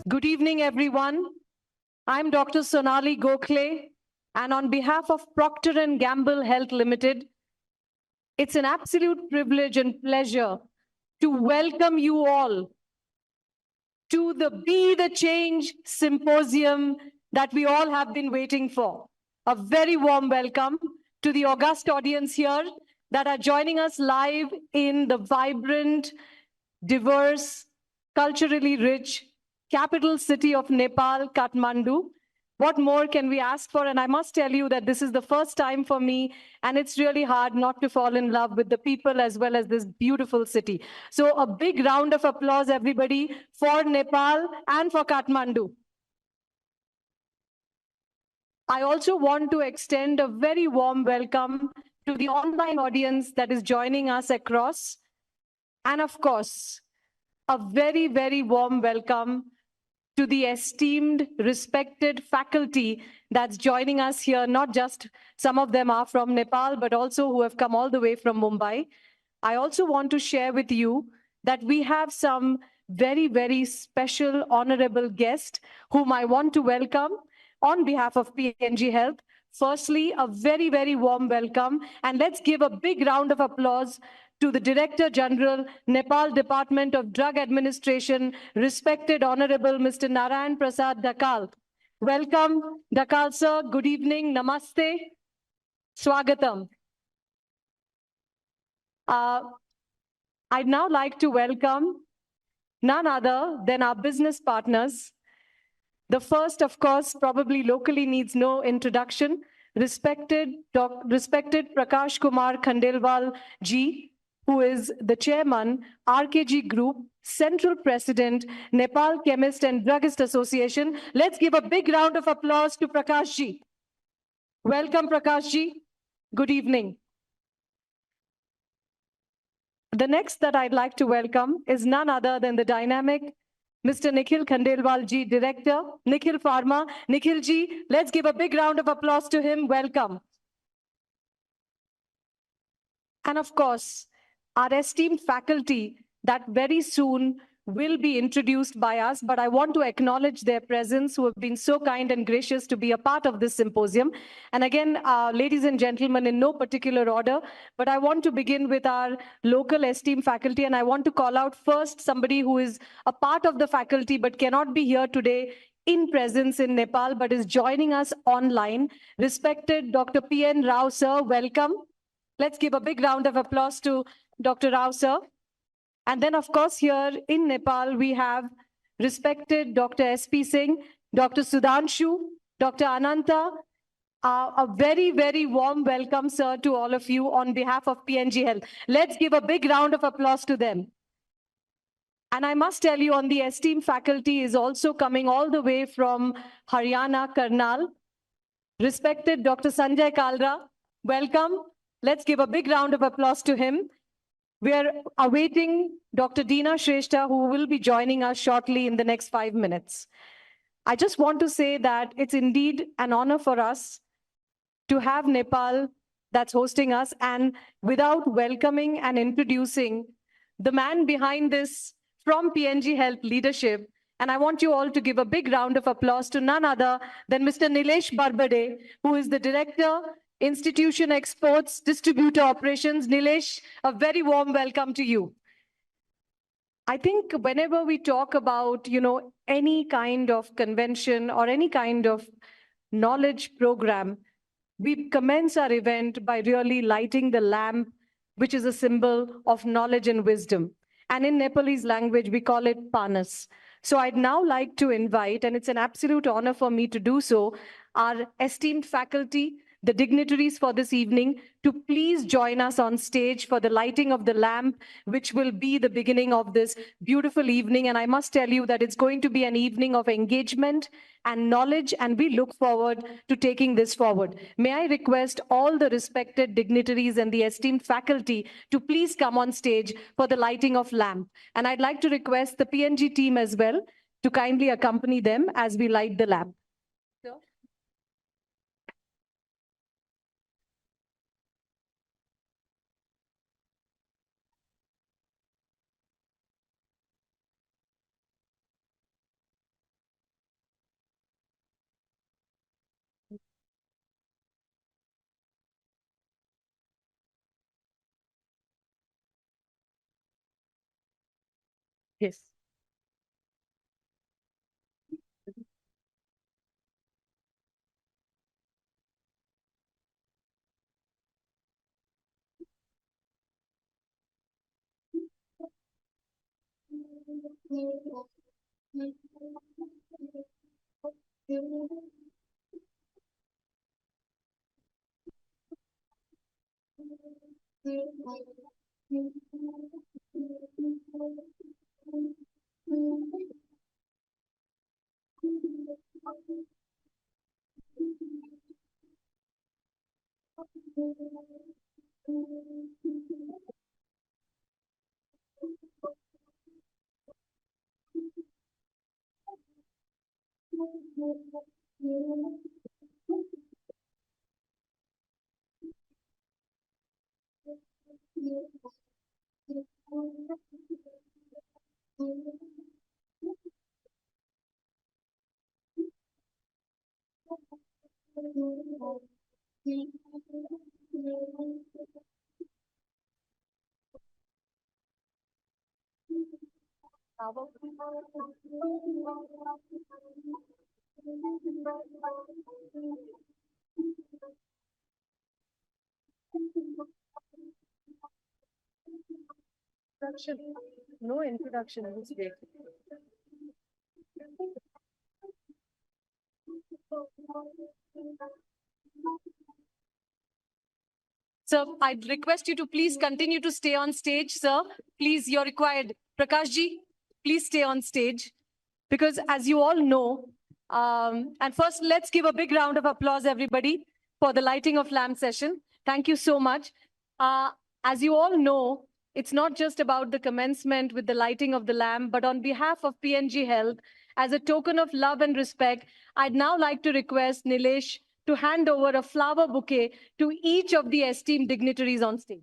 Good evening, everyone. I'm Dr. Sonali Gokhale, and on behalf of Procter & Gamble Health Limited, it's an absolute privilege and pleasure to welcome you all to the Be the Change symposium that we all have been waiting for. A very warm welcome to the august audience here that are joining us live in the vibrant, diverse, culturally rich capital city of Nepal, Kathmandu. What more can we ask for? And I must tell you that this is the first time for me, and it's really hard not to fall in love with the people as well as this beautiful city. So a big round of applause, everybody, for Nepal and for Kathmandu. I also want to extend a very warm welcome to the online audience that is joining us across. And of course, a very, very warm welcome to the esteemed, respected faculty that's joining us here. Not just some of them are from Nepal, but also who have come all the way from Mumbai. I also want to share with you that we have some very, very special, honorable guests whom I want to welcome on behalf of P&G Health. Firstly, a very, very warm welcome, and let's give a big round of applause to the Director General, Nepal Department of Drug Administration, respected Honorable Mr. Narayan Prasad Dakal. Welcome, Dakal sir. Good evening. Namaste. Swagatam. I'd now like to welcome none other than our business partners. The first, of course, probably locally needs no introduction. Respected Prakash Kumar Khandelwal ji, who is the chairman, RKG Group, Central President, Nepal Chemist and Druggist Association. Let's give a big round of applause to Prakash ji. Welcome, Prakash ji. Good evening. The next that I'd like to welcome is none other than the dynamic Mr. Nikhil Khandelwal ji, Director, Nikhil Pharma. Nikhil ji, let's give a big round of applause to him. Welcome. And of course, our esteemed faculty that very soon will be introduced by us, but I want to acknowledge their presence, who have been so kind and gracious to be a part of this symposium. And again, ladies and gentlemen, in no particular order, but I want to begin with our local esteemed faculty, and I want to call out first somebody who is a part of the faculty but cannot be here today in presence in Nepal, but is joining us online. Respected Dr. P.N. Rao, sir, welcome. Let's give a big round of applause to Dr. Rao, sir. And then, of course, here in Nepal, we have respected Dr. S.P. Singh, Dr. Sudhanshu, Dr. Ananta. A very, very warm welcome, sir, to all of you on behalf of P&G Health. Let's give a big round of applause to them. And I must tell you, on the esteemed faculty is also coming all the way from Haryana, Karnal. Respected Dr. Sanjay Kalra, welcome. Let's give a big round of applause to him. We are awaiting Dr. Deena Shrestha, who will be joining us shortly in the next 5 minutes. I just want to say that it's indeed an honor for us to have Nepal that's hosting us, and without welcoming and introducing the man behind this from P&G Health leadership, and I want you all to give a big round of applause to none other than Mr. Nilesh Barbade, who is the Director, Institution Exports, Distributor Operations. Nilesh, a very warm welcome to you. I think whenever we talk about, any kind of convention or any kind of knowledge program, we commence our event by really lighting the lamp, which is a symbol of knowledge and wisdom. And in Nepalese language, we call it panas. So I'd now like to invite, and it's an absolute honor for me to do so, our esteemed faculty, the dignitaries for this evening, to please join us on stage for the lighting of the lamp, which will be the beginning of this beautiful evening. And I must tell you that it's going to be an evening of engagement and knowledge, and we look forward to taking this forward. May I request all the respected dignitaries and the esteemed faculty to please come on stage for the lighting of lamp. And I'd like to request the P&G team as well to kindly accompany them as we light the lamp. So, Yes. Introduction. No introduction. It's great. Sir, I'd request you to please continue to stay on stage, sir. Please, you're required. Prakashji, please stay on stage. Because as you all know, and first let's give a big round of applause, everybody, for the lighting of lamp session. Thank you so much. As you all know, it's not just about the commencement with the lighting of the lamp, but on behalf of PNG Health, as a token of love and respect, I'd now like to request Nilesh to hand over a flower bouquet to each of the esteemed dignitaries on stage.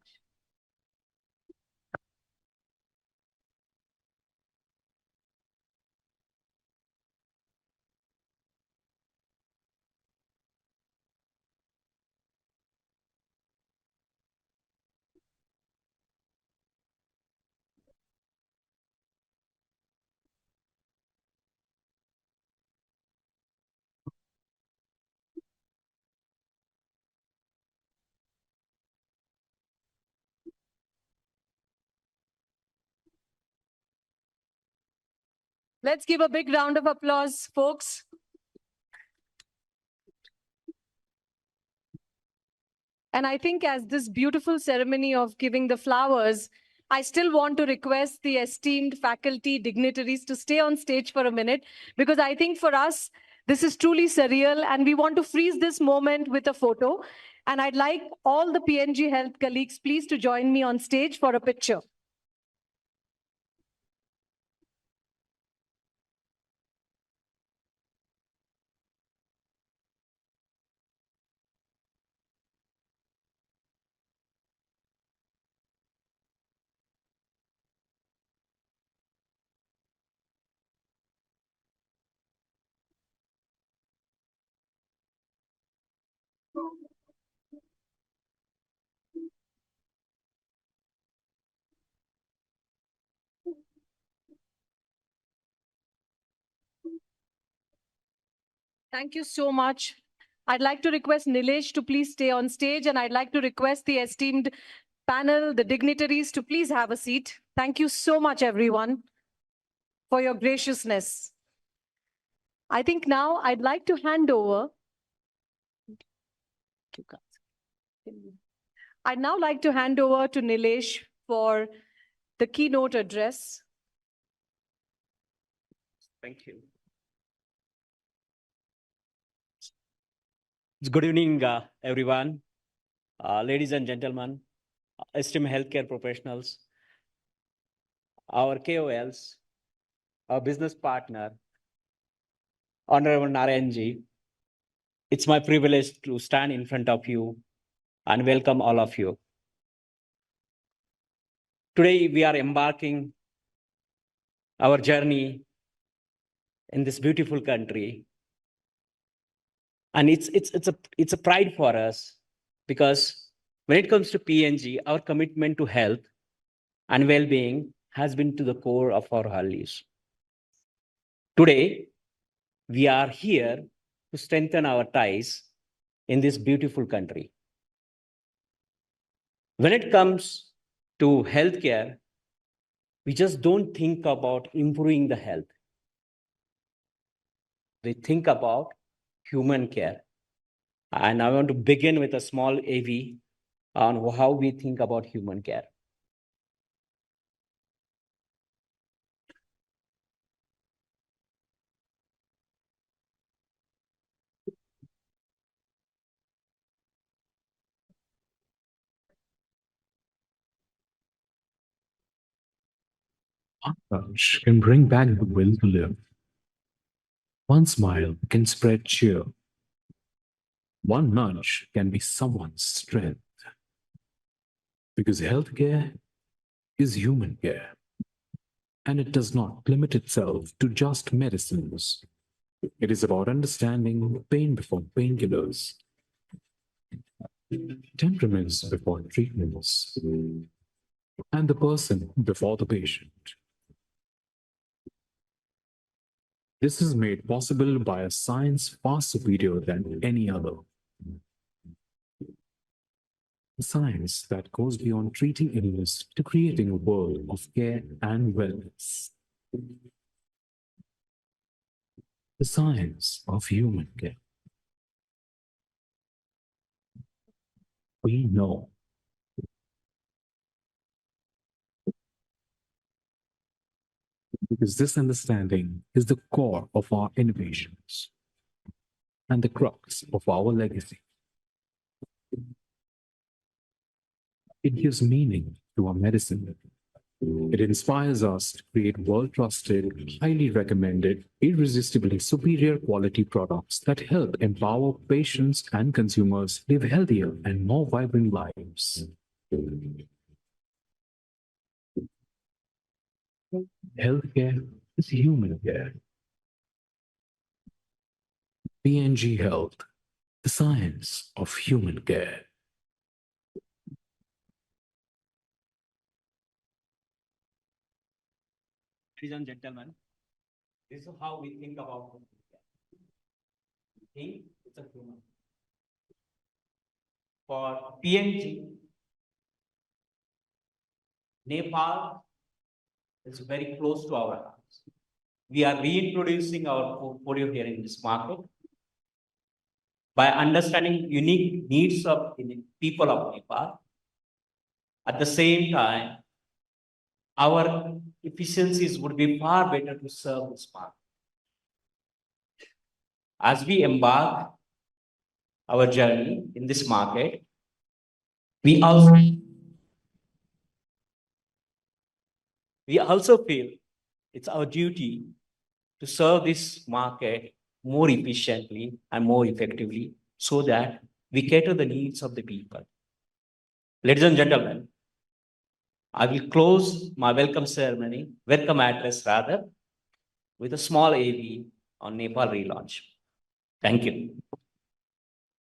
Let's give a big round of applause, folks. And I think as this beautiful ceremony of giving the flowers, I still want to request the esteemed faculty dignitaries to stay on stage for a minute, because I think for us, this is truly surreal and we want to freeze this moment with a photo. And I'd like all the PNG Health colleagues, please, to join me on stage for a picture. Thank you so much. I'd like to request Nilesh to please stay on stage, and I'd like to request the esteemed panel, the dignitaries, to please have a seat. Thank you so much, everyone, for your graciousness. I think now I'd like to hand over. I'd now like to hand over to Nilesh for the keynote address. Thank you. Good evening, everyone. Ladies and gentlemen, esteemed healthcare professionals, our KOLs, our business partner, Honorable Narayanji. It's my privilege to stand in front of you and welcome all of you. Today, we are embarking our journey in this beautiful country. And it's a pride for us, because when it comes to PNG, our commitment to health and well-being has been to the core of our values. Today, we are here to strengthen our ties in this beautiful country. When it comes to healthcare, we just don't think about improving the health. We think about human care. And I want to begin with a small AV on how we think about human care. One touch can bring back the will to live. One smile can spread cheer. One nudge can be someone's strength. Because healthcare is human care. And it does not limit itself to just medicines. It is about understanding pain before painkillers, temperaments before treatments, and the person before the patient. This is made possible by a science far superior than any other. A science that goes beyond treating illness to creating a world of care and wellness. The science of human care. We know. Because this understanding is the core of our innovations and the crux of our legacy. It gives meaning to our medicine. It inspires us to create world-trusted, highly recommended, irresistibly superior quality products that help empower patients and consumers live healthier and more vibrant lives. Healthcare is human care. PNG Health, the science of human care. Ladies and gentlemen, this is how we think about human care. We think it's a human. For PNG, Nepal is very close to our hearts. We are reintroducing our portfolio here in this market by understanding unique needs of the people of Nepal. At the same time, our efficiencies would be far better to serve this market. As we embark our journey in this market, we also feel it's our duty to serve this market more efficiently and more effectively so that we cater the needs of the people. Ladies and gentlemen, I will close my welcome address rather, with a small AV on Nepal relaunch. Thank you.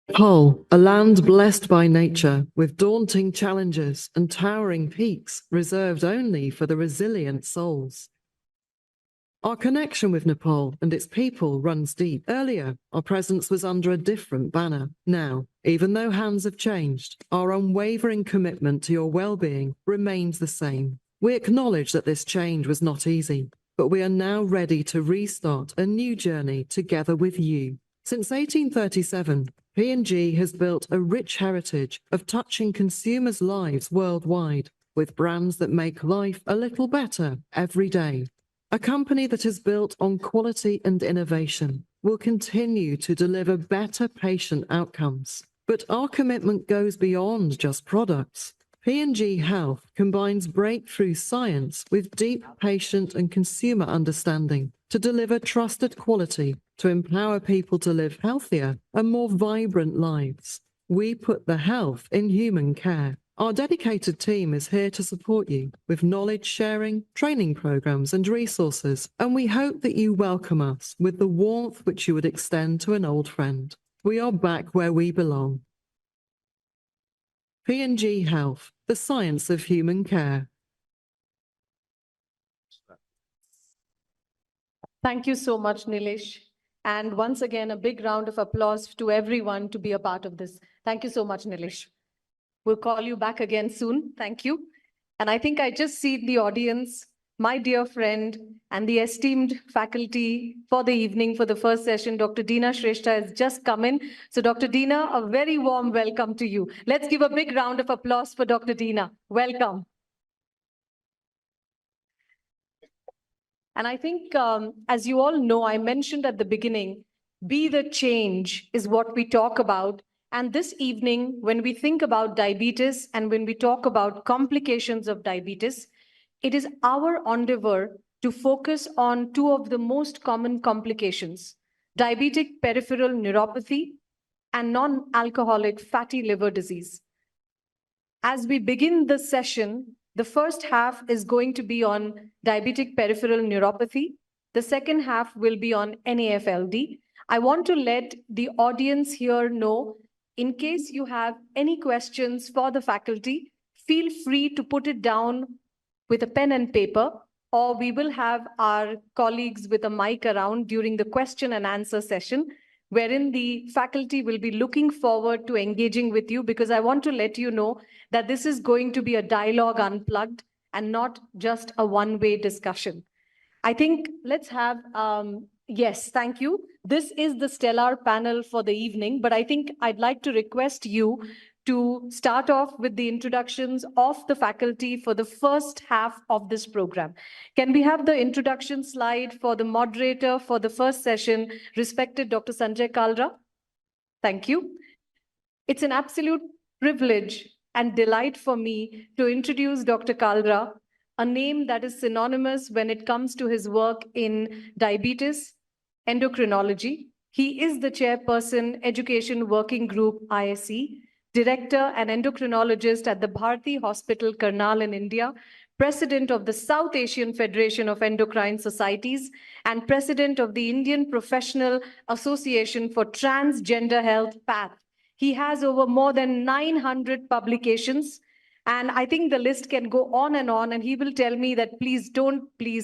Nepal, a land blessed by nature, with daunting challenges and towering peaks reserved only for the resilient souls. Our connection with Nepal and its people runs deep. Earlier, our presence was under a different banner. Now, even though hands have changed, our unwavering commitment to your well-being remains the same. We acknowledge that this change was not easy, but we are now ready to restart a new journey together with you. Since 1837, P&G has built a rich heritage of touching consumers' lives worldwide, with brands that make life a little better every day. A company that is built on quality and innovation will continue to deliver better patient outcomes. But our commitment goes beyond just products. P&G Health combines breakthrough science with deep patient and consumer understanding to deliver trusted quality to empower people to live healthier and more vibrant lives. We put the health in human care. Our dedicated team is here to support you with knowledge sharing, training programs and resources, and we hope that you welcome us with the warmth which you would extend to an old friend. We are back where we belong. P&G Health, the science of human care. Thank you so much, Nilesh. And once again, a big round of applause to everyone to be a part of this. Thank you so much, Nilesh. We'll call you back again soon. Thank you. And I think I just see the audience, my dear friend, and the esteemed faculty for the evening for the first session. Dr. Deena Shrestha has just come in. So Dr. Deena, a very warm welcome to you. Let's give a big round of applause for Dr. Deena. Welcome. And I think, as you all know, I mentioned at the beginning, be the change is what we talk about. And this evening, when we think about diabetes and when we talk about complications of diabetes, it is our endeavor to focus on two of the most common complications, diabetic peripheral neuropathy and non-alcoholic fatty liver disease. As we begin the session, the first half is going to be on diabetic peripheral neuropathy. The second half will be on NAFLD. I want to let the audience here know, in case you have any questions for the faculty, feel free to put it down with a pen and paper, or we will have our colleagues with a mic around during the question and answer session, wherein the faculty will be looking forward to engaging with you, because I want to let you know that this is going to be a dialogue unplugged and not just a one-way discussion. I think let's have, yes, thank you. This is the stellar panel for the evening, but I think I'd like to request you to start off with the introductions of the faculty for the first half of this program. Can we have the introduction slide for the moderator for the first session, respected Dr. Sanjay Kalra? Thank you. It's an absolute privilege and delight for me to introduce Dr. Kalra, a name that is synonymous when it comes to his work in diabetes, endocrinology. He is the chairperson, Education Working Group, ISE, director and endocrinologist at the Bharati Hospital, Karnal in India, president of the South Asian Federation of Endocrine Societies, and president of the Indian Professional Association for Transgender Health, PATH. He has over more than 900 publications, and I think the list can go on, and he will tell me that please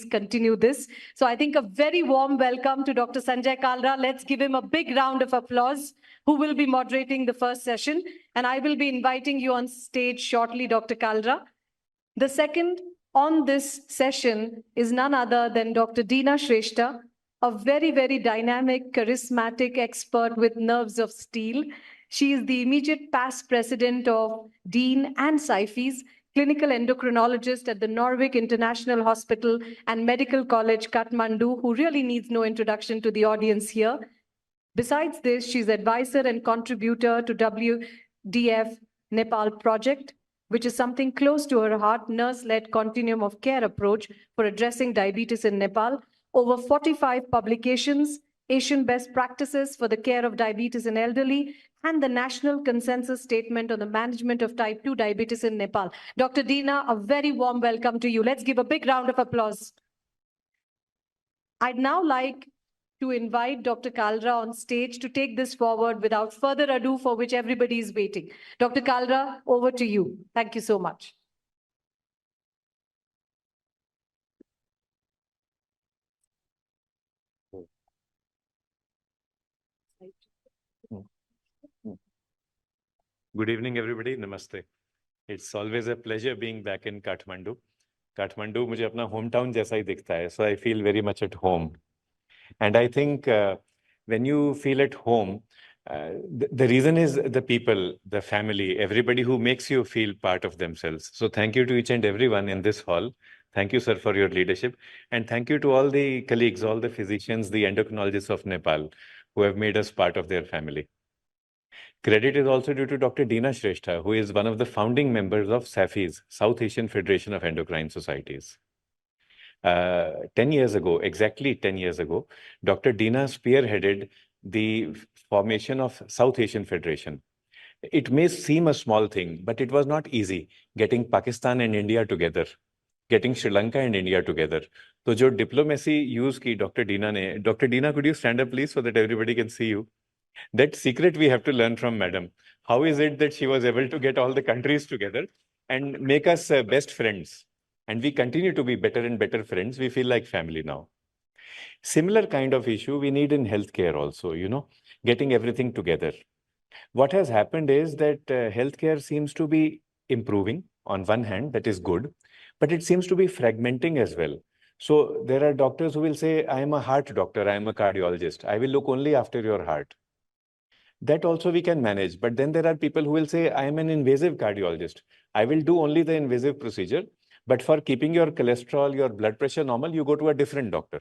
continue this. So I think a very warm welcome to Dr. Sanjay Kalra. Let's give him a big round of applause, who will be moderating the first session. And I will be inviting you on stage shortly, Dr. Kalra. The second on this session is none other than Dr. Deena Shrestha, a very, very dynamic, charismatic expert with nerves of steel. She is the immediate past president of Dean and Syfy's, clinical endocrinologist at the Norwich International Hospital and Medical College, Kathmandu, who really needs no introduction to the audience here. Besides this, she's advisor and contributor to WDF Nepal project, which is something close to her heart, nurse-led continuum of care approach for addressing diabetes in Nepal. Over 45 publications, Asian best practices for the care of diabetes in elderly, and the National Consensus Statement on the Management of Type 2 Diabetes in Nepal. Dr. Deena, a very warm welcome to you. Let's give a big round of applause. I'd now like to invite Dr. Kalra on stage to take this forward without further ado, for which everybody is waiting. Dr. Kalra, over to you. Thank you so much. Good evening, everybody. Namaste. It's always a pleasure being back in Kathmandu. Kathmandu मुझे अपना hometown जैसा ही दिखता है, so I feel very much at home. And I think when you feel at home, the reason is the people, the family, everybody who makes you feel part of themselves. So thank you to each and everyone in this hall. Thank you, sir, for your leadership. And thank you to all the colleagues, all the physicians, the endocrinologists of Nepal who have made us part of their family. Credit is also due to Dr. Deena Shrestha, who is one of the founding members of SAFI's, South Asian Federation of Endocrine Societies. 10 years ago, exactly 10 years ago, Dr. Deena spearheaded the formation of South Asian Federation. It may seem a small thing, but it was not easy getting Pakistan and India together, getting Sri Lanka and India together. So, jo diplomacy use ki Dr. Deena ne, Dr. Deena, could you stand up, please, so that everybody can see you? That secret we have to learn from Madam. How is it that she was able to get all the countries together and make us best friends? And we continue to be better and better friends. We feel like family now. Similar kind of issue we need in healthcare also, getting everything together. What has happened is that healthcare seems to be improving on one hand, that is good, but it seems to be fragmenting as well. So there are doctors who will say, I am a heart doctor, I am a cardiologist. I will look only after your heart. That also we can manage. But then there are people who will say, I am an invasive cardiologist. I will do only the invasive procedure. But for keeping your cholesterol, your blood pressure normal, you go to a different doctor.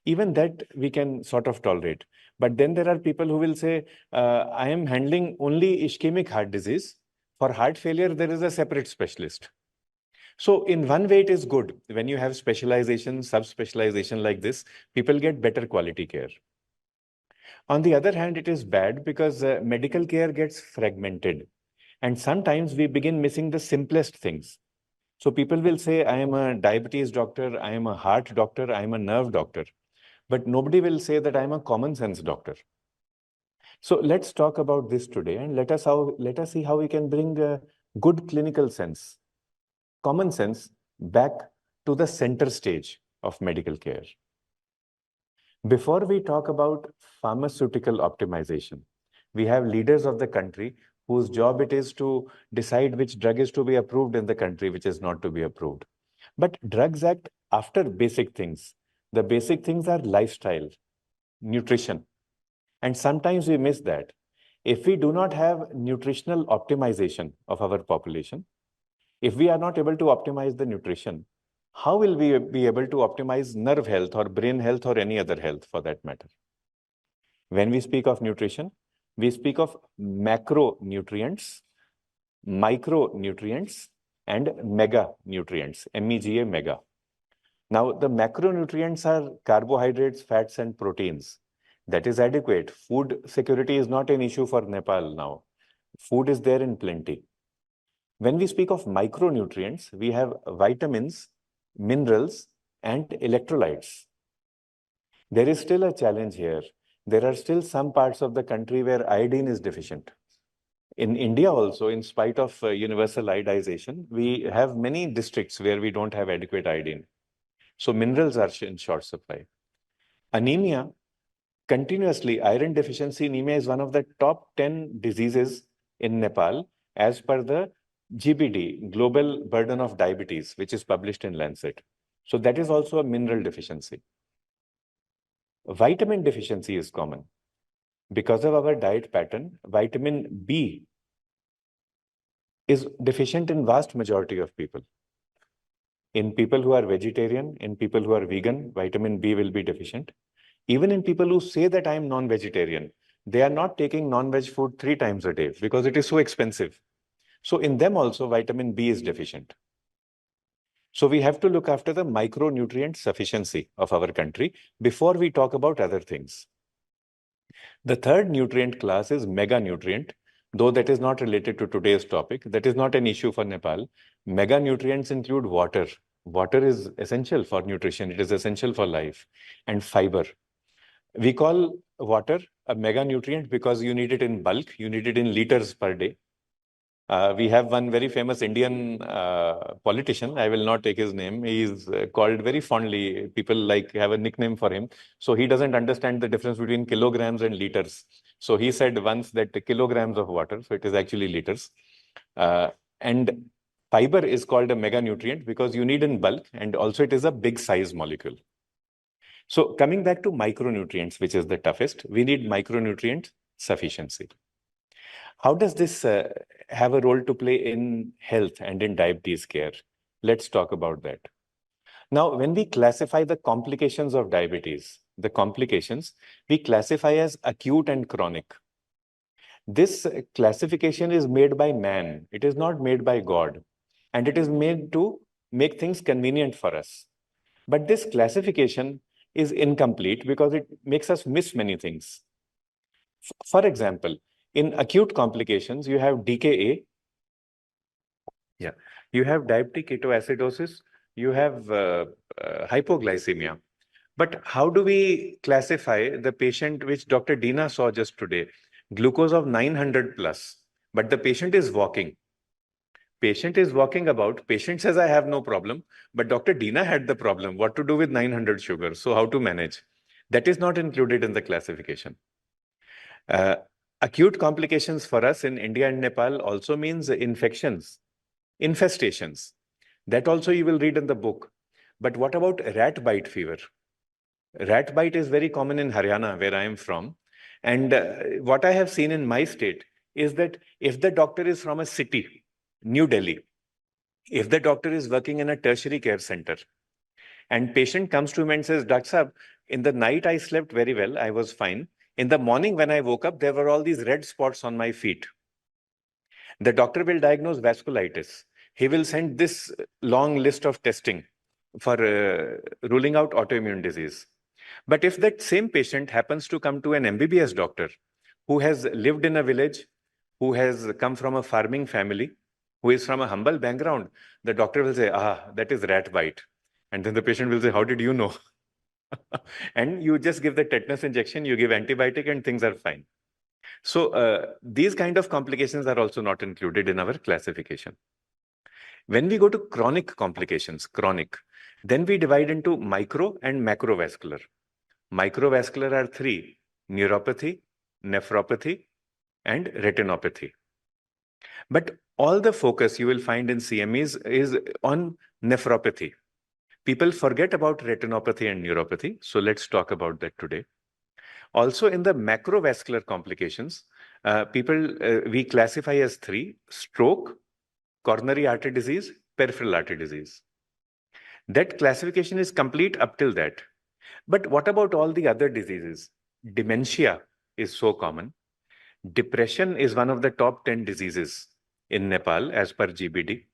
Even that we can sort of tolerate. But then there are people who will say, I am handling only ischemic heart disease. For heart failure, there is a separate specialist. So in one way, it is good. When you have specialization, subspecialization like this, people get better quality care. On the other hand, it is bad because medical care gets fragmented. And sometimes we begin missing the simplest things. So people will say, I am a diabetes doctor, I am a heart doctor, I am a nerve doctor. But nobody will say that I am a common sense doctor. So let's talk about this today and let us see how we can bring good clinical sense, common sense back to the center stage of medical care. Before we talk about pharmaceutical optimization, we have leaders of the country whose job it is to decide which drug is to be approved in the country, which is not to be approved. But drugs act after basic things. The basic things are lifestyle, nutrition. And sometimes we miss that. If we do not have nutritional optimization of our population, if we are not able to optimize the nutrition, how will we be able to optimize nerve health or brain health or any other health for that matter? When we speak of nutrition, we speak of macronutrients, micronutrients, and mega nutrients, MEGA, mega. Now, the macronutrients are carbohydrates, fats, and proteins. That is adequate. Food security is not an issue for Nepal now. Food is there in plenty. When we speak of micronutrients, we have vitamins, minerals, and electrolytes. There is still a challenge here. There are still some parts of the country where iodine is deficient. In India also, in spite of universal iodization, we have many districts where we don't have adequate iodine. So minerals are in short supply. Anemia, continuously, iron deficiency anemia is one of the top 10 diseases in Nepal as per the GBD, Global Burden of Diabetes, which is published in Lancet. So that is also a mineral deficiency. Vitamin deficiency is common. Because of our diet pattern, vitamin B is deficient in vast majority of people. In people who are vegetarian, in people who are vegan, vitamin B will be deficient. Even in people who say that I am non-vegetarian, they are not taking non-veg food 3 times a day because it is so expensive. So in them also, vitamin B is deficient. So we have to look after the micronutrient sufficiency of our country before we talk about other things. The third nutrient class is mega nutrient, though that is not related to today's topic. That is not an issue for Nepal. Mega nutrients include water. Water is essential for nutrition. It is essential for life. And fiber. We call water a mega nutrient because you need it in bulk. You need it in liters per day. We have one very famous Indian politician. I will not take his name. He is called very fondly. People have a nickname for him. So he doesn't understand the difference between kilograms and liters. So he said once that kilograms of water, so it is actually liters. And fiber is called a mega nutrient because you need in bulk, and also it is a big size molecule. So coming back to micronutrients, which is the toughest, we need micronutrient sufficiency. How does this have a role to play in health and in diabetes care? Let's talk about that. Now, when we classify the complications of diabetes, we classify as acute and chronic. This classification is made by man. It is not made by God. And it is made to make things convenient for us. But this classification is incomplete because it makes us miss many things. For example, in acute complications, you have DKA. Yeah, you have diabetic ketoacidosis. You have hypoglycemia. But how do we classify the patient which Dr. Dina saw just today? Glucose of 900 plus, but the patient is walking. Patient is walking about. Patient says, I have no problem, but Dr. Dina had the problem. What to do with 900 sugar? So how to manage? That is not included in the classification. Acute complications for us in India and Nepal also means infections, infestations. That also you will read in the book. But what about rat bite fever? Rat bite is very common in Haryana, where I am from. And what I have seen in my state is that if the doctor is from a city, New Delhi, if the doctor is working in a tertiary care center, and patient comes to him and says, Doctor Sahab, in the night I slept very well, I was fine. In the morning when I woke up, there were all these red spots on my feet. The doctor will diagnose vasculitis. He will send this long list of testing for ruling out autoimmune disease. But if that same patient happens to come to an MBBS doctor who has lived in a village, who has come from a farming family, who is from a humble background, the doctor will say, that is rat bite. And then the patient will say, how did you know? And you just give the tetanus injection, you give antibiotic and things are fine. So these kind of complications are also not included in our classification. When we go to chronic complications, then we divide into micro and macrovascular. Microvascular are three: neuropathy, nephropathy, and retinopathy. But all the focus you will find in CMEs is on nephropathy. People forget about retinopathy and neuropathy, so let's talk about that today. Also, in the macrovascular complications, we classify as three: stroke, coronary artery disease, peripheral artery disease. That classification is complete up till that. But what about all the other diseases? Dementia is so common. Depression is one of the top 10 diseases in Nepal as per GBD.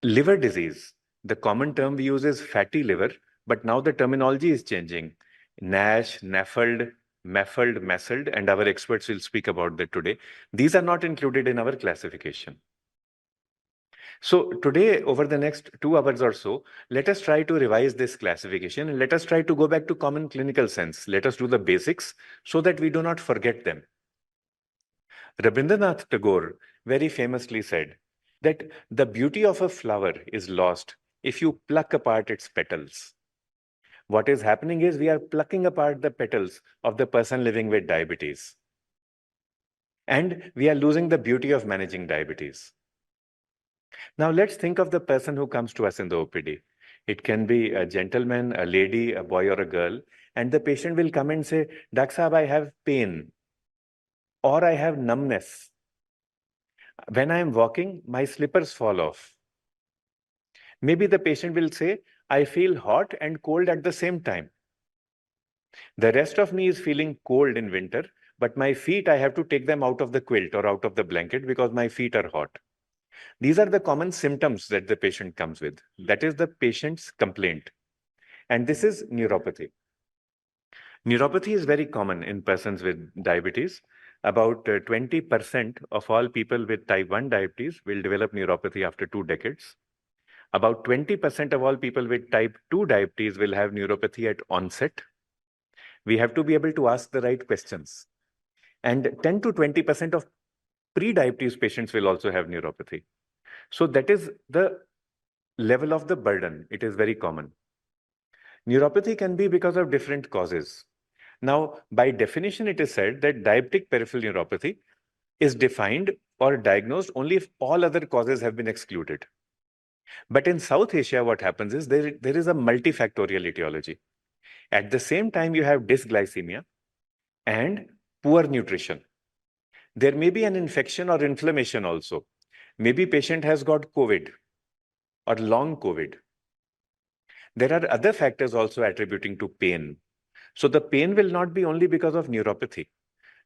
Liver disease, the common term we use is fatty liver, but now the terminology is changing. NASH, NAFLD, MAFLD, MASLD, and our experts will speak about that today. These are not included in our classification. So today, over the next 2 hours or so, let us try to revise this classification and let us try to go back to common clinical sense. Let us do the basics so that we do not forget them. Rabindranath Tagore very famously said that the beauty of a flower is lost if you pluck apart its petals. What is happening is we are plucking apart the petals of the person living with diabetes. And we are losing the beauty of managing diabetes. Now let's think of the person who comes to us in the OPD. It can be a gentleman, a lady, a boy or a girl, and the patient will come and say, Doctor Sahab, I have pain or I have numbness. When I am walking, my slippers fall off. Maybe the patient will say, I feel hot and cold at the same time. The rest of me is feeling cold in winter, but my feet, I have to take them out of the quilt or out of the blanket because my feet are hot. These are the common symptoms that the patient comes with. That is the patient's complaint. And this is neuropathy. Neuropathy is very common in persons with diabetes. About 20% of all people with type 1 diabetes will develop neuropathy after 2 decades. About 20% of all people with type 2 diabetes will have neuropathy at onset. We have to be able to ask the right questions. And 10 to 20% of pre-diabetes patients will also have neuropathy. So that is the level of the burden. It is very common. Neuropathy can be because of different causes. Now, by definition, it is said that diabetic peripheral neuropathy is defined or diagnosed only if all other causes have been excluded. But in South Asia, what happens is there is a multifactorial etiology. At the same time, you have dysglycemia and poor nutrition. There may be an infection or inflammation also. Maybe patient has got COVID or long COVID. There are other factors also attributing to pain. So the pain will not be only because of neuropathy.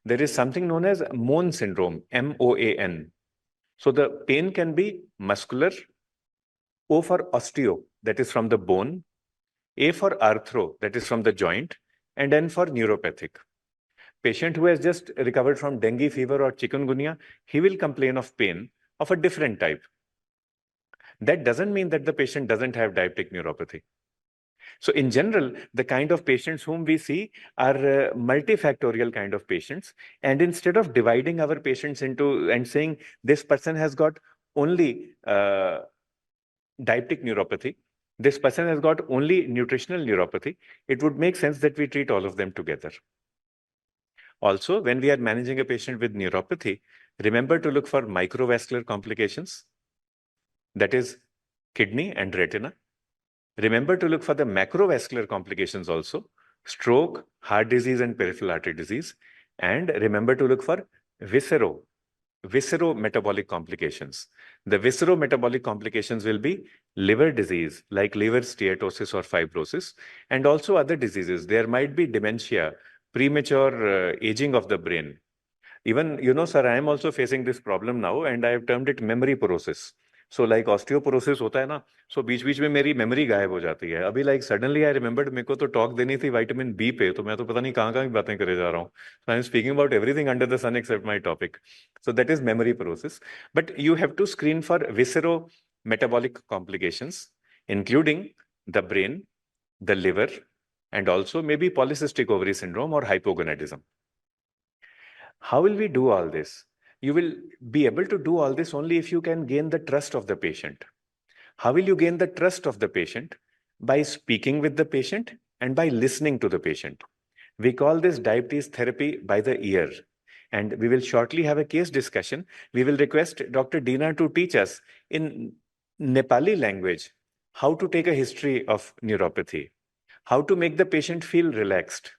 There is something known as Moan syndrome, MOAN. So the pain can be muscular, O for osteo, that is from the bone, A for arthro, that is from the joint, and N for neuropathic. Patient who has just recovered from dengue fever or chikungunya, he will complain of pain of a different type. That doesn't mean that the patient doesn't have diabetic neuropathy. So in general, the kind of patients whom we see are multifactorial kind of patients. And instead of dividing our patients into and saying this person has got only diabetic neuropathy, this person has got only nutritional neuropathy, it would make sense that we treat all of them together. Also, when we are managing a patient with neuropathy, remember to look for microvascular complications, that is kidney and retina. Remember to look for the macrovascular complications also, stroke, heart disease, and peripheral artery disease. And remember to look for viscerometabolic complications. The viscerometabolic complications will be liver disease, like liver steatosis or fibrosis, and also other diseases. There might be dementia, premature aging of the brain. Even, sir, I am also facing this problem now, and I have termed it memory porosis. So like osteoporosis होता है ना, so बीच में मेरी memory गायब हो जाती है. अभी like suddenly I remembered मेरे को तो talk देनी थी vitamin B पे, तो मैं तो पता नहीं कहाँ की बातें करे जा रहा हूँ. So I am speaking about everything under the sun except my topic. So that is memory porosis. But you have to screen for viscerometabolic complications, including the brain, the liver, and also maybe polycystic ovary syndrome or hypogonadism. How will we do all this? You will be able to do all this only if you can gain the trust of the patient. How will you gain the trust of the patient? By speaking with the patient and by listening to the patient. We call this diabetes therapy by the ear. And we will shortly have a case discussion. We will request Dr. Dina to teach us in Nepali language how to take a history of neuropathy, how to make the patient feel relaxed,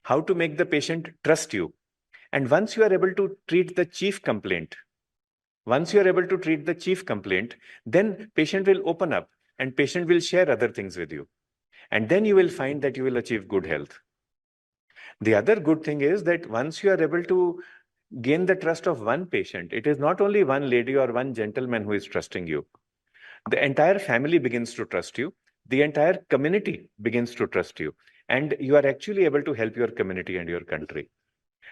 how to make the patient trust you. And once you are able to treat the chief complaint, then patient will open up and patient will share other things with you. And then you will find that you will achieve good health. The other good thing is that once you are able to gain the trust of one patient, it is not only one lady or one gentleman who is trusting you. The entire family begins to trust you. The entire community begins to trust you. And you are actually able to help your community and your country.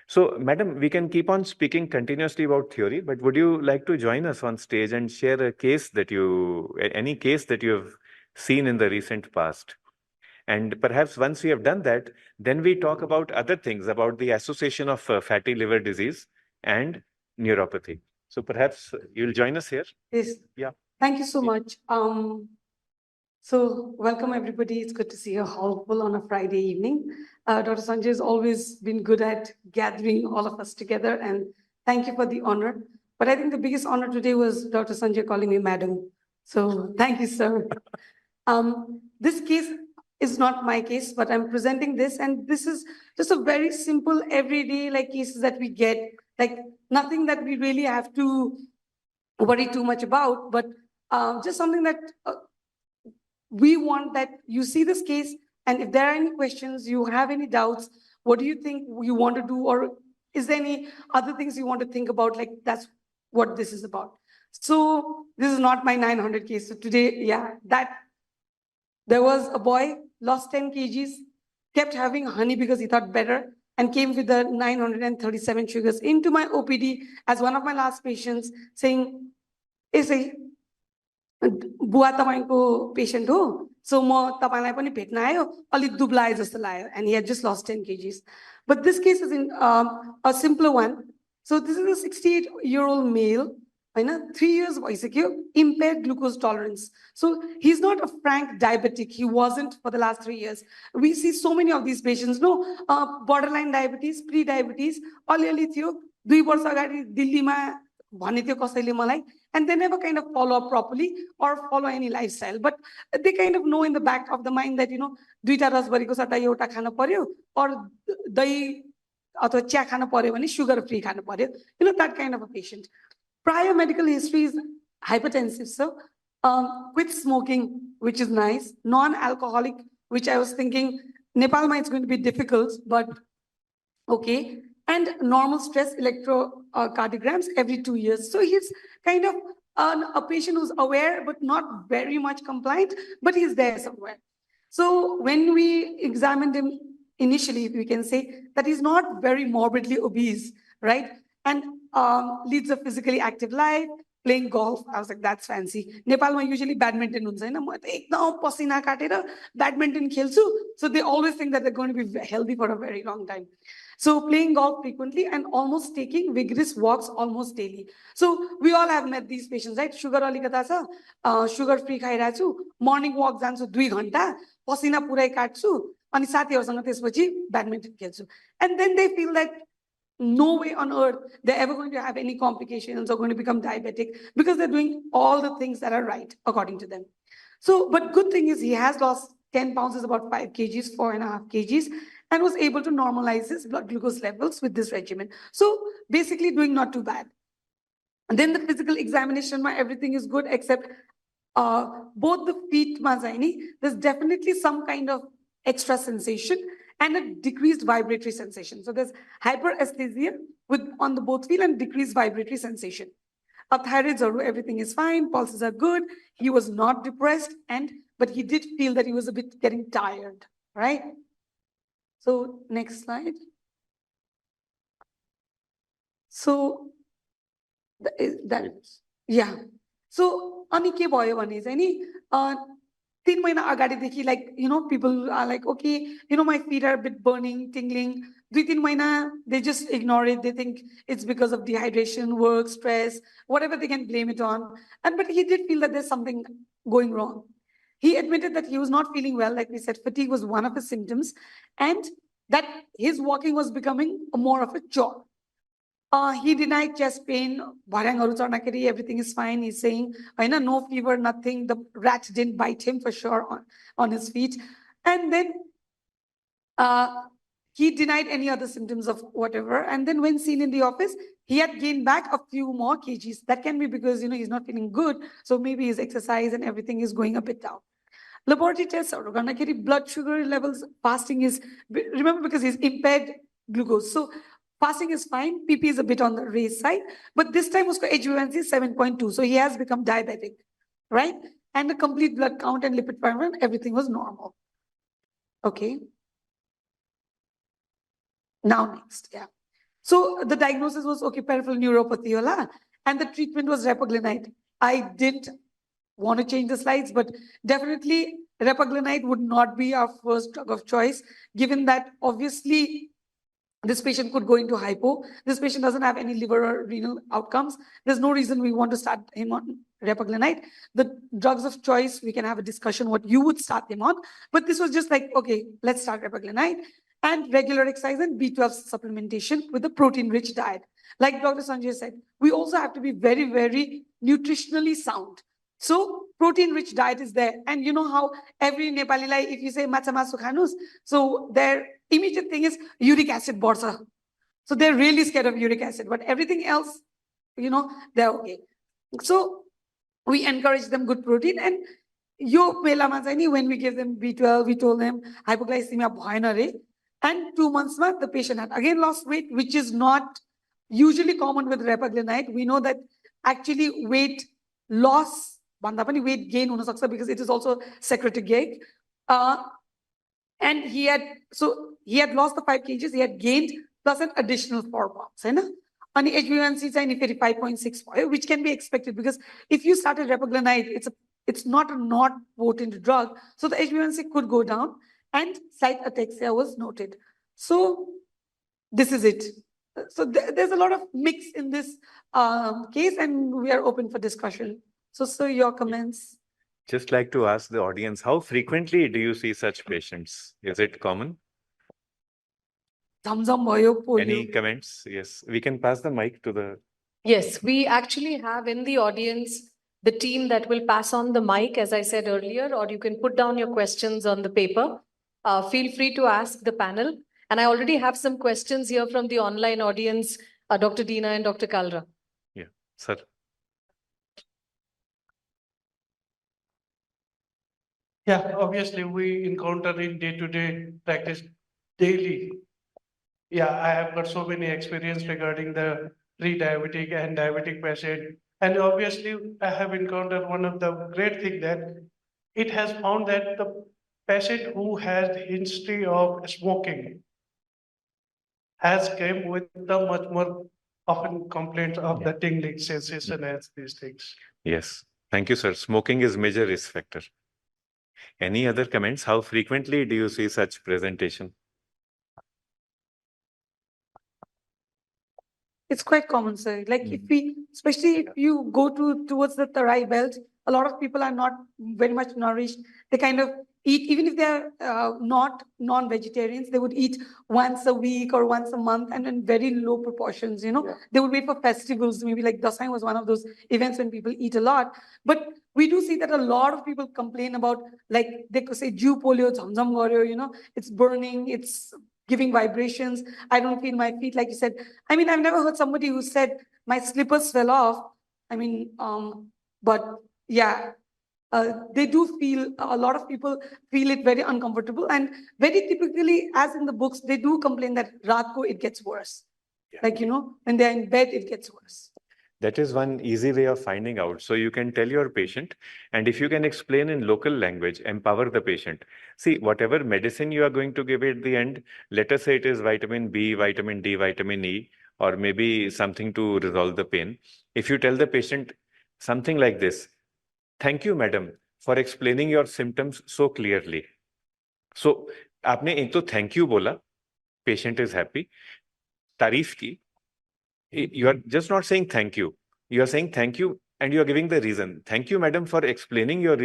So, madam, we can keep on speaking continuously about theory, but would you like to join us on stage and share a case any case that you have seen in the recent past? And perhaps once we have done that, then we talk about other things, about the association of fatty liver disease and neuropathy. So perhaps you'll join us here? Yes. Yeah. Thank you so much. So welcome everybody. It's good to see you all full on a Friday evening. Dr. Sanjay has always been good at gathering all of us together, and thank you for the honor. But I think the biggest honor today was Dr. Sanjay calling me madam. So thank you, sir. This case is not my case, but I'm presenting this, and this is just a very simple everyday like cases that we get, like nothing that we really have to worry too much about, but just something that we want that you see this case, and if there are any questions, you have any doubts, what do you think you want to do, or is there any other things you want to think about? Like that's what this is about. So this is not my 900 case. So today, there was a boy, lost 10 kgs, kept having honey because he thought better, and came with the 937 sugars into my OPD as one of my last patients, saying, बुवा तपाईको patient हो सो म तपाईलाई पनि भेट्न आयो अलिक दुब्लाए जस्तो लाग्यो and he had just lost 10 kgs. But this case is in a simpler one. So this is a 68-year-old male, 3 years भइसक्यो, impaired glucose tolerance. So he's not a frank diabetic. He wasn't for the last 3 years. We see so many of these patients, borderline diabetes, pre-diabetes, अलिअलि थियो, 2 वर्ष अगाडि दिल्लीमा भने थियो कसैले मलाई, and they never kind of follow up properly or follow any lifestyle, but they kind of know in the back of the mind that दुईटा रस भरेको सट्टा एउटा खान पर्यो, or दही अथवा चिया खान पर्यो भने sugar free खान पर्यो, that kind of a patient. Prior medical history is hypertensive, so quit smoking, which is nice, non-alcoholic, which I was thinking Nepal it's going to be difficult, but okay, and normal stress electrocardiograms every 2 years. So he's kind of a patient who's aware, but not very much compliant, but he's there somewhere. So when we examined him initially, we can say that he's not very morbidly obese, right? And leads a physically active life, playing golf. I was like, that's fancy. Nepalma usually badminton हुन्छ हैन म त एकदम पसिना काटेर badminton खेल्छु. So they always think that they're going to be healthy for a very long time. So playing golf frequently and almost taking vigorous walks almost daily. So we all have met these patients, right? Sugar alikata छ, sugar free खाइरहेको छु, morning walk जान्छु 2 घण्टा, पसिना पुरै काट्छु, अनि साथीहरुसँग त्यसपछि badminton खेल्छु. And then they feel that no way on earth they're ever going to have any complications or going to become diabetic because they're doing all the things that are right according to them. So, but good thing is he has lost 10 pounds, is about 5 kgs, 4.5 kgs, and was able to normalize his blood glucose levels with this regimen. So basically doing not too bad. And then the physical examination, everything is good except both the feet, there's definitely some kind of extra sensation and a decreased vibratory sensation. So there's hyperesthesia on the both feet and decreased vibratory sensation. Thyroids, everything is fine, pulses are good. He was not depressed, but he did feel that he was a bit getting tired, right? So next slide. So yeah. So ani ke bhayo bhane chai ni 3 महिना अगाडिदेखि, like, people are like, okay, my feet are a bit burning, tingling. 2-3 महिना, they just ignore it. They think it's because of dehydration, work, stress, whatever they can blame it on. But he did feel that there's something going wrong. He admitted that he was not feeling well. Like we said, fatigue was one of his symptoms, and that his walking was becoming more of a chore. He denied chest pain, everything is fine. He's saying, no fever, nothing. The rat didn't bite him for sure on his feet. And then he denied any other symptoms of whatever. And then when seen in the office, he had gained back a few more kgs. That can be because, he's not feeling good. So maybe his exercise and everything is going a bit down. Laboratory tests, blood sugar levels, fasting is, remember, because he's impaired glucose. So fasting is fine. PP is a bit on the raised side, but this time usko HbA1c is 7.2. So he has become diabetic, right? And the complete blood count and lipid parameter, everything was normal. Okay. Now next, yeah. So the diagnosis was, okay, peripheral neuropathy, and the treatment was repaglinide. I didn't want to change the slides, but definitely repaglinide would not be our first drug of choice, given that obviously this patient could go into hypo. This patient doesn't have any liver or renal outcomes. There's no reason we want to start him on repaglinide. The drugs of choice, we can have a discussion what you would start him on. But this was just like, okay, let's start repaglinide and regular exercise and B12 supplementation with a protein-rich diet. Like Dr. Sanjay said, we also have to be very, very nutritionally sound. So protein-rich diet is there. And you know how every Nepali, like if you say macha masu khanus, so their immediate thing is uric acid borsa. So they're really scared of uric acid, but everything else, they're okay. So we encourage them good protein. And when we give them B12, we told them hypoglycemia bhaina re. And 2 months back, the patient had again lost weight, which is not usually common with repaglinide. We know that actually weight loss, weight gain because it is also secretagogue. And he had lost the 5 kgs, he had gained plus an additional 4 pounds. And the HbA1c is 5.6, which can be expected because if you started repaglinide, it's not a not potent drug. So the HbA1c could go down and slight ataxia was noted. So this is it. So there's a lot of mix in this case, and we are open for discussion. So your comments. Just like to ask the audience, how frequently do you see such patients? Is it common? Any comments? Yes, we can pass the mic to the... Yes, we actually have in the audience the team that will pass on the mic, as I said earlier, or you can put down your questions on the paper. Feel free to ask the panel. And I already have some questions here from the online audience, Dr. Dina and Dr. Kalra. Yeah, sir. Yeah, obviously we encounter in day-to-day practice daily. Yeah, I have got so many experience regarding the pre-diabetic and diabetic patient. And obviously I have encountered one of the great thing that it has found that the patient who has history of smoking has came with a much more often complaints of the tingling sensation as these things. Yes. Thank you, sir. Smoking is major risk factor. Any other comments? How frequently do you see such presentation? It's quite common, sir. Like if we, especially if you go towards the Tarai belt, a lot of people are not very much nourished. They kind of eat, even if they're not non-vegetarians, they would eat once a week or once a month and in very low proportions, you know. Yeah. They would wait for festivals. Maybe like Dasai was one of those events when people eat a lot. But we do see that a lot of people complain about, like they could say, Jew polio, zamzam goryo, you know, it's burning, it's giving vibrations. I don't feel my feet, like you said. I mean, I've never heard somebody who said my slippers fell off. I mean, but yeah, they do feel, a lot of people feel it very uncomfortable. And very typically, as in the books, they do complain that raat ko it gets worse. Like, you know, when they're in bed, it gets worse. That is one easy way of finding out. So you can tell your patient, and if you can explain in local language, empower the patient. See, whatever medicine you are going to give at the end, let us say it is vitamin B, vitamin D, vitamin E, or maybe something to resolve the pain. If you tell the patient something like this, thank you, madam, for explaining your symptoms so clearly. So, आपने एक तो thank you बोला, patient is happy, तारीफ की, you are just not saying thank you. You are saying thank you and you are giving the reason. Thank you, madam, for explaining your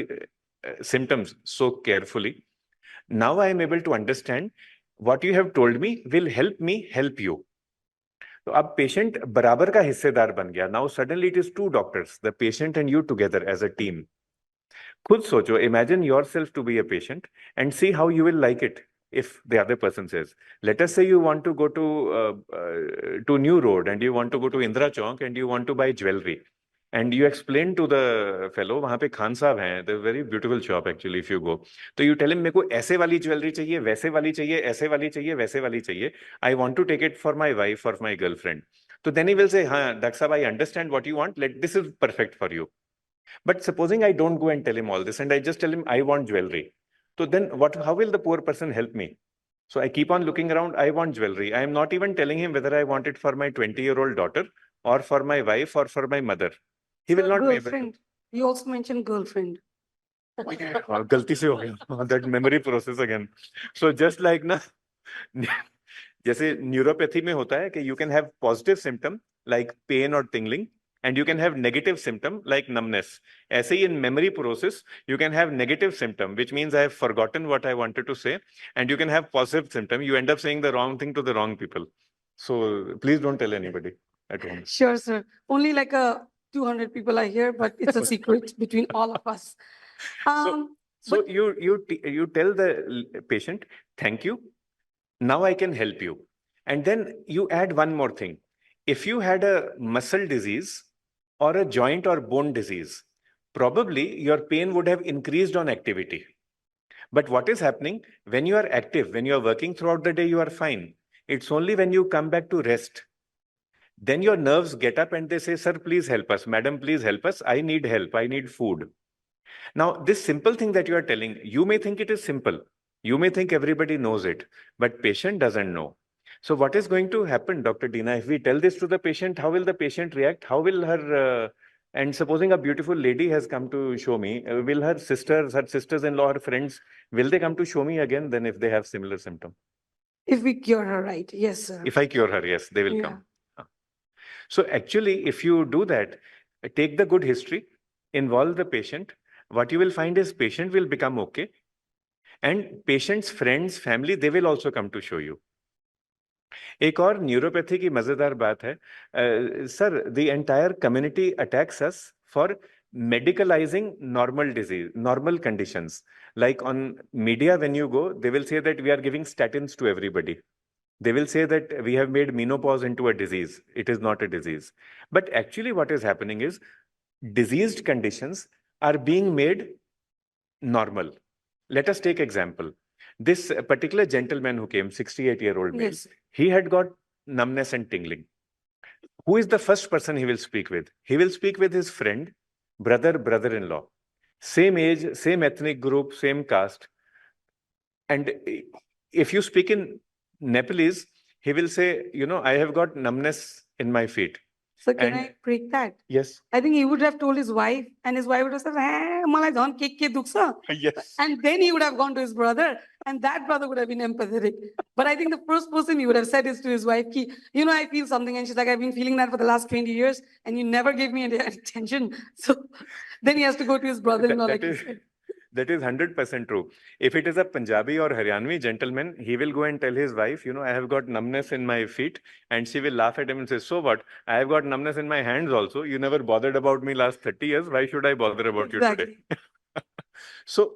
symptoms so carefully. Now I am able to understand what you have told me will help me help you. तो अब patient बराबर का हिस्सेदार बन गया. Now suddenly it is two doctors, the patient and you together as a team. खुद सोचो, imagine yourself to be a patient and see how you will like it. If the other person says, let us say you want to go to New Road and you want to go to Indra Chowk and you want to buy jewelry. And you explain to the fellow, वहाँ पे खान साहब हैं, they're very beautiful shop actually if you go. तो you tell him, मेरे को ऐसे वाली jewellery चाहिए, वैसे वाली चाहिए, ऐसे वाली चाहिए, वैसे वाली चाहिए. I want to take it for my wife or my girlfriend. So then he will say, हाँ, Dak Sahab, I understand what you want. This is perfect for you. But supposing I don't go and tell him all this and I just tell him I want jewelry. So then how will the poor person help me? So I keep on looking around, I want jewelry. I am not even telling him whether I want it for my 20-year-old daughter or for my wife or for my mother. He will not be able to. Girlfriend. You also mentioned girlfriend. गलती से हो गया. That memory process again. So just like ना, जैसे neuropathy में होता है कि you can have positive symptom like pain or tingling and you can have negative symptom like numbness. ऐसे ही in memory process you can have negative symptom which means I have forgotten what I wanted to say, and you can have positive symptom. You end up saying the wrong thing to the wrong people. So please don't tell anybody at home. Sure, sir. Only like 200 people are here, but it's a secret between all of us. So you tell the patient, thank you. Now I can help you. And then you add one more thing. If you had a muscle disease or a joint or bone disease, probably your pain would have increased on activity. But what is happening when you are active, when you are working throughout the day, you are fine. It's only when you come back to rest, then your nerves get up and they say, sir, please help us. Madam, please help us. I need help. I need food. Now, this simple thing that you are telling, you may think it is simple. You may think everybody knows it, but patient doesn't know. So what is going to happen, Dr. Dina, if we tell this to the patient, how will the patient react? How will her, and supposing a beautiful lady has come to show me, will her sisters-in-law, her friends, will they come to show me again then if they have similar symptom? If we cure her, right? Yes, sir. If I cure her, yes, they will come. So actually, if you do that, take the good history, involve the patient, what you will find is patient will become okay. And patient's friends, family, they will also come to show you. एक और neuropathy की मजेदार बात है, sir, the entire community attacks us for medicalizing normal disease, normal conditions. Like on media, when you go, they will say that we are giving statins to everybody. They will say that we have made menopause into a disease. It is not a disease. But actually what is happening is diseased conditions are being made normal. Let us take example. This particular gentleman who came, 68-year-old male, Yes. he had got numbness and tingling. Who is the first person he will speak with? He will speak with his friend, brother-in-law. Same age, same ethnic group, same caste. And if you speak in Nepalese, he will say, you know, I have got numbness in my feet. So can And- I break that? Yes. I think he would have told his wife, and his wife would have said, "Hey, malai jhan ke duksa." Yes. And then he would have gone to his brother, and that brother would have been empathetic. But I think the first person he would have said is to his wife, ki, you know, I feel something. And she's like, I've been feeling that for the last 20 years, and you never gave me any attention. So then he has to go to his brother-in-law, like you said. That is 100% true. If it is a Punjabi or Haryanvi gentleman, he will go and tell his wife, you know, I have got numbness in my feet, and she will laugh at him and say, so what? I have got numbness in my hands also. You never bothered about me last 30 years. Why should I bother about you today? So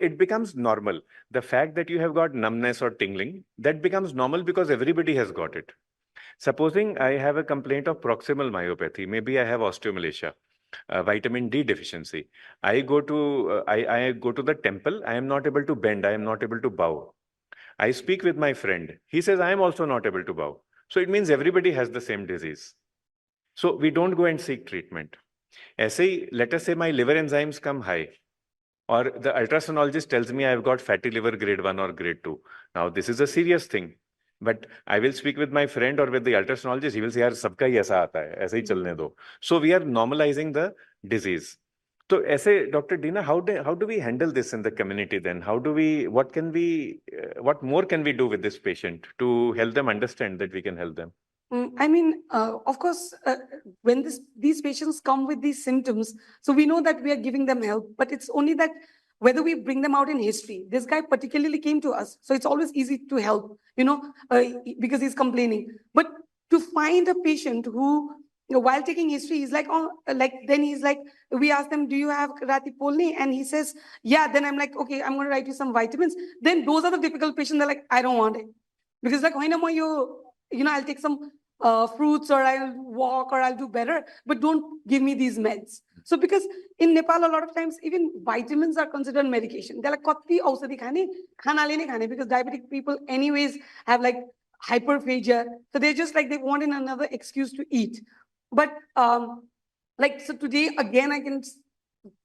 it becomes normal. The fact that you have got numbness or tingling, that becomes normal because everybody has got it. Supposing I have a complaint of proximal myopathy, maybe I have osteomalacia, vitamin D deficiency. I go to the temple. I am not able to bend. I am not able to bow. I speak with my friend. He says I am also not able to bow. So it means everybody has the same disease. So we don't go and seek treatment. ऐसे ही, let us say my liver enzymes come high, or the ultrasonologist tells me I've got fatty liver grade 1 or grade 2. Now this is a serious thing. But I will speak with my friend or with the ultrasonologist. He will say, यार सबका ही ऐसा आता है, ऐसे ही चलने दो. So we are normalizing the disease. So, ऐसे, Dr. Dina, how do we handle this in the community then? What more can we do with this patient to help them understand that we can help them? I mean, of course, when these patients come with these symptoms, so we know that we are giving them help, but it's only that whether we bring them out in history. This guy particularly came to us, so it's always easy to help, because he's complaining. But to find a patient who, while taking history, he's like, then he's like, we ask them, do you have Rati Polni? And he says, yeah. Then I'm like, okay, I'm going to write you some vitamins. Then those are the typical patients. They're like, I don't want it. Because like, why no you I'll take some fruits, or I'll walk, or I'll do better, but don't give me these meds. So because in Nepal, a lot of times, even vitamins are considered medication. They're like, kati ausadi khane, khana le nahi khane, because diabetic people anyways have like hyperphagia. So they're just like, they want another excuse to eat. But so today, again, I can,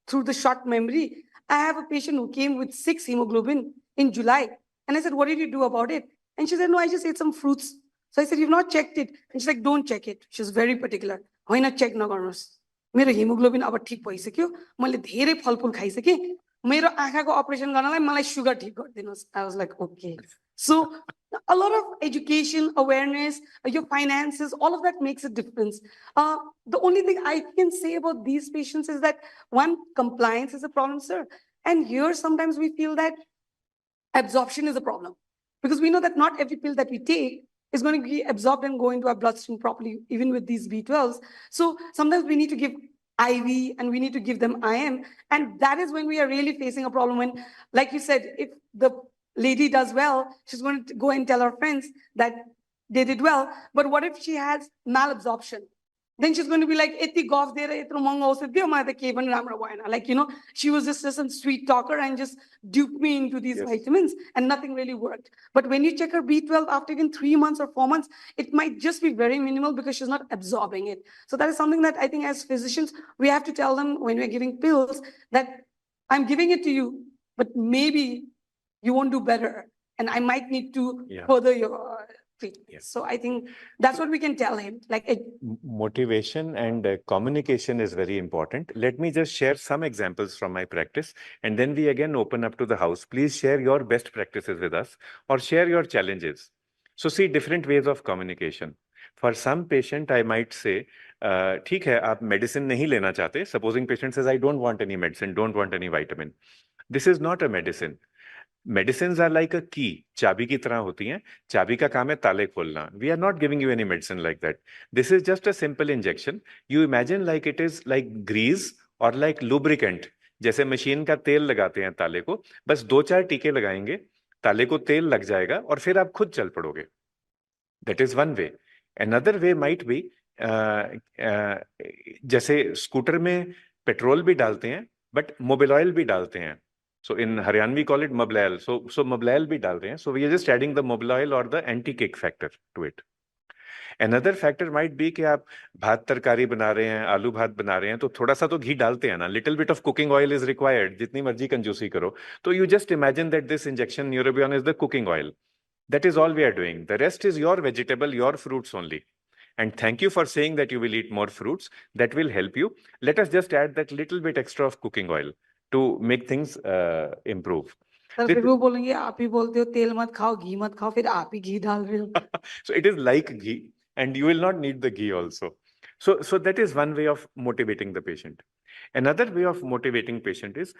through the short memory, I have a patient who came with 6 hemoglobin in July. And I said, what did you do about it? And she said, no, I just ate some fruits. So I said, you've not checked it. And she's like, don't check it. She's very particular. Why not check nagarnos? मेरो hemoglobin अब ठीक भइसक्यो मैले धेरै फलफुल खाइसके मेरो आँखाको operation गर्नलाई मलाई सुगर ठीक गरिदिनुस्. I was like, okay. So a lot of education, awareness, your finances, all of that makes a difference. The only thing I can say about these patients is that, one, compliance is a problem, sir. And here sometimes we feel that absorption is a problem, because we know that not every pill that we take is going to be absorbed and go into our bloodstream properly, even with these B12s. So sometimes we need to give IV and we need to give them IM. And that is when we are really facing a problem. When, like you said, if the lady does well, she's going to go and tell her friends that they did well. But what if she has malabsorption? Then she's going to be like, like, she was just a sweet talker and just duped me into these vitamins, and nothing really worked. But when you check her B12 after even 3 months or 4 months, it might just be very minimal because she's not absorbing it. So that is something that I think as physicians, we have to tell them when we're giving pills that I'm giving it to you, but maybe you won't do better. And I might need to further your treatment. So I think that's what we can tell him. Like motivation and communication is very important. Let me just share some examples from my practice, and then we again open up to the house. Please share your best practices with us, or share your challenges. So see different ways of communication. For some patient, I might say, ठीक है, आप medicine नहीं लेना चाहते. Supposing patient says, I don't want any medicine, don't want any vitamin. This is not a medicine. Medicines are like a key. चाबी की तरह होती हैं. चाबी का काम है ताले खोलना. We are not giving you any medicine like that. This is just a simple injection. You imagine like it is like grease or like lubricant. जैसे मशीन का तेल लगाते हैं ताले को, बस 2-4 टीके लगाएंगे, ताले को तेल लग जाएगा और फिर आप खुद चल पड़ोगे. That is one way. Another way might be जैसे स्कूटर में पेट्रोल भी डालते हैं, बट मोबिल ऑयल भी डालते हैं. So in Haryanvi we call it mobile. So mobile bhi dal rahe hain. So we are just adding the mobile oil or the anti-kick factor to it. Another factor might be कि आप भात तरकारी बना रहे हैं, आलू भात बना रहे हैं, तो थोड़ा सा तो घी डालते हैं ना. Little bit of cooking oil is required. जितनी मर्जी कंजूसी करो. तो you just imagine that this injection Neurobion is the cooking oil. That is all we are doing. The rest is your vegetable, your fruits only. And thank you for saying that you will eat more fruits. That will help you. Let us just add that little bit extra of cooking oil to make things improve. Sir फिर वो बोलेंगे आप ही बोलते हो तेल मत खाओ घी मत खाओ फिर आप ही घी डाल रहे हो. So it is like ghee, and you will not need the ghee also. So that is one way of motivating the patient. Another way of motivating patient is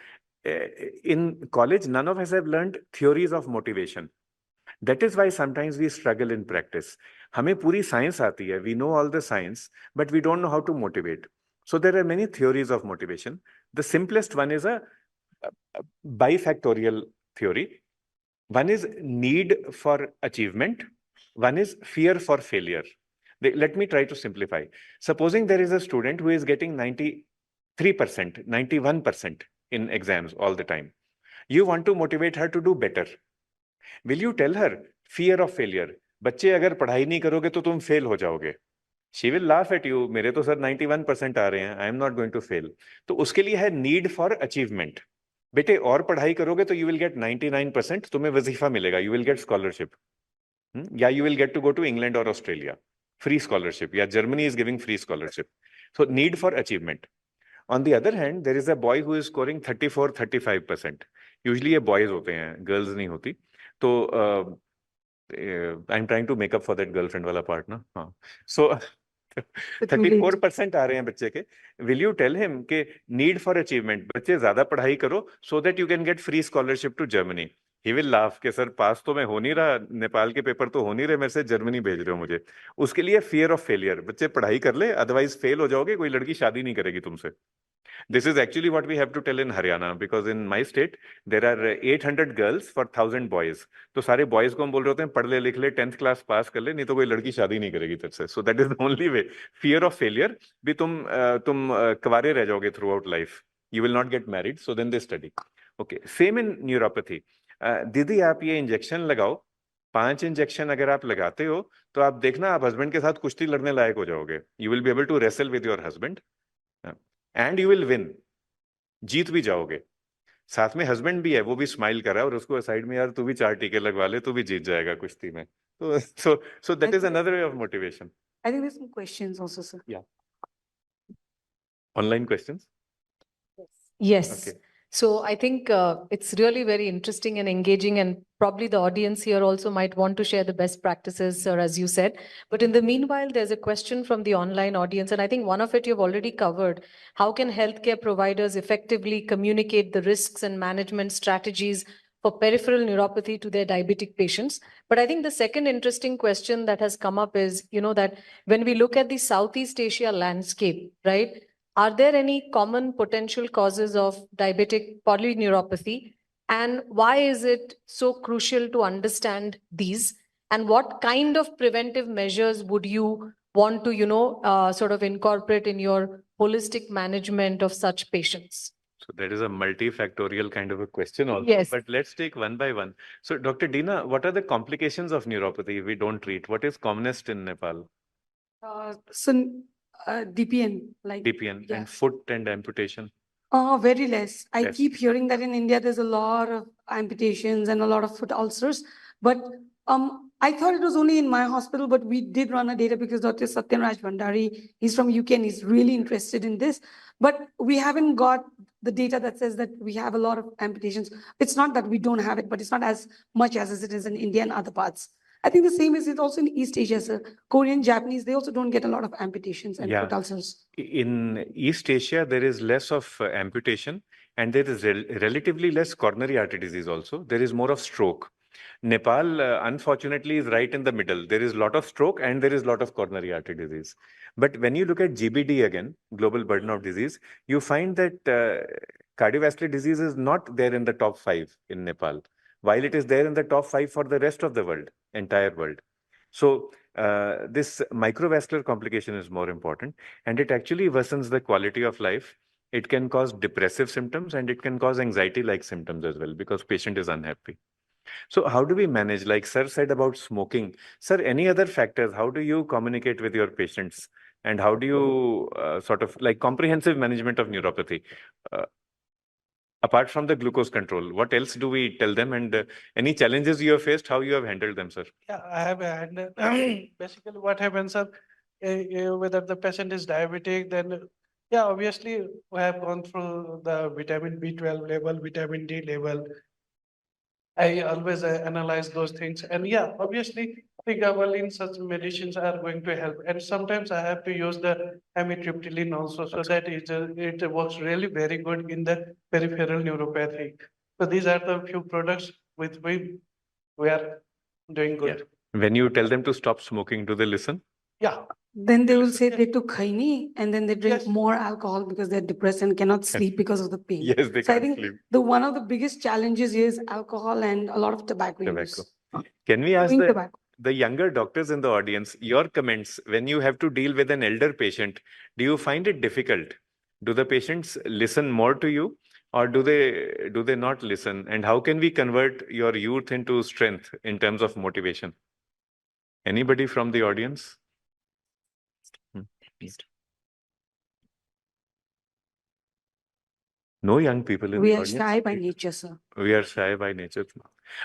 in college, none of us have learned theories of motivation. That is why sometimes we struggle in practice. हमें पूरी science आती है, we know all the science, but we don't know how to motivate. So there are many theories of motivation. The simplest one is a bifactorial theory. One is need for achievement. One is fear for failure. Let me try to simplify. Supposing there is a student who is getting 93%, 91% in exams all the time. You want to motivate her to do better. Will you tell her fear of failure? बच्चे अगर पढ़ाई नहीं करोगे तो तुम fail हो जाओगे. She will laugh at you. मेरे तो सर 91% आ रहे हैं. I am not going to fail. तो उसके लिए है need for achievement. बेटे और पढ़ाई करोगे तो you will get 99%. तुम्हें वजीफा मिलेगा. You will get scholarship. या you will get to go to England or Australia. Free scholarship. या Germany is giving free scholarship. So need for achievement. On the other hand, there is a boy who is scoring 34, 35%. Usually ये boys होते हैं, girls नहीं होती. तो I'm trying to make up for that girlfriend वाला part ना. हाँ. So 34% आ रहे हैं बच्चे के. Will you tell him कि need for achievement, बच्चे ज्यादा पढ़ाई करो so that you can get free scholarship to Germany. He will laugh कि सर पास तो मैं हो नहीं रहा, नेपाल के पेपर तो हो नहीं रहे, मेरे से जर्मनी भेज रहे हो मुझे. उसके लिए fear of failure. बच्चे पढ़ाई कर ले, otherwise fail हो जाओगे, कोई लड़की शादी नहीं करेगी तुमसे. This is actually what we have to tell in Haryana, because in my state there are 800 girls for 1000 boys. तो सारे boys को हम बोल रहे होते हैं पढ़ ले लिख ले 10th class पास कर ले, नहीं तो कोई लड़की शादी नहीं करेगी तुझसे. So that is the only way. Fear of failure भी तुम कवारे रह जाओगे throughout life. You will not get married, so then they study. Okay, same in neuropathy. दीदी आप ये इंजेक्शन लगाओ, 5 इंजेक्शन अगर आप लगाते हो तो आप देखना आप हस्बैंड के साथ कुश्ती लड़ने लायक हो जाओगे. You will be able to wrestle with your husband. And you will win. जीत भी जाओगे. साथ में हस्बैंड भी है, वो भी स्माइल कर रहा है और उसको साइड में यार तू भी 4 टीके लगवा ले, तू भी जीत जाएगा कुश्ती में. तो so that is another way of motivation. I think there's some questions also, sir. Yeah. Online questions? Yes. Okay. So I think it's really very interesting and engaging, and probably the audience here also might want to share the best practices, or as you said. But in the meanwhile, there's a question from the online audience, and I think one of it you've already covered. How can healthcare providers effectively communicate the risks and management strategies for peripheral neuropathy to their diabetic patients? But I think the second interesting question that has come up is, that when we look at the Southeast Asia landscape, right? Are there any common potential causes of diabetic polyneuropathy? And why is it so crucial to understand these? And what kind of preventive measures would you want to, sort of incorporate in your holistic management of such patients? So that is a multifactorial kind of a question also. Yes. But let's take one by one. So Dr. Dina, what are the complications of neuropathy if we don't treat? What is commonest in Nepal? DPN, like DPN and foot and amputation? Very less. I Less. keep hearing that in India there's a lot of amputations and a lot of foot ulcers. But I thought it was only in my hospital, but we did run a data because Dr. Satyam Raj Bhandari, he's from UK and he's really interested in this. But we haven't got the data that says that we have a lot of amputations. It's not that we don't have it, but it's not as much as it is in India and other parts. I think the same is it also in East Asia, sir. Korean, Japanese, they also don't get a lot of amputations and foot ulcers. In East Asia, there is less of amputation and there is relatively less coronary artery disease also. There is more of stroke. Nepal, unfortunately, is right in the middle. There is a lot of stroke and there is a lot of coronary artery disease. But when you look at GBD again, global burden of disease, you find that cardiovascular disease is not there in the top 5 in Nepal, while it is there in the top 5 for the rest of the world, entire world. So this microvascular complication is more important, and it actually worsens the quality of life. It can cause depressive symptoms and it can cause anxiety-like symptoms as well because patient is unhappy. So how do we manage? Like sir said about smoking. Sir, any other factors? How do you communicate with your patients? And how do you sort of like comprehensive management of neuropathy? Apart from the glucose control, what else do we tell them? And any challenges you have faced, how you have handled them, sir? Yeah, I have had basically what happens, sir. whether the patient is diabetic, then yeah, obviously we have gone through the vitamin B12 level, vitamin D level. I always analyze those things, and yeah, obviously, pregabalin such medicines are going to help. And sometimes I have to use the amitriptyline also, so that it works really very good in the peripheral neuropathy. So these are the few products with which we are doing good. When you tell them to stop smoking, do they listen? Yeah. Then they will say they took khaini and then they drink Yes. more alcohol because they're depressed and cannot sleep because of the pain. Yes, they So I can't think sleep. the one of the biggest challenges is alcohol and a lot of tobacco Tobacco. use. Can we ask Chewing tobacco. the younger doctors in the audience, your comments when you have to deal with an elder patient, do you find it difficult? Do the patients listen more to you, or do they not listen? And how can we convert your youth into strength in terms of motivation? Anybody from the audience? No young people in We the are audience? shy by nature, sir. We are shy by nature.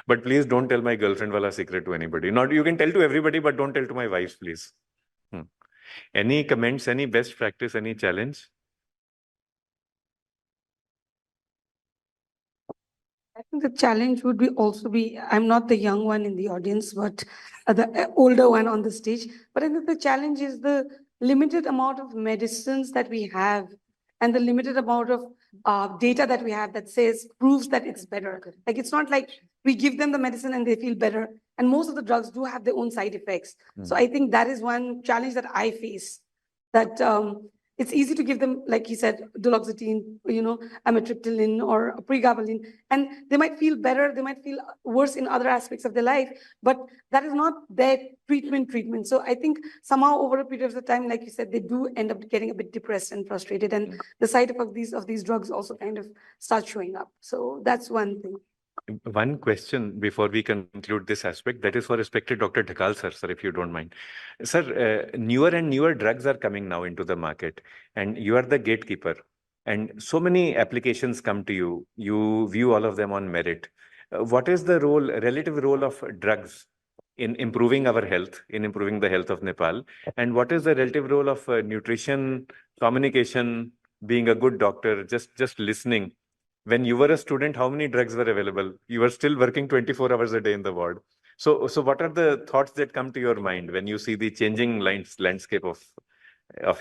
But please don't tell my girlfriend wala secret to anybody. Not you can tell to everybody, but don't tell to my wife, please. Any comments, any best practice, any challenge? I think the challenge would be also be, I'm not the young one in the audience, but the older one on the stage. But I think the challenge is the limited amount of medicines that we have and the limited amount of data that we have that says, proves that it's better. Like, it's not like we give them the medicine and they feel better. And most of the drugs do have their own side effects. So I think that is one challenge that I face, that it's easy to give them, like he said, duloxetine, amitriptyline or pregabalin, and they might feel better, they might feel worse in other aspects of their life, but that is not their treatment. So I think somehow over a period of time, like you said, they do end up getting a bit depressed and frustrated, and the side effects of these drugs also kind of start showing up. So that's one thing. One question before we conclude this aspect, that is for respected Dr. Dhakal sir, if you don't mind. Sir, newer and newer drugs are coming now into the market, and you are the gatekeeper. And so many applications come to you. You view all of them on merit. What is the relative role of drugs in improving our health, in improving the health of Nepal? And what is the relative role of nutrition, communication, being a good doctor, just listening? When you were a student, how many drugs were available? You were still working 24 hours a day in the ward. So what are the thoughts that come to your mind when you see the changing landscape of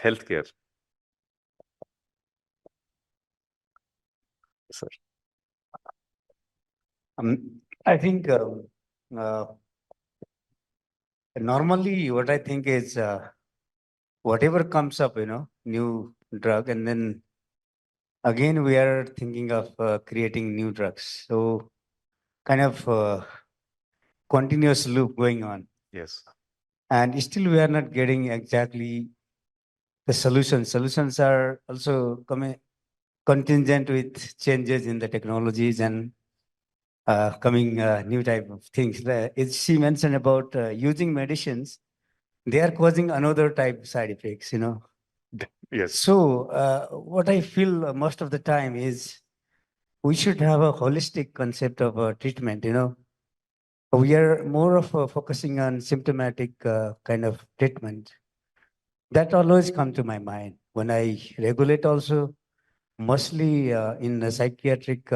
healthcare? Sir. I think normally what I think is whatever comes up, new drug, and then again we are thinking of creating new drugs. So kind of continuous loop going on. Yes. And still we are not getting exactly the solutions. Solutions are also coming contingent with changes in the technologies and coming new type of things. She mentioned about using medicines, they are causing another type side effects, Yes. So what I feel most of the time is we should have a holistic concept of treatment, We are more of focusing on symptomatic kind of treatment. That always come to my mind when I regulate also, mostly in the psychiatric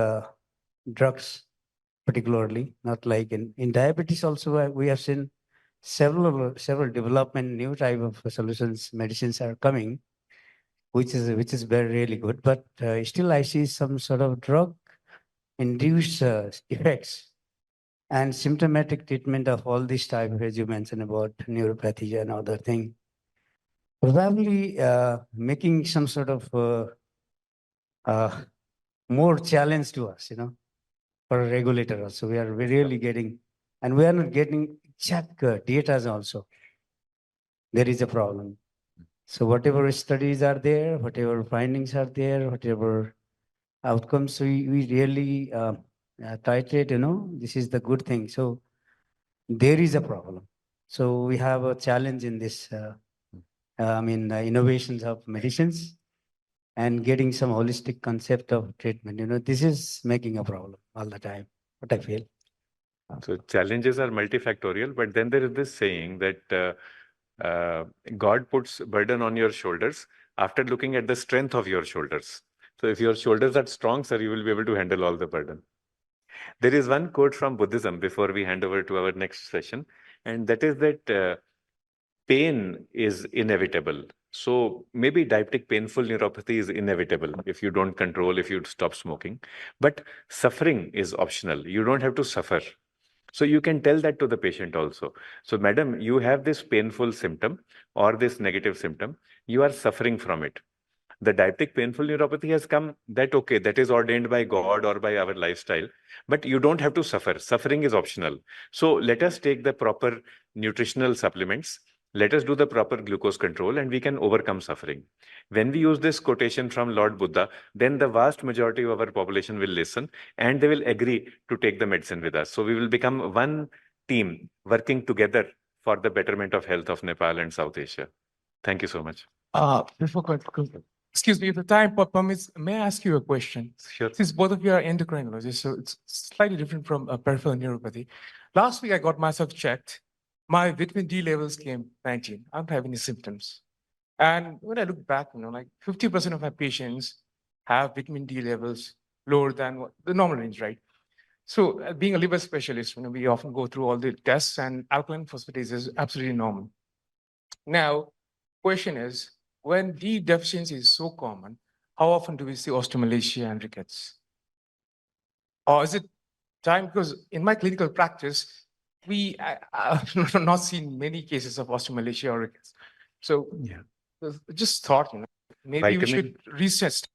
drugs, particularly, not like in diabetes also, we have seen several development, new type of solutions, medicines are coming, which is very really good. But still, I see some sort of drug induced effects and symptomatic treatment of all this type, as you mentioned about neuropathy and other thing. Probably making some sort of more challenge to us, for a regulator also. We are really getting, and we are not getting exact data also. There is a problem. So whatever studies are there, whatever findings are there, whatever outcomes, we really titrate, this is the good thing. So there is a problem. So we have a challenge in this, innovations of medicines and getting some holistic concept of treatment. This is making a problem all the time, what I feel. So challenges are multifactorial, but then there is this saying that God puts burden on your shoulders after looking at the strength of your shoulders. So if your shoulders are strong, sir, you will be able to handle all the burden. There is one quote from Buddhism before we hand over to our next session, and that is that pain is inevitable. So maybe diabetic painful neuropathy is inevitable if you don't control, if you stop smoking. But suffering is optional. You don't have to suffer. So you can tell that to the patient also. So, madam, you have this painful symptom or this negative symptom. You are suffering from it. The diabetic painful neuropathy has come, that okay, that is ordained by God or by our lifestyle, but you don't have to suffer. Suffering is optional. So let us take the proper nutritional supplements. Let us do the proper glucose control and we can overcome suffering. When we use this quotation from Lord Buddha, then the vast majority of our population will listen and they will agree to take the medicine with us. So we will become one team working together for the betterment of health of Nepal and South Asia. Thank you so much. Excuse me, if the time permits, may I ask you a question? Sure. Since both of you are endocrinologists, so it's slightly different from peripheral neuropathy. Last week, I got myself checked. My vitamin D levels came 19. I don't have any symptoms. And when I look back, like 50% of my patients have vitamin D levels lower than the normal range, right? So being a liver specialist, we often go through all the tests and alkaline phosphatase is absolutely normal. Now, question is, when D deficiency is so common, how often do we see osteomalacia and rickets? Or is it time? Because in my clinical practice, I've not seen many cases of osteomalacia or rickets. So Yeah. just thought, maybe we Vitamin- should reset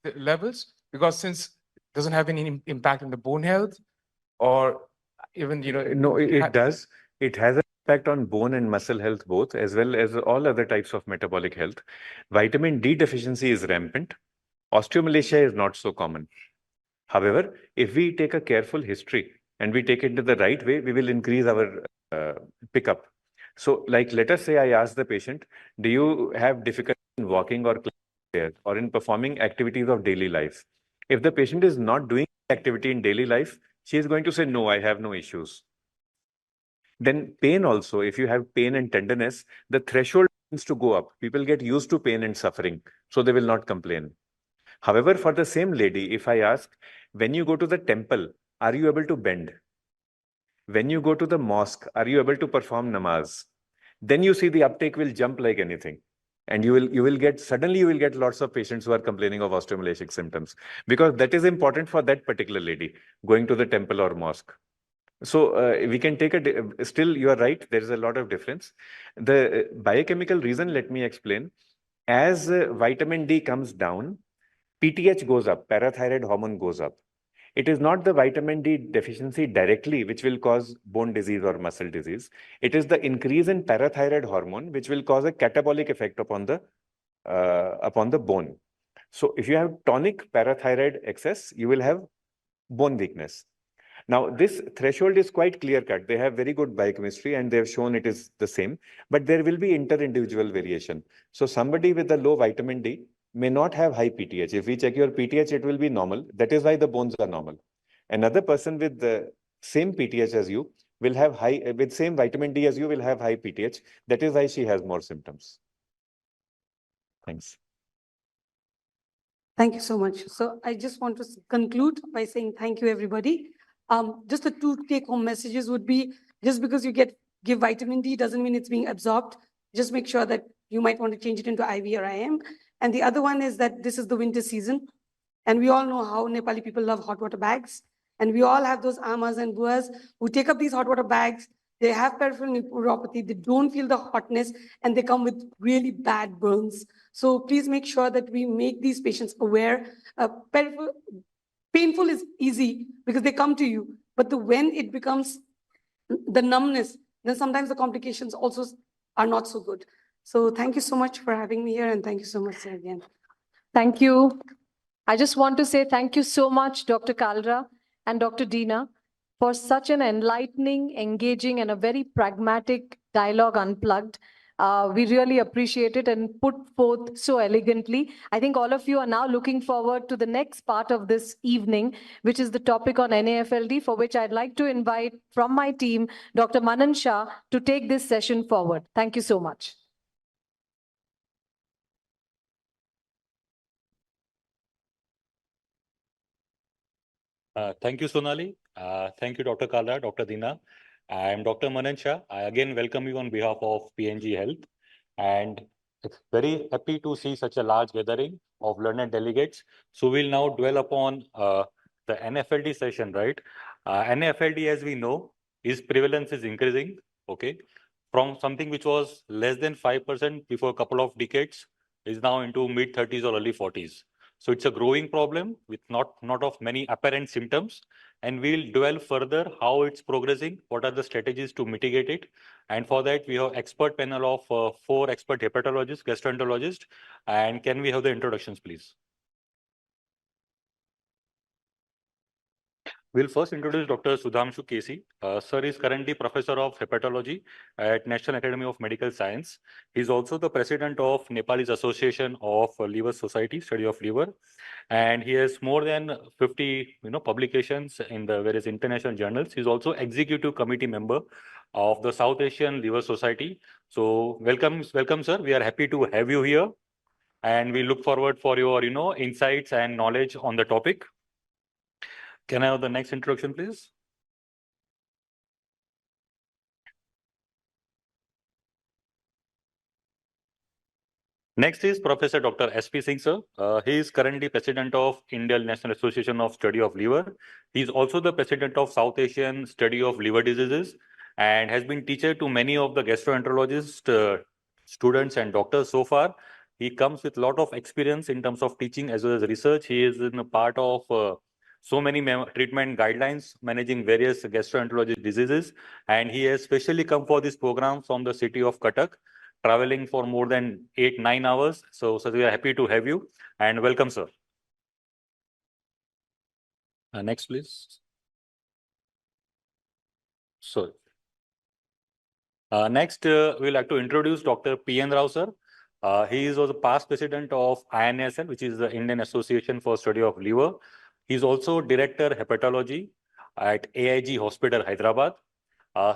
the levels because since it doesn't have any impact on the bone health or even, No, it does. It has an impact on bone and muscle health both, as well as all other types of metabolic health. Vitamin D deficiency is rampant. Osteomalacia is not so common. However, if we take a careful history and we take it to the right way, we will increase our pickup. So, like, let us say I ask the patient, do you have difficulty in walking or climbing or in performing activities of daily life? If the patient is not doing activity in daily life, she is going to say, no, I have no issues. Then pain also, if you have pain and tenderness, the threshold needs to go up. People get used to pain and suffering, so they will not complain. However, for the same lady, if I ask, when you go to the temple, are you able to bend? When you go to the mosque, are you able to perform namaz? Then you see the uptake will jump like anything. And you will get lots of patients who are complaining of osteomalacic symptoms because that is important for that particular lady going to the temple or mosque. So we can take still you are right, there is a lot of difference. The biochemical reason, let me explain. As vitamin D comes down, PTH goes up, parathyroid hormone goes up. It is not the vitamin D deficiency directly which will cause bone disease or muscle disease. It is the increase in parathyroid hormone which will cause a catabolic effect upon the bone. So if you have tonic parathyroid excess, you will have bone weakness. Now, this threshold is quite clear cut. They have very good biochemistry and they have shown it is the same, but there will be inter-individual variation. So somebody with a low vitamin D may not have high PTH. If we check your PTH, it will be normal. That is why the bones are normal. Another person with the same PTH as you will have with same vitamin D as you will have high PTH. That is why she has more symptoms. Thanks. Thank you so much. So I just want to conclude by saying thank you, everybody. Just the two take-home messages would be, just because you give vitamin D doesn't mean it's being absorbed. Just make sure that you might want to change it into IV or IM. And the other one is that this is the winter season. And we all know how Nepali people love hot water bags. And we all have those amas and buas who take up these hot water bags. They have peripheral neuropathy. They don't feel the hotness and they come with really bad burns. So please make sure that we make these patients aware. Painful is easy because they come to you. But when it becomes the numbness, then sometimes the complications also are not so good. So thank you so much for having me here. And thank you so much, sir, again. Thank you. I just want to say thank you so much, Dr. Kalra and Dr. Dina, for such an enlightening, engaging, and a very pragmatic dialogue unplugged. We really appreciate it and put forth so elegantly. I think all of you are now looking forward to the next part of this evening, which is the topic on NAFLD, for which I'd like to invite from my team, Dr. Manan Shah, to take this session forward. Thank you so much. Thank you, Sonali. Thank you, Dr. Kala, Dr. Dina. I am Dr. Manan Shah. I again welcome you on behalf of PNG Health. And it's very happy to see such a large gathering of learned delegates. So we'll now dwell upon the NFLD session, right? NFLD, as we know, its prevalence is increasing, okay? From something which was less than 5% before a couple of decades, is now into mid-30s or early 40s. So it's a growing problem with not of many apparent symptoms, and we'll dwell further how it's progressing, what are the strategies to mitigate it. And for that, we have expert panel of 4 expert hepatologists, gastroenterologists. And can we have the introductions, please? We'll first introduce Dr. Sudhamshu Kesi. Sir is currently Professor of Hepatology at National Academy of Medical Science. He's also the President of Nepalese Association of Liver Society, Study of Liver. And he has more than 50 publications in the various international journals. He's also Executive Committee member of the South Asian Liver Society. So welcome, sir. We are happy to have you here. And we look forward for your insights and knowledge on the topic. Can I have the next introduction, please? Next is Professor Dr. S.P. Singh, sir. He is currently President of Indian National Association of Study of Liver. He is also the President of South Asian Study of Liver Diseases and has been teacher to many of the gastroenterologist students and doctors so far. He comes with a lot of experience in terms of teaching as well as research. He is in a part of so many treatment guidelines managing various gastroenterology diseases, and he has specially come for this program from the city of Cuttack, traveling for more than 8-9 hours. So we are happy to have you and welcome, sir. Next, please. So next, we'd like to introduce Dr. P.N. Rao, sir. He was a past president of INSL, which is the Indian Association for Study of Liver. He's also Director Hepatology at AIG Hospital, Hyderabad.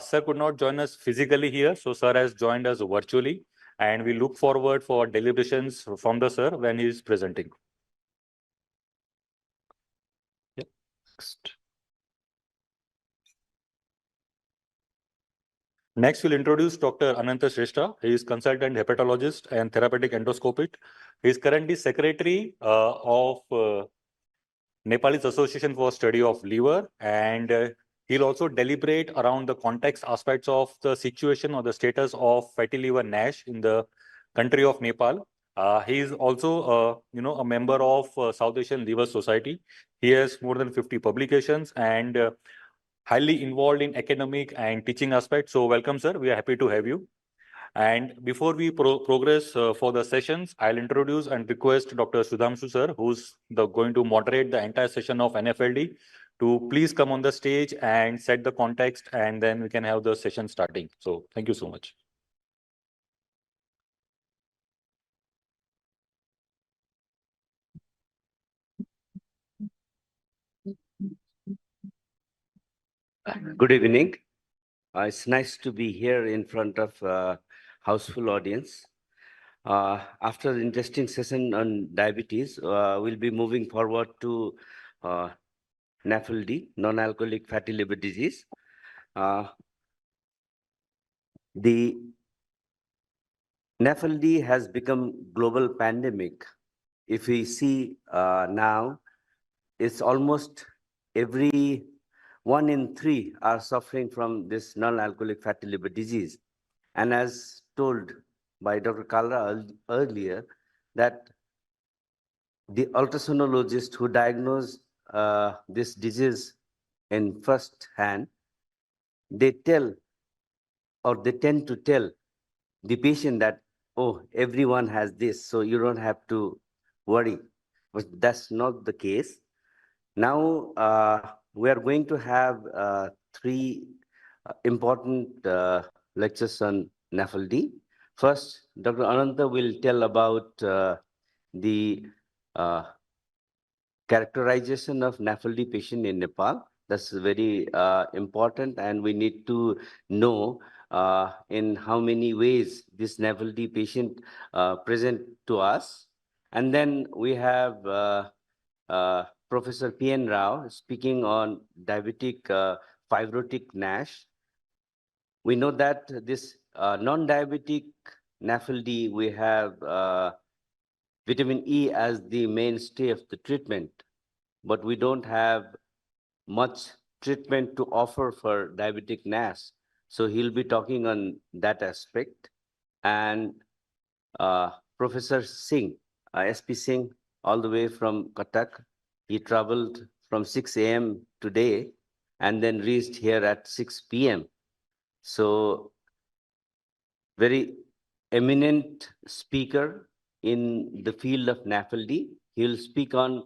Sir could not join us physically here, so sir has joined us virtually, and we look forward for deliberations from the sir when he is presenting. Yeah. Next, we'll introduce Dr. Ananta Shrestha. He is consultant hepatologist and therapeutic endoscopist. He is currently secretary of Nepalese Association for Study of Liver, and he'll also deliberate around the context aspects of the situation or the status of fatty liver NASH in the country of Nepal. He is also, a member of South Asian Liver Society. He has more than 50 publications and highly involved in academic and teaching aspects. So welcome, sir. We are happy to have you. And before we progress for the sessions, I'll introduce and request Dr. Sudhamshu, sir, who's going to moderate the entire session of NFLD, to please come on the stage and set the context, and then we can have the session starting. So thank you so much. Good evening. It's nice to be here in front of a houseful audience. After the interesting session on diabetes, we'll be moving forward to NAFLD, non-alcoholic fatty liver disease. The NAFLD has become global pandemic. If we see now, it's almost every 1 in 3 are suffering from this non-alcoholic fatty liver disease. And as told by Dr. Kalra earlier, that the ultrasonologist who diagnosed this disease in first hand, they tell, or they tend to tell the patient that, oh, everyone has this, so you don't have to worry. But that's not the case. Now, we are going to have 3 important lectures on NAFLD. First, Dr. Ananta will tell about the characterization of NAFLD patient in Nepal. That's very important, and we need to know in how many ways this NAFLD patient present to us. And then we have Professor P.N. Rao speaking on diabetic fibrotic NASH. We know that this non-diabetic NAFLD, we have vitamin E as the mainstay of the treatment, but we don't have much treatment to offer for diabetic NASH. So he'll be talking on that aspect. And Professor Singh, SP Singh, all the way from Cuttack, he traveled from 6 a.m. today and then reached here at 6 p.m. So very eminent speaker in the field of NAFLD. He'll speak on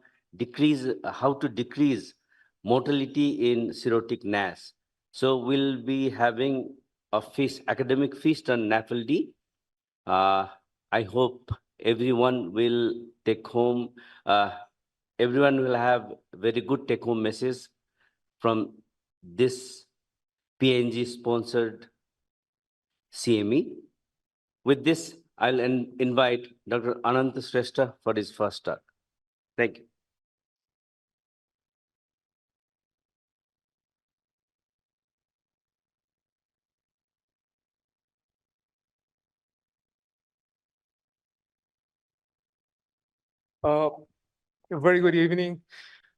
how to decrease mortality in cirrhotic NASH. So we'll be having a academic feast on NAFLD. I hope everyone will take home, everyone will have very good take-home message from this PNG sponsored CME. With this, I'll invite Dr. Ananta Shrestha for his first talk. Thank you. A very good evening.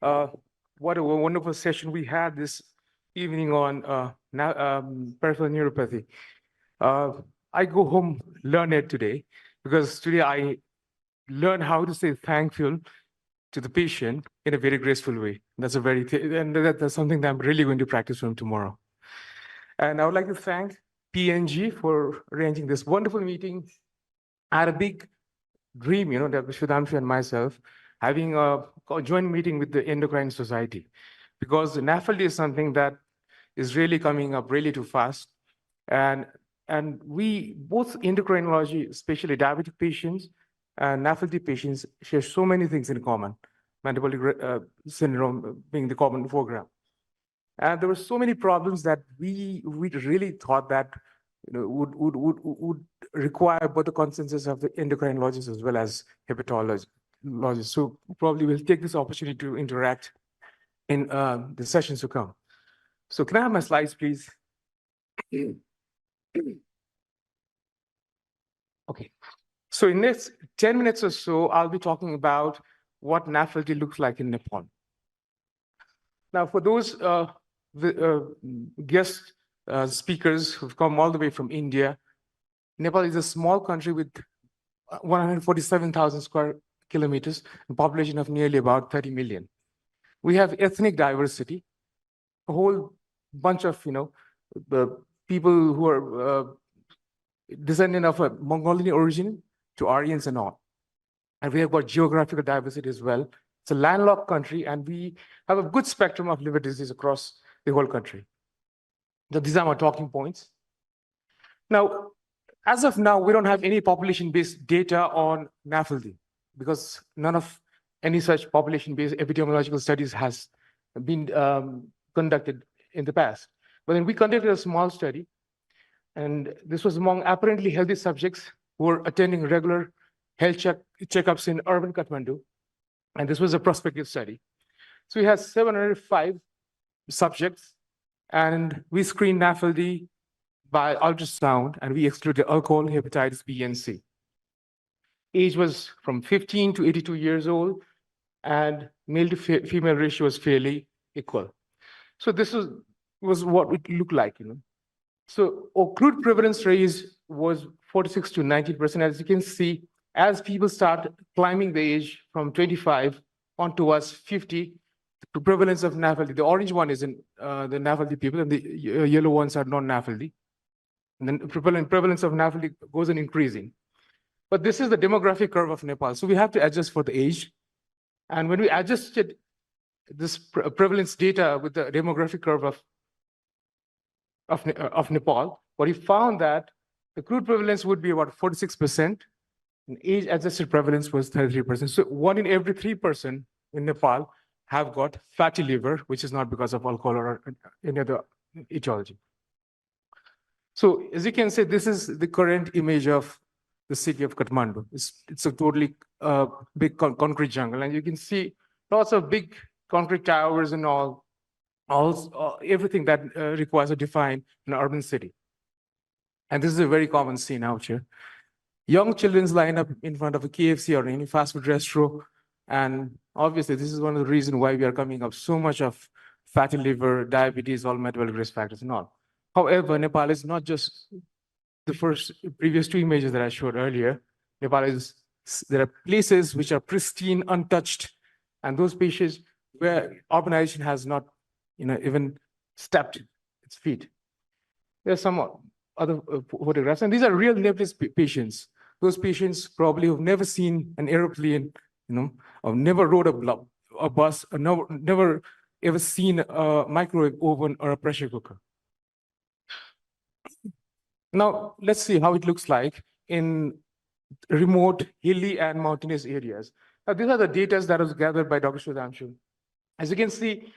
What a wonderful session we had this evening on peripheral neuropathy. I go home learned today because today I learned how to say thankful to the patient in a very graceful way. That's that's something that I'm really going to practice from tomorrow. And I would like to thank PNG for arranging this wonderful meeting. I had a big dream, that Sudhanshu and myself having a joint meeting with the Endocrine Society, because NAFLD is something that is really coming up really too fast. And we, both endocrinology, especially diabetic patients and NAFLD patients, share so many things in common, metabolic syndrome being the common foreground. And there were so many problems that we really thought that would require both the consensus of the endocrinologists as well as hepatologists. So probably we'll take this opportunity to interact in the sessions to come. So can I have my slides, please? Okay. So in next 10 minutes or so, I'll be talking about what NAFLD looks like in Nepal. Now, for those guest speakers who've come all the way from India, Nepal is a small country with 147,000 square kilometers, and population of nearly about 30 million. We have ethnic diversity, a whole bunch of people who are descendant of a Mongolian origin to Aryans and all. And we have got geographical diversity as well. It's a landlocked country, and we have a good spectrum of liver disease across the whole country. So these are my talking points. Now, as of now, we don't have any population-based data on NAFLD because none of any such population-based epidemiological studies has been conducted in the past. But then we conducted a small study, and this was among apparently healthy subjects who were attending regular health checkups in urban Kathmandu. And this was a prospective study. So we had 705 subjects, and we screened NAFLD by ultrasound, and we excluded alcohol, hepatitis B and C. Age was from 15 to 82 years old, and male to female ratio was fairly equal. So this was what it looked like, So crude prevalence rate was 46 to 19%. As you can see, as people start climbing the age from 25 on towards 50, the prevalence of NAFLD, the orange one is in the NAFLD people, and the yellow ones are non-NAFLD. And then prevalence of NAFLD goes on increasing. But this is the demographic curve of Nepal. So we have to adjust for the age. And when we adjusted this prevalence data with the demographic curve of Nepal, what we found that the crude prevalence would be about 46%, and age-adjusted prevalence was 33%. So 1 in every 3% in Nepal have got fatty liver, which is not because of alcohol or any other etiology. So as you can see, this is the current image of the city of Kathmandu. It's a totally big concrete jungle, and you can see lots of big concrete towers and all everything that requires a define an urban city. And this is a very common scene out here. Young children line up in front of a KFC or any fast food restaurant. And obviously, this is one of the reasons why we are coming up so much of fatty liver, diabetes, all metabolic risk factors and all. However, Nepal is not just the previous two images that I showed earlier. Nepal is, there are places which are pristine, untouched, and those places where urbanization has not, even stepped its feet. There's some other photographs, and these are real Nepalese patients. Those patients probably have never seen an airplane, or never rode a bus, or never ever seen a microwave oven or a pressure cooker. Now, let's see how it looks like in remote, hilly, and mountainous areas. Now, these are the data that was gathered by Dr. Sudhanshu. As you can see,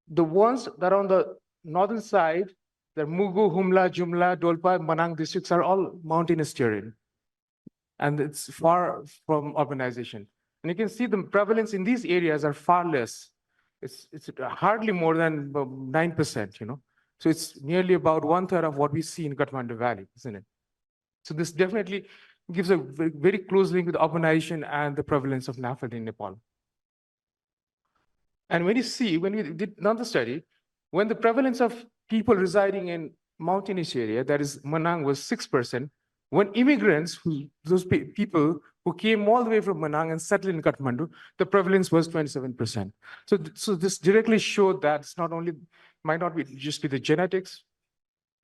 the ones that are on the northern side, the Mugu, Humla, Jumla, Dolpa, Manang districts are all mountainous terrain. And it's far from urbanization. And you can see the prevalence in these areas are far less. It's hardly more than 9%, So it's nearly about 1/3 of what we see in Kathmandu Valley, isn't it? So this definitely gives a very close link with urbanization and the prevalence of NAFLD in Nepal. And when we did another study, when the prevalence of people residing in mountainous area, that is Manang, was 6%, when immigrants, those people who came all the way from Manang and settled in Kathmandu, the prevalence was 27%. So this directly showed that it's might not be just the genetics,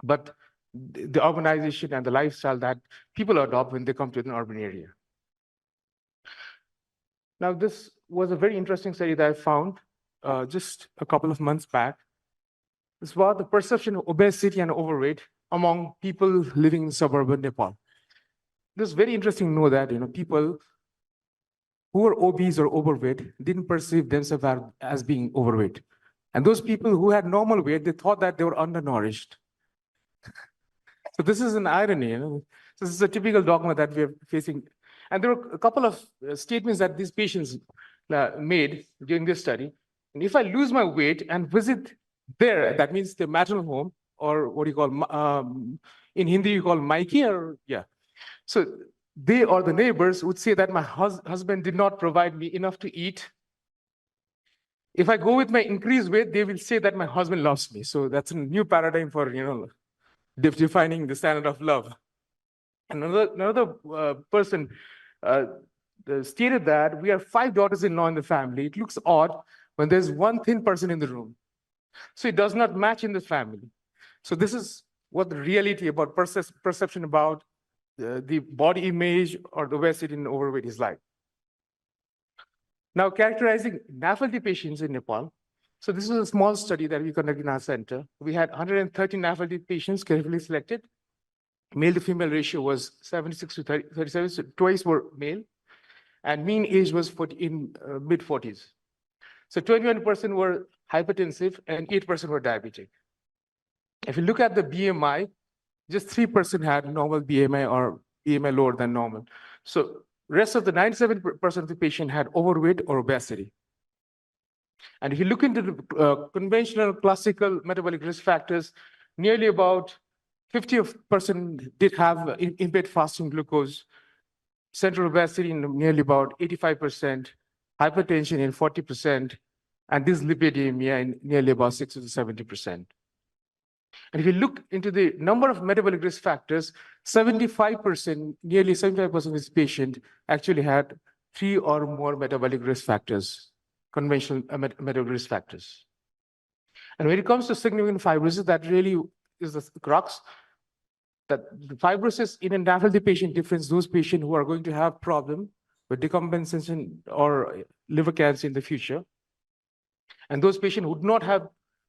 but the urbanization and the lifestyle that people adopt when they come to an urban area. Now, this was a very interesting study that I found just a couple of months back. This was the perception of obesity and overweight among people living in suburban Nepal. This is very interesting to know that people who were obese or overweight didn't perceive themselves as being overweight. And those people who had normal weight, they thought that they were undernourished. So this is an irony. This is a typical dogma that we are facing. And there were a couple of statements that these patients made during this study. And if I lose my weight and visit there, that means the maternal home, or what you call, in Hindi, you call Maiki, or yeah. So they or the neighbors would say that my husband did not provide me enough to eat. If I go with my increased weight, they will say that my husband loves me. So that's a new paradigm for, defining the standard of love. Another person stated that we are 5 daughters-in-law in the family. It looks odd when there's one thin person in the room. So it does not match in the family. So this is what the reality about perception about the body image or the obesity and overweight is like. Now, characterizing NAFLD patients in Nepal. So this is a small study that we conducted in our center. We had 130 NAFLD patients carefully selected. Male to female ratio was 76 to 37, so twice were male. And mean age was in mid-40s. So 21% were hypertensive and 8% were diabetic. If you look at the BMI, just 3% had normal BMI or BMI lower than normal. So rest of the 97% of the patient had overweight or obesity. And if you look into the conventional classical metabolic risk factors, nearly about 50% did have impaired fasting glucose, central obesity in nearly about 85%, hypertension in 40%, and dyslipidemia in nearly about 60 to 70%. And if you look into the number of metabolic risk factors, 75%, nearly 75% of this patient actually had 3 or more metabolic risk factors, conventional metabolic risk factors. And when it comes to significant fibrosis, that really is the crux, that the fibrosis in a NAFLD patient difference those patients who are going to have problem with decompensation or liver cancer in the future. And those patients who would not have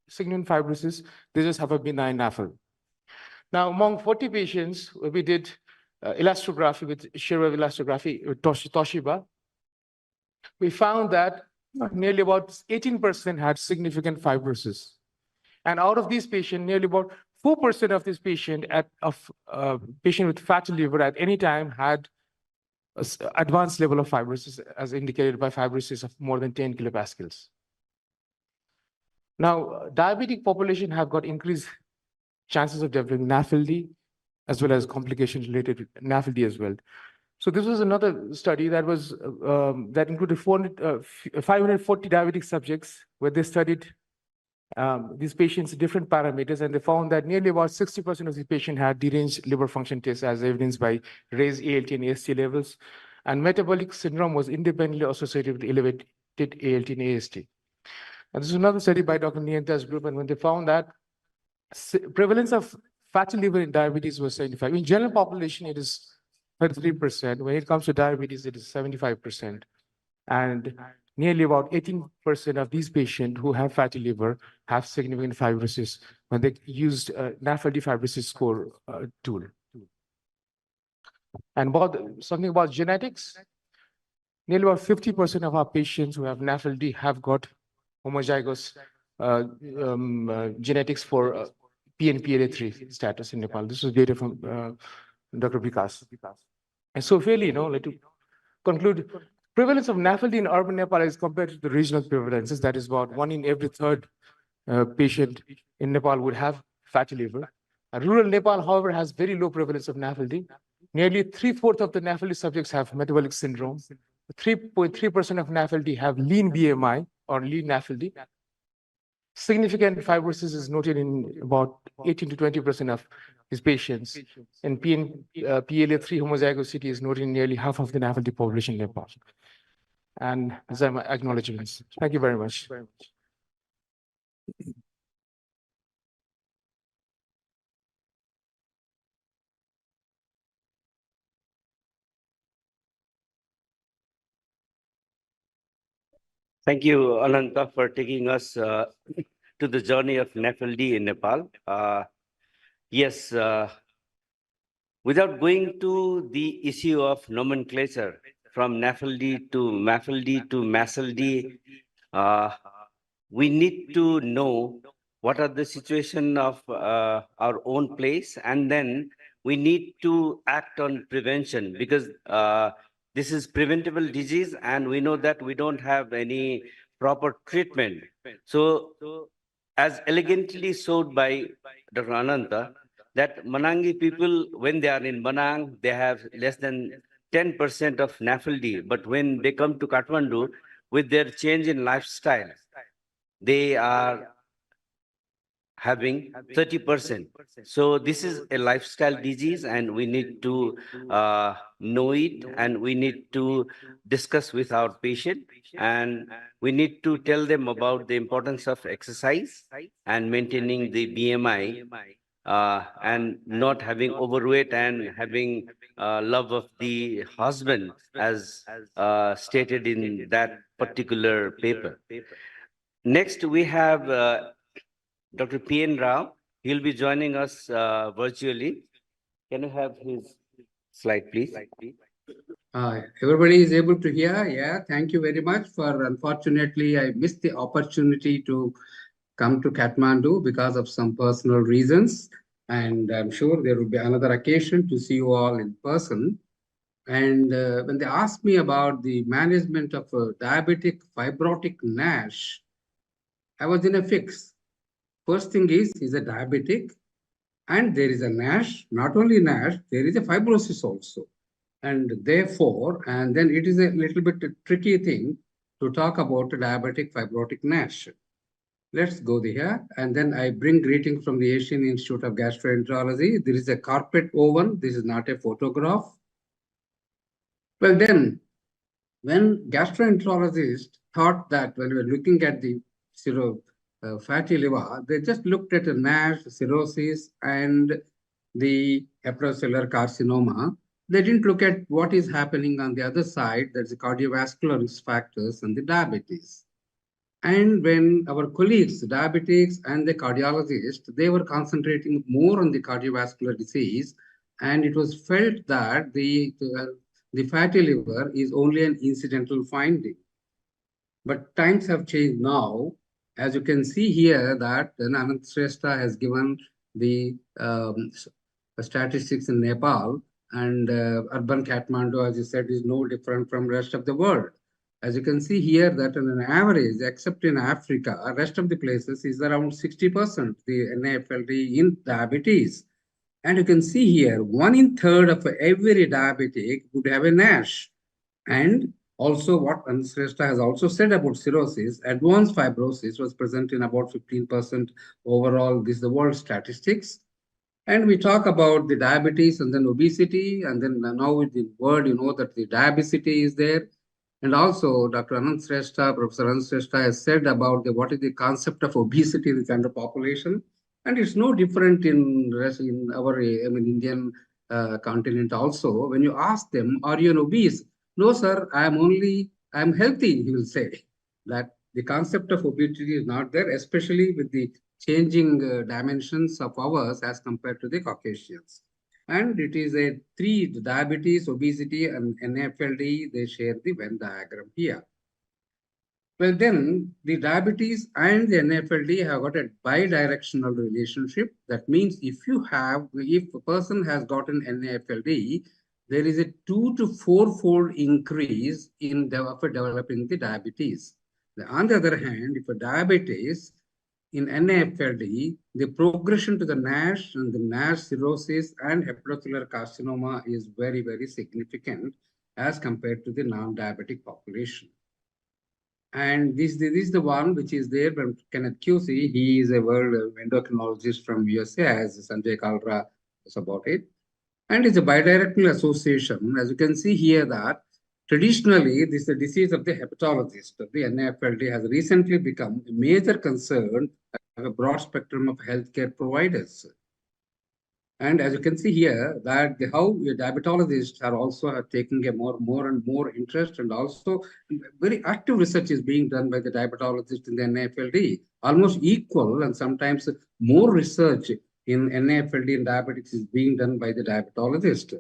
significant fibrosis, they just have a benign NAFLD. Now, among 40 patients, we did elastography with shear-wave elastography with Toshiba. We found that nearly about 18% had significant fibrosis. And out of these patients, nearly about 4% of this patient patient with fatty liver at any time had advanced level of fibrosis, as indicated by fibrosis of more than 10 kilopascals. Now, diabetic population have got increased chances of developing NAFLD, as well as complications related to NAFLD as well. So this was another study that was that included 540 diabetic subjects, where they studied these patients' different parameters, and they found that nearly about 60% of the patients had deranged liver function tests, as evidenced by raised ALT and AST levels, and metabolic syndrome was independently associated with elevated ALT and AST. And this is another study by Dr. Niyanta's group, and when they found that prevalence of fatty liver in diabetes was 75. In general population, it is 33%. When it comes to diabetes, it is 75%. And nearly about 18% of these patients who have fatty liver have significant fibrosis when they used NAFLD fibrosis score tool. And something about genetics, nearly about 50% of our patients who have NAFLD have got homozygous genetics for PNPLA3 status in Nepal. This is data from Dr. Vikas. And so really, like to conclude, prevalence of NAFLD in urban Nepal is compared to the regional prevalences. That is about 1 in every 3rd patient in Nepal would have fatty liver. Rural Nepal, however, has very low prevalence of NAFLD. Nearly 3/4 of the NAFLD subjects have metabolic syndrome. 3.3% of NAFLD have lean BMI or lean NAFLD. Significant fibrosis is noted in about 18 to 20% of these patients. And PLA3 homozygosity is noted in nearly half of the NAFLD population in Nepal. And these are my acknowledgements. Thank you very much. Thank you, Ananta, for taking us to the journey of NAFLD in Nepal. Yes, without going to the issue of nomenclature from NAFLD to MAFLD to MASLD, we need to know what are the situation of our own place, and then we need to act on prevention, because this is preventable disease, and we know that we don't have any proper treatment. So, as elegantly showed by Dr. Ananta, that Manangi people, when they are in Manang, they have less than 10% of NAFLD. But when they come to Kathmandu, with their change in lifestyle, they are having 30%. So this is a lifestyle disease, and we need to know it, and we need to discuss with our patient, and we need to tell them about the importance of exercise and maintaining the BMI, and not having overweight and having love of the husband, as stated in that particular paper. Next, we have Dr. P.N. Rao. He'll be joining us virtually. Can you have his slide, please? Everybody is able to hear? Yeah, thank you very much. Unfortunately, I missed the opportunity to come to Kathmandu because of some personal reasons. And I'm sure there will be another occasion to see you all in person. And when they asked me about the management of diabetic fibrotic NASH, I was in a fix. First thing is, he's a diabetic, and there is a NASH. Not only NASH, there is a fibrosis also. And therefore, and then it is a little bit tricky thing to talk about diabetic fibrotic NASH. Let's go there. And then I bring greetings from the Asian Institute of Gastroenterology. There is a carpet oven. This is not a photograph. Well, then, when gastroenterologists thought that when we were looking at the fatty liver, they just looked at the NASH, cirrhosis, and the hepatocellular carcinoma. They didn't look at what is happening on the other side, that's the cardiovascular risk factors and the diabetes. And when our colleagues, diabetics and the cardiologists, they were concentrating more on the cardiovascular disease, and it was felt that the fatty liver is only an incidental finding. But times have changed now. As you can see here, that Anant Shrestha has given the statistics in Nepal, and urban Kathmandu, as you said, is no different from rest of the world. As you can see here, that on an average, except in Africa, rest of the places is around 60% the NAFLD in diabetes. And you can see here, 1/3 of every diabetic would have a NASH. And also what Anshrestha has also said about cirrhosis, advanced fibrosis was present in about 15% overall. This is the world statistics. And we talk about the diabetes and then obesity. And then now with the word, you know that the diabetes is there. And also Dr. Anant Shrestha, Professor Anant Shrestha has said about what is the concept of obesity in the general population. And it's no different in our Indian continent also. When you ask them, are you an obese? No, sir, I'm healthy, he will say. That the concept of obesity is not there, especially with the changing dimensions of ours as compared to the Caucasians. And it is a three, diabetes, obesity, and NAFLD, they share the Venn diagram here. Well, then the diabetes and the NAFLD have got a bidirectional relationship. That means if a person has got an NAFLD, there is a 2 to 4-fold increase in developing the diabetes. On the other hand, if a diabetes in NAFLD, the progression to the NASH and the NASH cirrhosis and hepatocellular carcinoma is very, very significant as compared to the non-diabetic population. And this is the one which is there from Kenneth QC. He is a world endocrinologist from USA, as Sanjay Kalra was about it. And it's a bidirectional association. As you can see here that traditionally, this is the disease of the hepatologist. The NAFLD has recently become a major concern of a broad spectrum of healthcare providers. And as you can see here, that how diabetologists are also taking a more and more interest, and also very active research is being done by the diabetologists in the NAFLD, almost equal and sometimes more research in NAFLD and diabetics is being done by the diabetologist.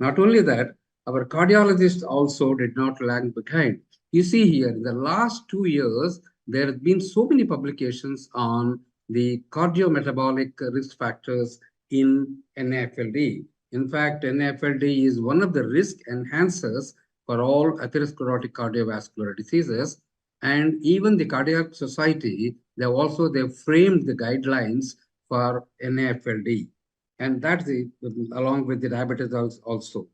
Not only that, our cardiologists also did not lag behind. You see here, in the last 2 years, there have been so many publications on the cardiometabolic risk factors in NAFLD. In fact, NAFLD is one of the risk enhancers for all atherosclerotic cardiovascular diseases. And even the Cardiac Society, they've framed the guidelines for NAFLD. And that's along with the diabetes also.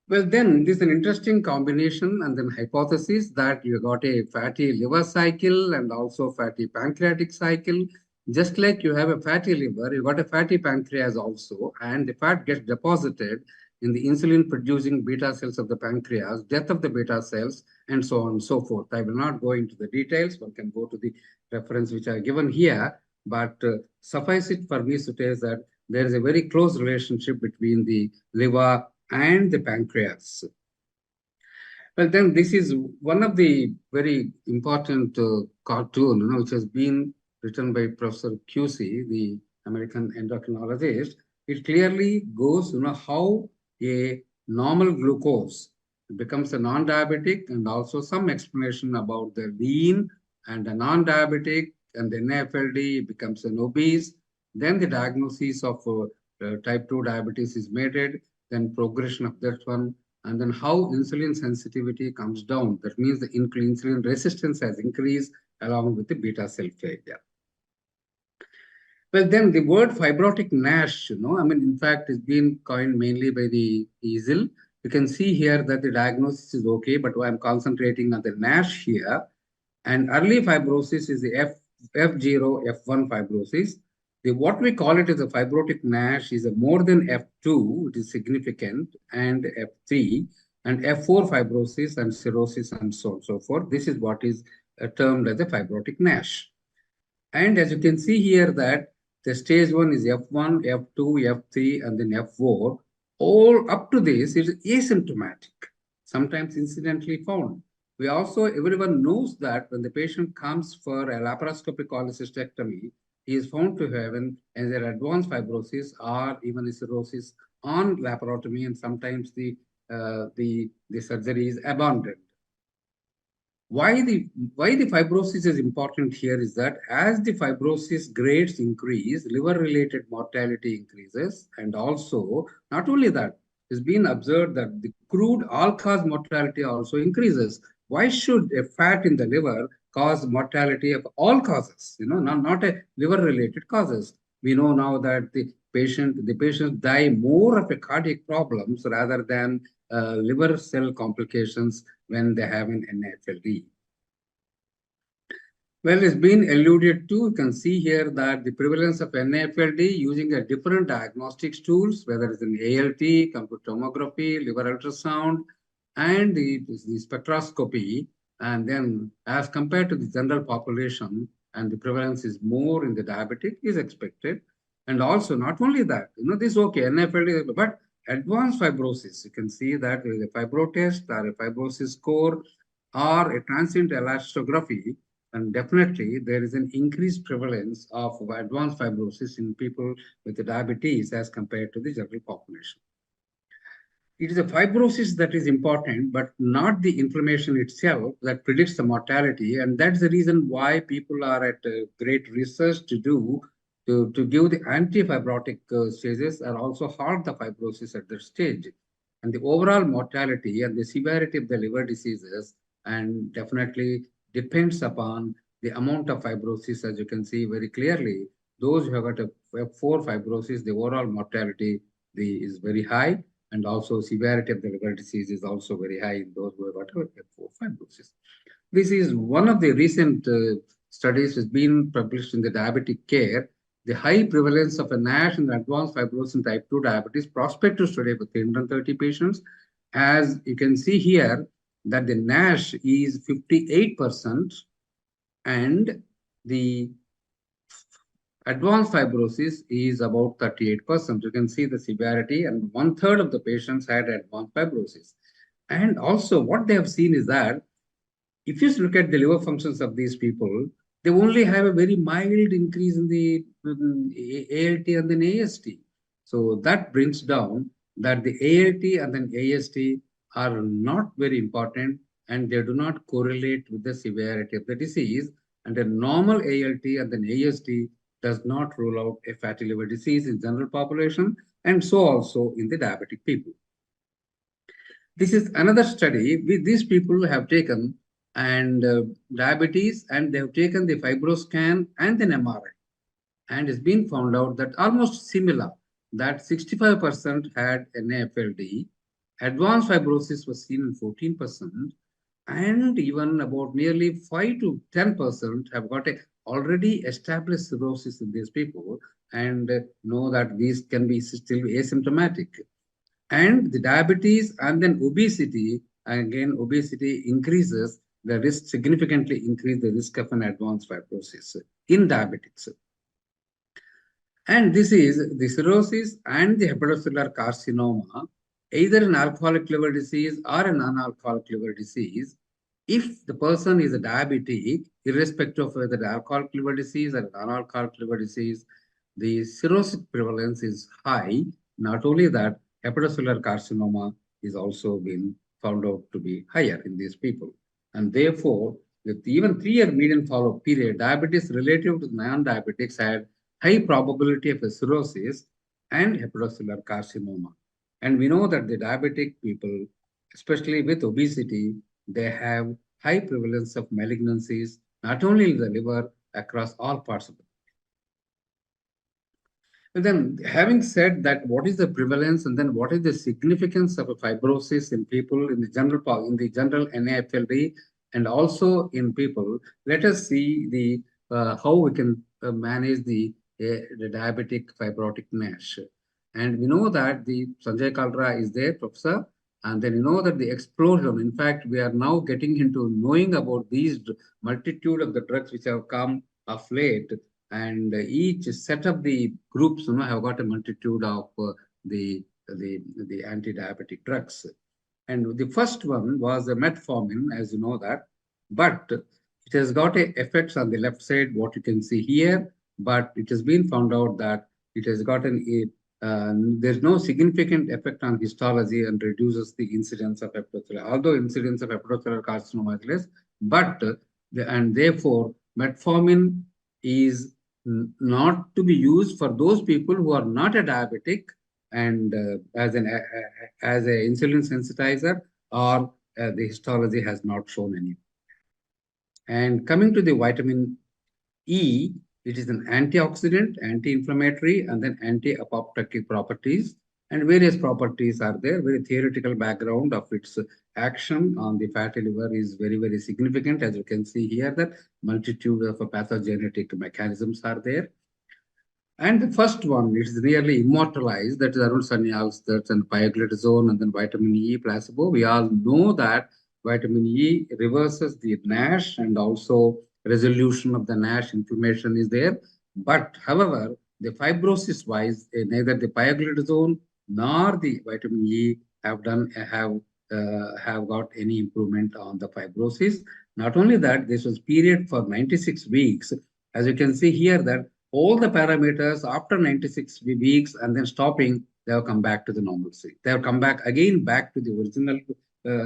Well, then this is an interesting combination and then hypothesis that you got a fatty liver cycle and also fatty pancreatic cycle. Just like you have a fatty liver, you got a fatty pancreas also, and the fat gets deposited in the insulin-producing beta cells of the pancreas, death of the beta cells, and so on and so forth. I will not go into the details. One can go to the reference which I have given here, but suffice it for me to say that there is a very close relationship between the liver and the pancreas. Well, then this is one of the very important cartoon, which has been written by Professor QC, the American endocrinologist. It clearly goes, how a normal glucose becomes a non-diabetic, and also some explanation about the lean and the non-diabetic, and the NAFLD becomes an obese. Then the diagnosis of type 2 diabetes is made, then progression of that one, and then how insulin sensitivity comes down. That means the insulin resistance has increased along with the beta cell failure. Well, then the word fibrotic NASH, in fact, is being coined mainly by the EASL. You can see here that the diagnosis is okay, but I'm concentrating on the NASH here. And early fibrosis is the F0, F1 fibrosis. What we call it as a fibrotic NASH is a more than F2, which is significant, and F3, and F4 fibrosis and cirrhosis and so on and so forth. This is what is termed as a fibrotic NASH. And as you can see here that the stage 1 is F1, F2, F3, and then F4. All up to this is asymptomatic, sometimes incidentally found. We also, everyone knows that when the patient comes for a laparoscopic cholecystectomy, he is found to have either advanced fibrosis or even cirrhosis on laparotomy, and sometimes the surgery is abandoned. Why the fibrosis is important here is that as the fibrosis grades increase, liver-related mortality increases, and also not only that, it's been observed that the crude all-cause mortality also increases. Why should a fat in the liver cause mortality of all causes? Not a liver-related causes. We know now that the patients die more of a cardiac problems rather than liver cell complications when they have an NAFLD. Well, it's been alluded to. You can see here that the prevalence of NAFLD using a different diagnostics tools, whether it's an ALT, computed tomography, liver ultrasound, and the spectroscopy, and then as compared to the general population, and the prevalence is more in the diabetic is expected. And also, not only that, this okay, NAFLD, but advanced fibrosis, you can see that there is a fibro test or a fibrosis score or a transient elastography, and definitely there is an increased prevalence of advanced fibrosis in people with diabetes as compared to the general population. It is the fibrosis that is important, but not the inflammation itself that predicts the mortality. And that's the reason why people are at great research to give the anti-fibrotic stages and also halt the fibrosis at that stage. And the overall mortality and the severity of the liver diseases and definitely depends upon the amount of fibrosis. As you can see very clearly, those who have got a F4 fibrosis, the overall mortality is very high, and also severity of the liver disease is also very high in those who have got F4 fibrosis. This is one of the recent studies has been published in the diabetic care. The high prevalence of a NASH and advanced fibrosis in type 2 diabetes prospective study with 330 patients. As you can see here, that the NASH is 58% and the advanced fibrosis is about 38%. You can see the severity, and 1/3 of the patients had advanced fibrosis. And also, what they have seen is that if you look at the liver functions of these people, they only have a very mild increase in the ALT and then AST. So that brings down that the ALT and then AST are not very important, and they do not correlate with the severity of the disease. And a normal ALT and then AST does not rule out a fatty liver disease in general population, and so also in the diabetic people. This is another study with these people have taken and diabetes, and they have taken the fibroscan and an MRI, and it's been found out that almost similar, that 65% had NAFLD, advanced fibrosis was seen in 14%, and even about nearly 5 to 10% have got a already established cirrhosis in these people, and know that these can be still asymptomatic. And the diabetes and then obesity, and again, obesity increases the risk, significantly increase the risk of an advanced fibrosis in diabetics. And this is the cirrhosis and the hepatocellular carcinoma, either an alcoholic liver disease or a non-alcoholic liver disease. If the person is a diabetic, irrespective of whether the alcoholic liver disease or non-alcoholic liver disease, the cirrhosis prevalence is high. Not only that, hepatocellular carcinoma is also been found out to be higher in these people. And therefore, with even 3-year median follow-up period, diabetes relative to non-diabetics had high probability of a cirrhosis and hepatocellular carcinoma. And we know that the diabetic people, especially with obesity, they have high prevalence of malignancies, not only in the liver, across all parts of the body. And then, having said that, what is the prevalence and then what is the significance of a fibrosis in people in the general NAFLD and also in people? Let us see the how we can manage the diabetic fibrotic NASH. And we know that the Sanjay Kalra is there, professor, and then you know that the explosion, in fact, we are now getting into knowing about these multitude of the drugs which have come of late, and each set of the groups have got a multitude of the anti-diabetic drugs. And the first one was the metformin, as you know that, but it has got a effects on the left side, what you can see here, but it has been found out that it has gotten there's no significant effect on histology and reduces the incidence of hepatocellular, although incidence of hepatocellular carcinoma is less, but and therefore metformin is not to be used for those people who are not a diabetic and as an insulin sensitizer, or the histology has not shown any. And coming to the vitamin E, it is an antioxidant, anti-inflammatory, and then anti-apoptotic properties. And various properties are there. Very theoretical background of its action on the fatty liver is very, very significant. As you can see here, that multitude of pathogenetic mechanisms are there. And the first one, it is really immortalized, that is Arun Sanyal's, that's and pioglitazone and then vitamin E placebo. We all know that vitamin E reverses the NASH and also resolution of the NASH inflammation is there. But however, the fibrosis wise, neither the pioglitazone nor the vitamin E have got any improvement on the fibrosis. Not only that, this was period for 96 weeks. As you can see here that all the parameters after 96 weeks and then stopping, they have come back to the normalcy. They have come back again back to the original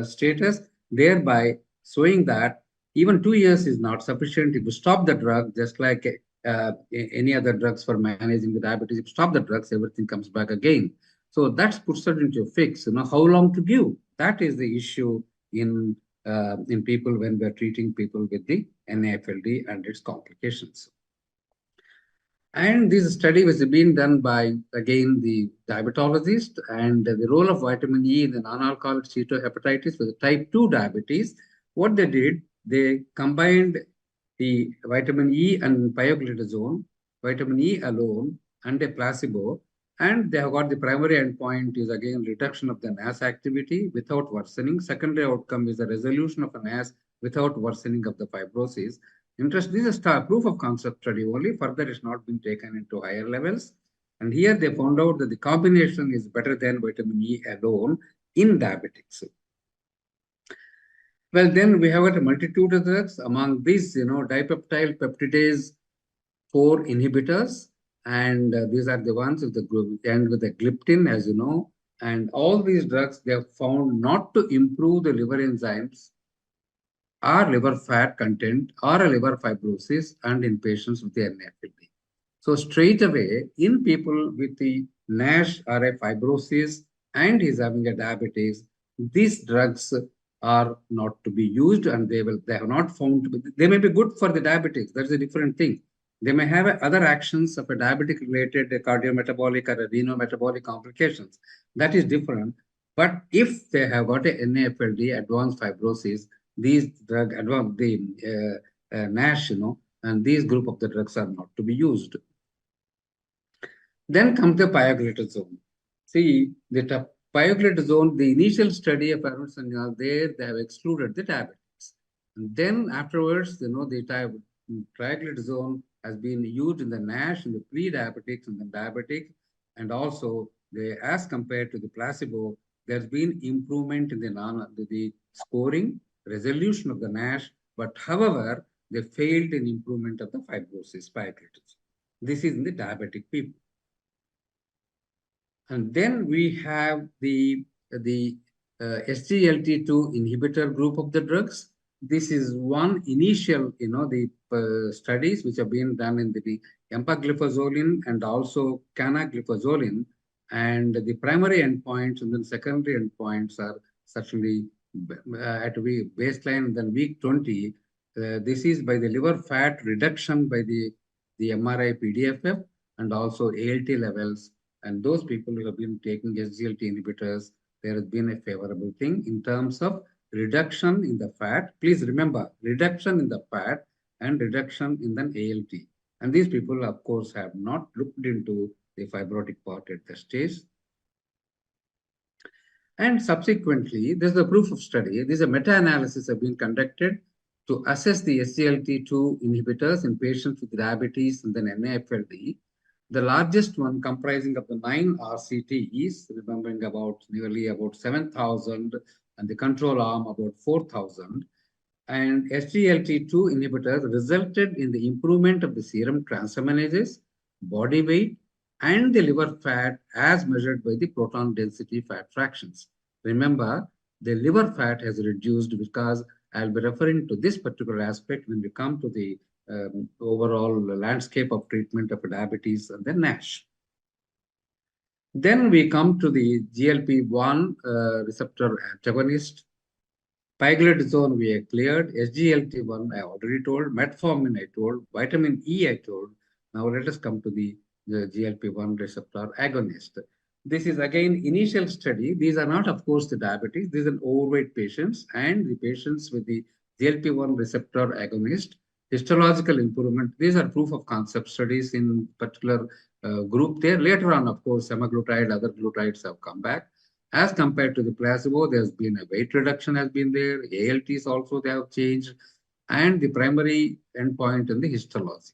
status, thereby showing that even 2 years is not sufficient. If you stop the drug, just like any other drugs for managing the diabetes, if you stop the drugs, everything comes back again. So that puts it into a fix. How long to give? That is the issue in people when we're treating people with the NAFLD and its complications. And this study was being done by, again, the diabetologist, and the role of vitamin E in the non-alcoholic steatohepatitis with type 2 diabetes. What they did, they combined the vitamin E and pioglitazone, vitamin E alone, and a placebo, and they have got the primary endpoint is again reduction of the NAS activity without worsening. Secondary outcome is the resolution of a NAS without worsening of the fibrosis. Interest, this is a proof of concept study only, further it's not been taken into higher levels. And here they found out that the combination is better than vitamin E alone in diabetics. Well, then we have a multitude of drugs. Among these, dipeptyl peptidase 4 inhibitors, and these are the ones with the group and with the gliptin, as you know. And all these drugs, they have found not to improve the liver enzymes or liver fat content or a liver fibrosis and in patients with the NAFLD. So straight away, in people with the NASH or a fibrosis and is having a diabetes, these drugs are not to be used, and they have not found to be, they may be good for the diabetes. That's a different thing. They may have other actions of a diabetic related cardiometabolic or a renal-metabolic complications. That is different. But if they have got a NAFLD, advanced fibrosis, these drug advanced the NASH, and these group of the drugs are not to be used. Then comes the pioglitazone. See, the pioglitazone, the initial study of Arun Sanyal, they have excluded the diabetics. And then afterwards, the pioglitazone has been used in the NASH, in the pre-diabetics, and the diabetics, and also as compared to the placebo, there's been improvement in the scoring, resolution of the NASH, but however, they failed in improvement of the fibrosis, pioglitazone. This is in the diabetic people. And then we have the SGLT2 inhibitor group of the drugs. This is one initial, the studies which have been done in the empagliflozin and also canagliflozin, and the primary endpoints and then secondary endpoints are certainly at baseline and then week 20. This is by the liver fat reduction by the MRI PDFF and also ALT levels. And those people who have been taking SGLT inhibitors, there has been a favorable thing in terms of reduction in the fat. Please remember, reduction in the fat and reduction in the ALT. And these people, of course, have not looked into the fibrotic part at the stage. And subsequently, there's a proof of study. These are meta-analysis have been conducted to assess the SGLT2 inhibitors in patients with diabetes and then NAFLD. The largest one comprising of the 9 RCTs, remembering nearly about 7,000 and the control arm about 4,000. And SGLT2 inhibitors resulted in the improvement of the serum transaminases, body weight, and the liver fat as measured by the proton density fat fractions. Remember, the liver fat has reduced because I'll be referring to this particular aspect when we come to the overall landscape of treatment of diabetes and then NASH. Then we come to the GLP-1 receptor antagonist. Pioglitazone we have cleared, SGLT1 I already told, metformin I told, vitamin E I told. Now let us come to the GLP-1 receptor agonist. This is again initial study. These are not, of course, the diabetes. These are overweight patients and the patients with the GLP-1 receptor agonist. Histological improvement. These are proof of concept studies in particular group there. Later on, of course, semaglutide, other glutides have come back. As compared to the placebo, there's been a weight reduction has been there. ALTs also they have changed. And the primary endpoint in the histology.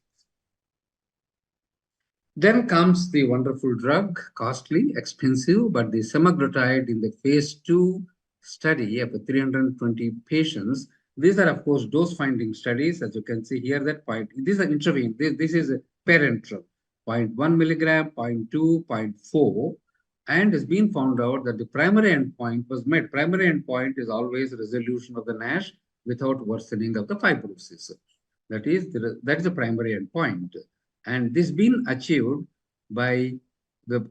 Then comes the wonderful drug, costly, expensive, but the semaglutide in the phase 2 study of 320 patients. These are, of course, dose-finding studies. As you can see here, that point. These are intravenous. This is a parenteral. 0.1 milligram, 0.2, 0.4. And it's been found out that the primary endpoint was met. Primary endpoint is always resolution of the NASH without worsening of the fibrosis. That is the primary endpoint. And this been achieved by the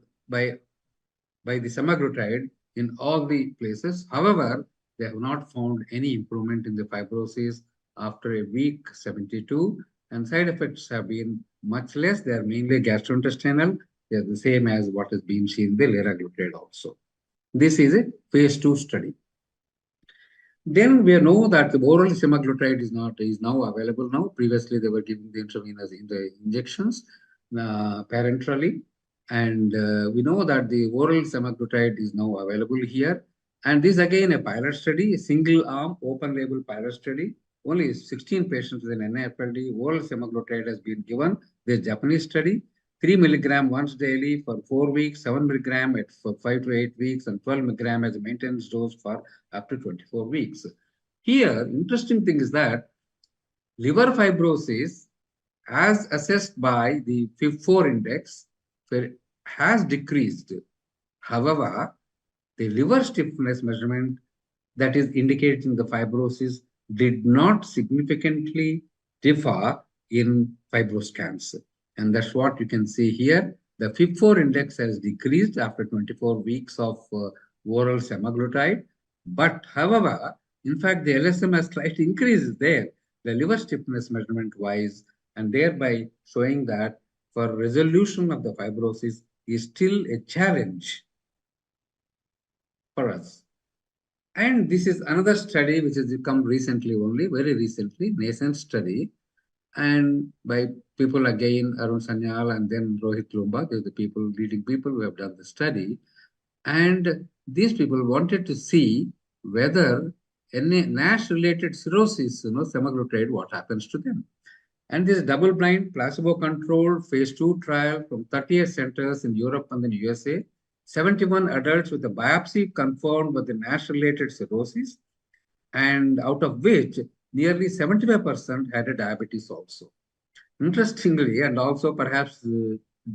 semaglutide in all the places. However, they have not found any improvement in the fibrosis after a week 72, and side effects have been much less. They are mainly gastrointestinal. They are the same as what has been seen in the liraglutide also. This is a phase 2 study. Then we know that the oral semaglutide is now available now. Previously, they were giving the intravenous in the injections parenterally. And we know that the oral semaglutide is now available here. And this again a pilot study, a single arm open label pilot study. Only 16 patients with an NAFLD. Oral semaglutide has been given. The Japanese study, 3 milligram once daily for 4 weeks, 7 milligram for 5 to 8 weeks, and 12 milligram as a maintenance dose for up to 24 weeks. Here, interesting thing is that liver fibrosis, as assessed by the FIB4 index, has decreased. However, the liver stiffness measurement that is indicating the fibrosis did not significantly differ in fibroscans. And that's what you can see here. The FIB4 index has decreased after 24 weeks of oral semaglutide. But however, in fact, the LSM has slightly increased there, the liver stiffness measurement wise, and thereby showing that for resolution of the fibrosis is still a challenge for us. And this is another study which has come recently only, very recently, nascent study, and by people again, Arun Sanyal and then Rohit Lumba, they're the people, leading people who have done the study. And these people wanted to see whether any NASH-related cirrhosis, semaglutide, what happens to them. And this double-blind, placebo-controlled phase 2 trial from 38 centers in Europe and the USA, 71 adults with a biopsy confirmed with the NASH-related cirrhosis, and out of which nearly 75% had a diabetes also. Interestingly, and also perhaps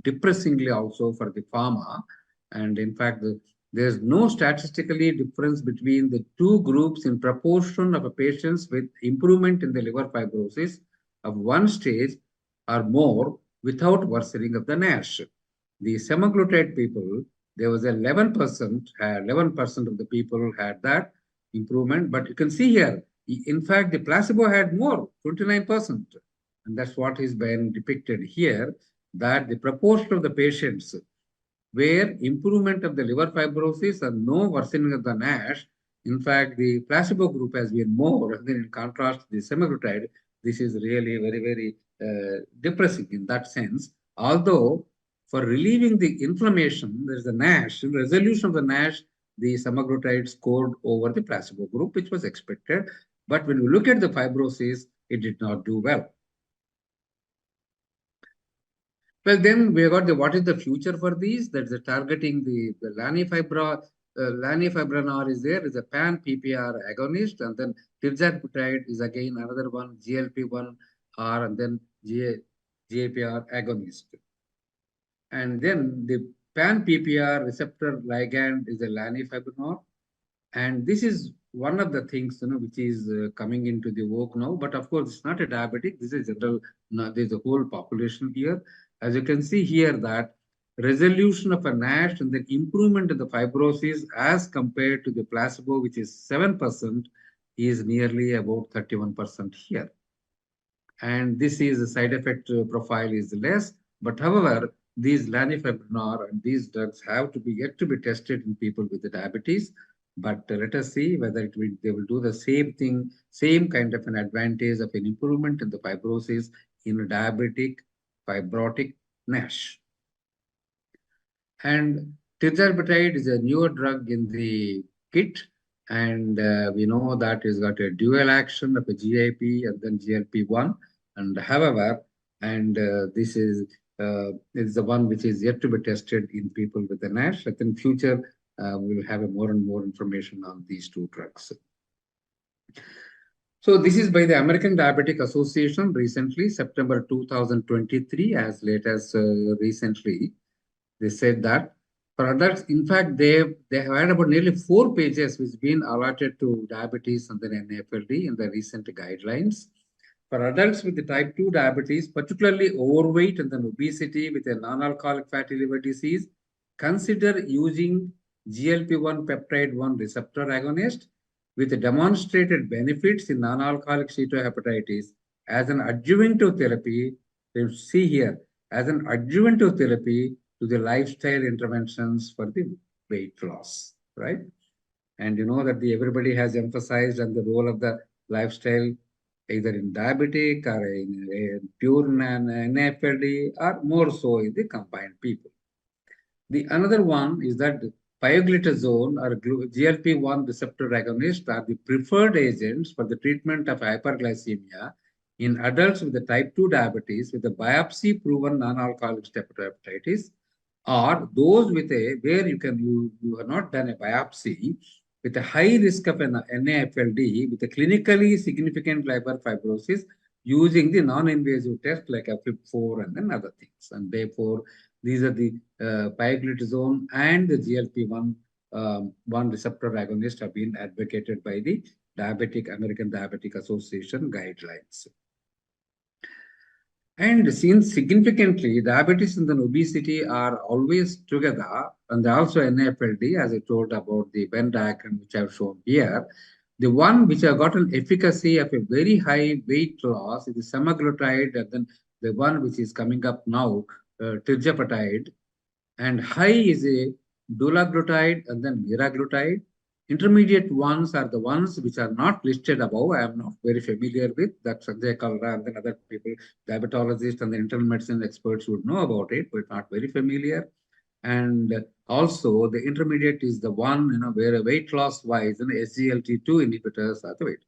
depressingly also for the pharma, and in fact, there's no statistically difference between the two groups in proportion of patients with improvement in the liver fibrosis of one stage or more without worsening of the NASH. The semaglutide people, there was 11%, 11% of the people had that improvement, but you can see here, in fact, the placebo had more, 29%. And that's what is being depicted here, that the proportion of the patients where improvement of the liver fibrosis and no worsening of the NASH, in fact, the placebo group has been more than in contrast to the semaglutide. This is really very, very depressing in that sense. Although for relieving the inflammation, there's the NASH, in resolution of the NASH, the semaglutide scored over the placebo group, which was expected. But when we look at the fibrosis, it did not do well. Well, then we got what is the future for these? That's targeting the lanifibranor is there, is a pan-PPR agonist, and then tirzepatide is again another one, GLP-1 R, and then GAPR agonist. And then the pan-PPR receptor ligand is a lanifibranor. And this is one of the things, which is coming into the work now. But of course, it's not a diabetic. This is general. There's a whole population here. As you can see here, that resolution of a NASH and the improvement in the fibrosis as compared to the placebo, which is 7%, is nearly about 31% here. And this is a side effect profile is less. But however, these lanifibranor and these drugs have to be yet to be tested in people with the diabetes. But let us see whether they will do the same thing, same kind of an advantage of an improvement in the fibrosis in a diabetic fibrotic NASH. And tirzepatide is a newer drug in the kit, and we know that it's got a dual action of a GIP and then GLP-1. And however, and this is the one which is yet to be tested in people with the NASH. I think future we will have more and more information on these two drugs. So this is by the American Diabetic Association recently, September 2023, as late as recently. They said that for adults, in fact, they have had about nearly 4 pages which have been allotted to diabetes and then NAFLD in the recent guidelines. For adults with the type 2 diabetes, particularly overweight and then obesity with a non-alcoholic fatty liver disease, consider using GLP-1 peptide 1 receptor agonist with demonstrated benefits in non-alcoholic steatohepatitis as an adjunctive therapy. You see here, as an adjunctive therapy to the lifestyle interventions for the weight loss, right? And you know that everybody has emphasized on the role of the lifestyle, either in diabetic or in pure NAFLD, or more so in the combined people. The another one is that pioglitazone or GLP-1 receptor agonist are the preferred agents for the treatment of hyperglycemia in adults with the type 2 diabetes with a biopsy-proven non-alcoholic steatohepatitis, or those with where you have not done a biopsy with a high risk of an NAFLD with a clinically significant liver fibrosis using the non-invasive test like a FIB4 and then other things. And therefore, these are the pioglitazone and the GLP-1 one receptor agonist have been advocated by the American Diabetic Association guidelines. And since significantly, diabetes and then obesity are always together, and also NAFLD, as I told about the Venn diagram which I've shown here, the one which have got an efficacy of a very high weight loss is the semaglutide, and then the one which is coming up now, tirzepatide, and high is a dulaglutide and then liraglutide. Intermediate ones are the ones which are not listed above. I am not very familiar with that. Sanjay Kalra and then other people, diabetologists and the internal medicine experts would know about it, but not very familiar. And also the intermediate is the one, where a weight loss wise, SGLT2 inhibitors are the weight.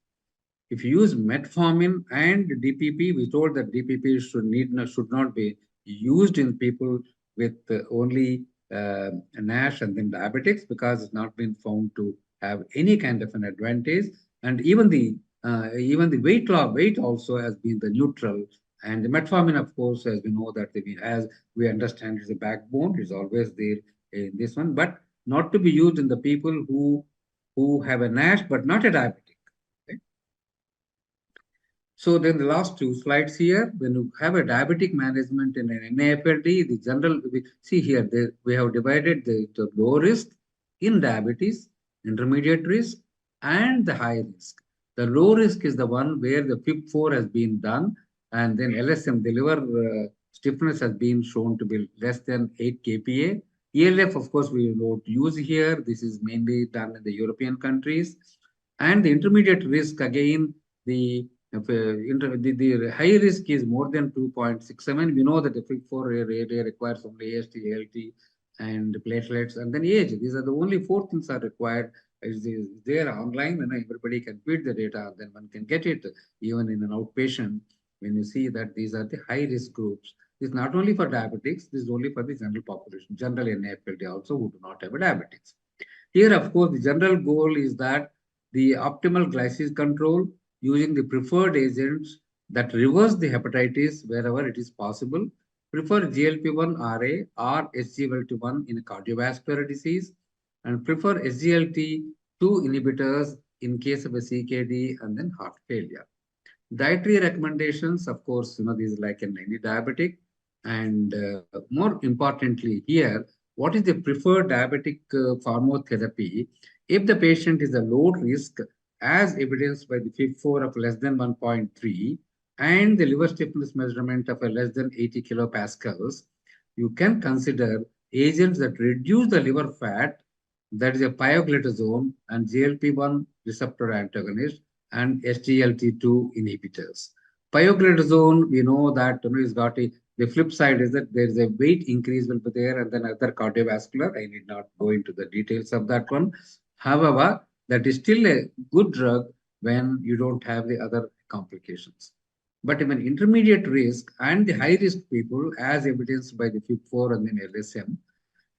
If you use metformin and DPP, we told that DPP should not be used in people with only NASH and then diabetics, because it's not been found to have any kind of an advantage. And even the weight also has been the neutral. And the metformin, of course, as we know that as we understand, is a backbone, is always there in this one, but not to be used in the people who have a NASH but not a diabetic. So then the last 2 slides here, when you have a diabetic management in an NAFLD, the general, see here, we have divided the low risk in diabetes, intermediate risk, and the high risk. The low risk is the one where the FIB4 has been done, and then LSM, the liver stiffness has been shown to be less than 8 kPa. ELF, of course, we don't use here. This is mainly done in the European countries. And the intermediate risk, again, the high risk is more than 2.67. We know that the FIB4 really requires only AST, ALT, and platelets, and then age. These are the only 4 things are required. Is there online, and everybody can feed the data, and then one can get it even in an outpatient. When you see that these are the high risk groups, it's not only for diabetics, this is only for the general population, general NAFLD also who do not have a diabetes. Here, of course, the general goal is that the optimal glycemic control using the preferred agents that reverse the hepatitis wherever it is possible. Prefer GLP-1 RA or SGLT1 in cardiovascular disease, and prefer SGLT2 inhibitors in case of a CKD and then heart failure. Dietary recommendations, of course, these like in any diabetic, and more importantly here, what is the preferred diabetic pharmacotherapy if the patient is a low risk as evidenced by the FIB-4 of less than 1.3 and the liver stiffness measurement of a less than 80 kilopascals. You can consider agents that reduce the liver fat, that is a pioglitazone and GLP-1 receptor antagonist and SGLT2 inhibitors. Pioglitazone, we know that is got the flip side is that there is a weight increase will be there and then other cardiovascular. I need not go into the details of that one. However, that is still a good drug when you don't have the other complications. But even intermediate risk and the high risk people, as evidenced by the FIB-4 and then LSM,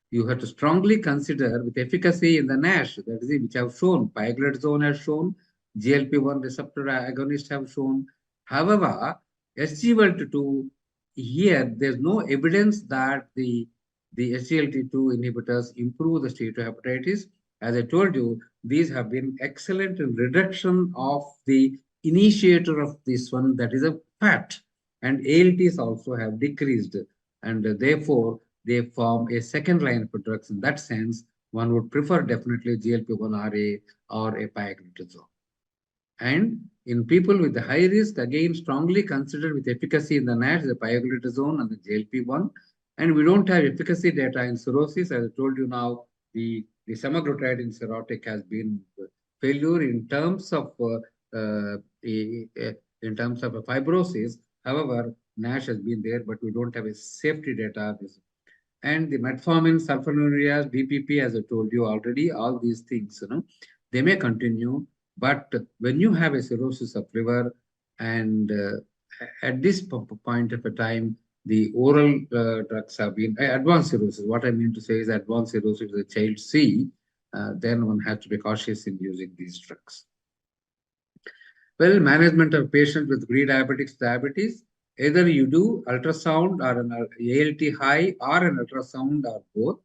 you have to strongly consider with efficacy in the NASH, that is which have shown, pioglitazone has shown, GLP-1 receptor agonists have shown. However, SGLT2, here there's no evidence that the SGLT2 inhibitors improve the steatohepatitis. As I told you, these have been excellent in reduction of the initiator of this one, that is a fat, and ALTs also have decreased, and therefore they form a second line of drugs. In that sense, one would prefer definitely GLP-1 RA or a pioglitazone. And in people with the high risk, again, strongly considered with efficacy in the NASH, the pioglitazone and the GLP-1. And we don't have efficacy data in cirrhosis. As I told you now, the semaglutide in cirrhotic has been failure in terms of fibrosis. However, NASH has been there, but we don't have a safety data. And the metformin, sulfonylureas, DPP, as I told you already, all these things, they may continue. But when you have a cirrhosis of liver, and at this point of a time, the oral drugs have been advanced cirrhosis. What I mean to say is advanced cirrhosis is a child C, then one has to be cautious in using these drugs. Well, management of patients with pre-diabetics, diabetes, either you do ultrasound or an ALT high or an ultrasound or both.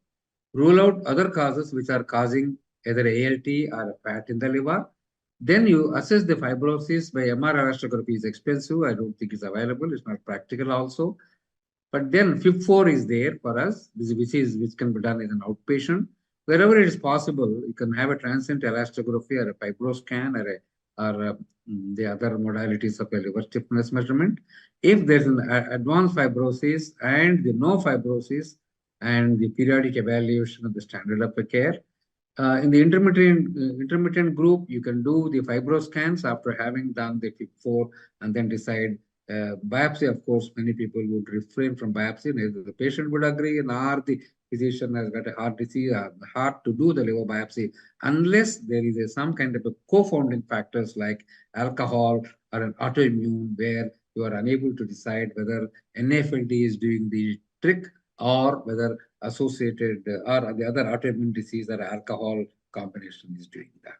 Rule out other causes which are causing either ALT or a fat in the liver. Then you assess the fibrosis by MR elastography. Is expensive. I don't think it's available. It's not practical also. But then FIB-4 is there for us, which can be done as an outpatient. Wherever it is possible, you can have a transient elastography or a fibroscan or the other modalities of a liver stiffness measurement. If there's an advanced fibrosis and the no fibrosis and the periodic evaluation of the standard of care. In the intermittent group, you can do the fibroscans after having done the FIB-4 and then decide. Biopsy, of course, many people would refrain from biopsy. Neither the patient would agree, nor the physician has got a heart disease, heart to do the liver biopsy, unless there is some kind of a co-founding factors like alcohol or an autoimmune, where you are unable to decide whether NAFLD is doing the trick or whether associated or the other autoimmune disease or alcohol combination is doing that.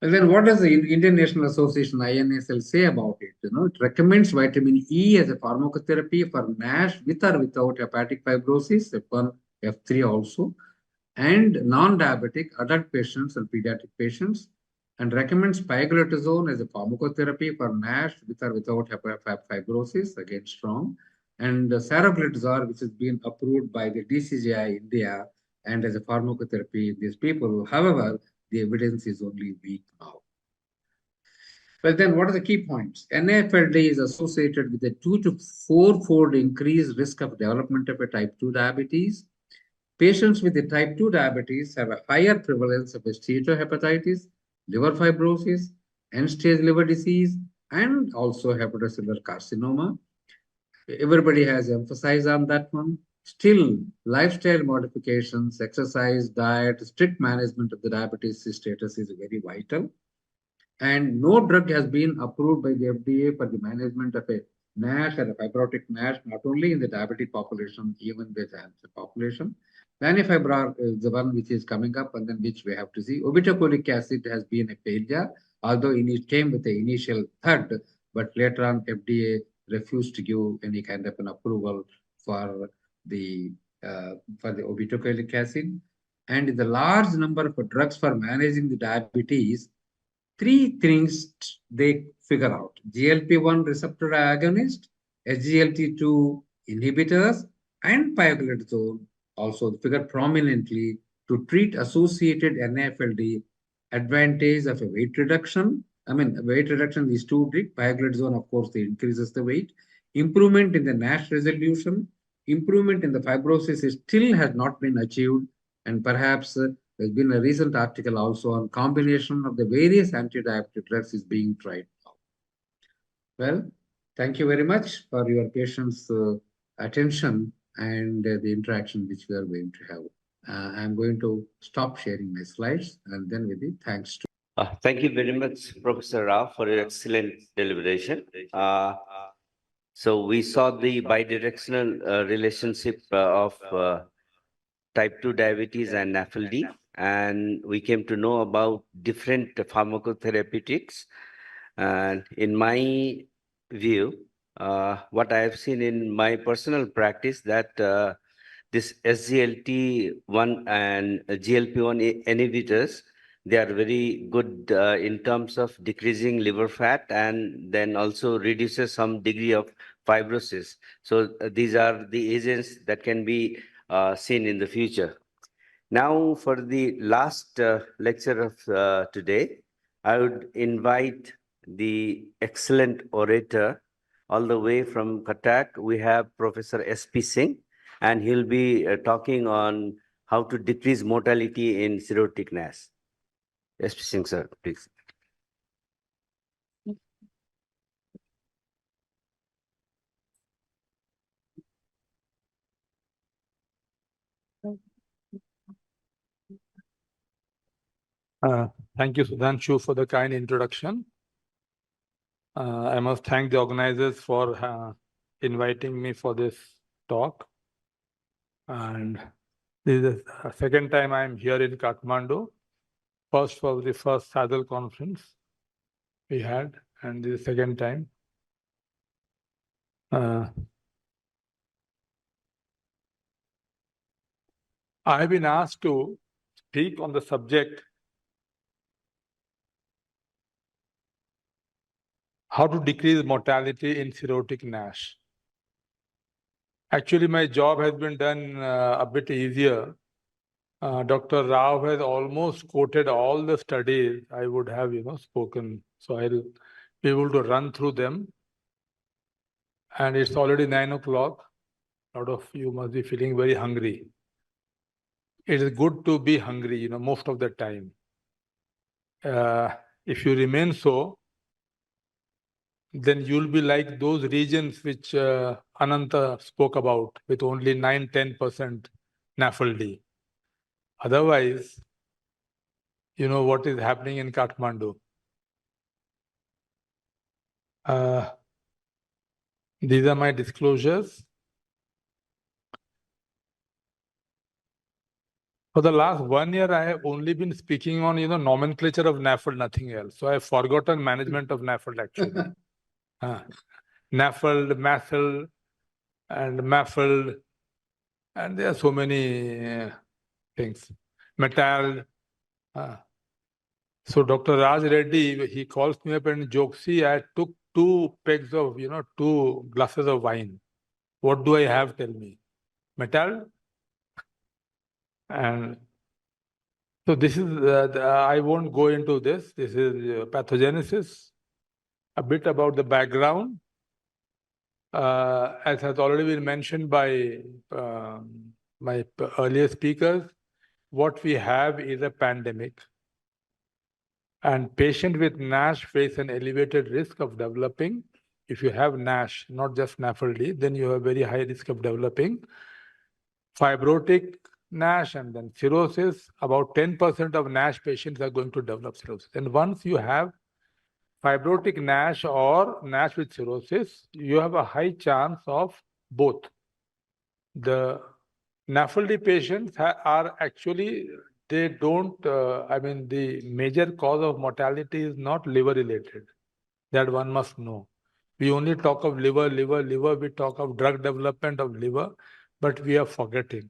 And then what does the Indian National Association INSL say about it? It recommends vitamin E as a pharmacotherapy for NASH with or without hepatic fibrosis, F1, F3 also, and non-diabetic adult patients and pediatric patients, and recommends pioglitazone as a pharmacotherapy for NASH with or without fibrosis, again strong, and saroglitazar, which has been approved by the DCGI India and as a pharmacotherapy in these people. However, the evidence is only weak now. Well, then what are the key points? NAFLD is associated with a 2 to 4-fold increased risk of development of a type 2 diabetes. Patients with the type 2 diabetes have a higher prevalence of steatohepatitis, liver fibrosis, end-stage liver disease, and also hepatocellular carcinoma. Everybody has emphasized on that one. Still, lifestyle modifications, exercise, diet, strict management of the diabetes status is very vital. And no drug has been approved by the FDA for the management of a NASH or a fibrotic NASH, not only in the diabetic population, even the cancer population. Lanifibranor is the one which is coming up, and then which we have to see. Obeticholic acid has been a failure, although it came with the initial third, but later on FDA refused to give any kind of an approval for the obeticholic acid. And the large number of drugs for managing the diabetes, three things they figure out: GLP-1 receptor agonist, SGLT2 inhibitors, and pioglitazone also figure prominently to treat associated NAFLD. Advantage of a weight reduction. I mean, weight reduction is too big. Pioglitazone, of course, it increases the weight. Improvement in the NASH resolution. Improvement in the fibrosis still has not been achieved, and perhaps there's been a recent article also on combination of the various anti-diabetic drugs is being tried now. Well, thank you very much for your patience, attention, and the interaction which we are going to have. I'm going to stop sharing my slides, and then with the thanks to. Thank you very much, Professor Rao, for your excellent deliberation. So we saw the bidirectional relationship of type 2 diabetes and NAFLD, and we came to know about different pharmacotherapeutics. And in my view, what I have seen in my personal practice, that this SGLT1 and GLP1 inhibitors, they are very good in terms of decreasing liver fat, and then also reduces some degree of fibrosis. So these are the agents that can be seen in the future. Now, for the last lecture of today, I would invite the excellent orator all the way from Cuttack. We have Professor S.P. Singh, and he'll be talking on how to decrease mortality in cirrhotic NASH. S.P. Singh, sir, please. Thank you, Sudhanshu, for the kind introduction. I must thank the organizers for inviting me for this talk. And this is the second time I'm here in Kathmandu. First was the first SADL conference we had, and this is the second time. I've been asked to speak on the subject how to decrease mortality in cirrhotic NASH. Actually, my job has been done a bit easier. Dr. Rao has almost quoted all the studies I would have, spoken. So I'll be able to run through them. And it's already 9 o'clock. A lot of you must be feeling very hungry. It is good to be hungry, most of the time. If you remain so, then you'll be like those regions which Ananta spoke about, with only 9-10% NAFLD. Otherwise, you know what is happening in Kathmandu. These are my disclosures. For the last 1 year, I have only been speaking on, nomenclature of NAFLD, nothing else. So I've forgotten management of NAFLD, actually. NAFLD, MAFLD, and MAFLD, and there are so many things. METALD. So Dr. Raj Reddy, he calls me up and jokes, see, I took 2 pegs of, 2 glasses of wine. What do I have? Tell me. METALD? And so this is, I won't go into this. This is pathogenesis, a bit about the background. As has already been mentioned by my earlier speakers, what we have is a pandemic. And patients with NASH face an elevated risk of developing. If you have NASH, not just NAFLD, then you have very high risk of developing fibrotic NASH and then cirrhosis. About 10% of NASH patients are going to develop cirrhosis. And once you have fibrotic NASH or NASH with cirrhosis, you have a high chance of both the NAFLD patients are actually, they don't, the major cause of mortality is not liver related. That one must know. We only talk of liver, we talk of drug development of liver, but we are forgetting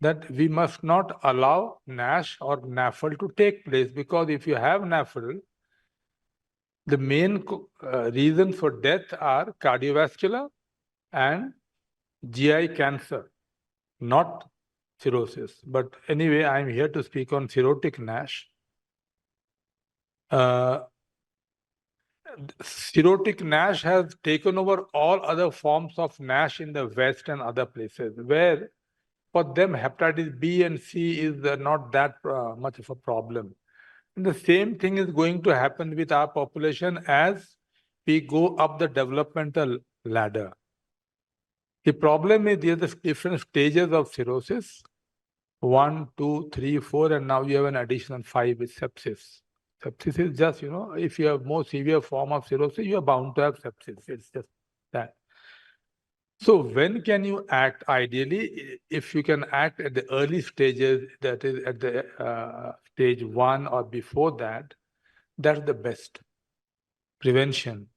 that we must not allow NASH or NAFL to take place, because if you have NAFL, the main reasons for death are cardiovascular and GI cancer, not cirrhosis. But anyway, I'm here to speak on cirrhotic NASH. Cirrhotic NASH has taken over all other forms of NASH in the West and other places, where for them hepatitis B and C is not that much of a problem. And the same thing is going to happen with our population as we go up the developmental ladder. The problem is there are the different stages of cirrhosis, 1, 2, 3, 4, and now you have an additional 5 with sepsis. Sepsis is just, if you have more severe form of cirrhosis, you are bound to have sepsis. It's just that. So when can you act? Ideally, if you can act at the early stages, that is at the stage 1 or before that, that's the best prevention.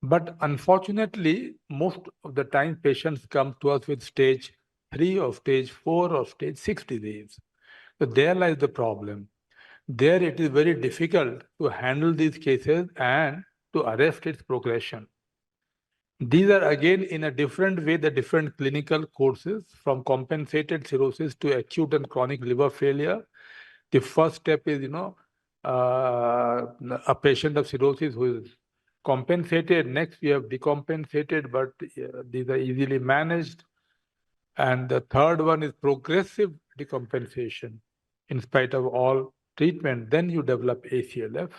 But unfortunately, most of the time patients come to us with stage 3 or stage 4 or stage 6 disease. So there lies the problem. There it is very difficult to handle these cases and to arrest its progression. These are again in a different way the different clinical courses, from compensated cirrhosis to acute and chronic liver failure. The first step is, a patient of cirrhosis who is compensated. Next, we have decompensated, but these are easily managed. And the third one is progressive decompensation. In spite of all treatment, then you develop ACLF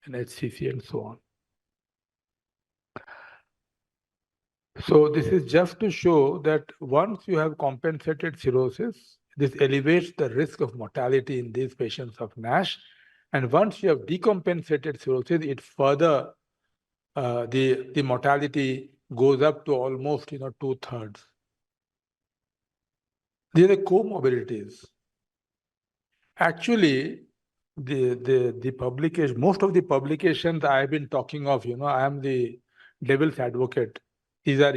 and HCC and so on. So this is just to show that once you have compensated cirrhosis, this elevates the risk of mortality in these patients of NASH. And once you have decompensated cirrhosis, it further, the mortality goes up to almost 2/3. These are comorbidities. Actually, the publication, most of the publications I have been talking of, I am the devil's advocate. These are,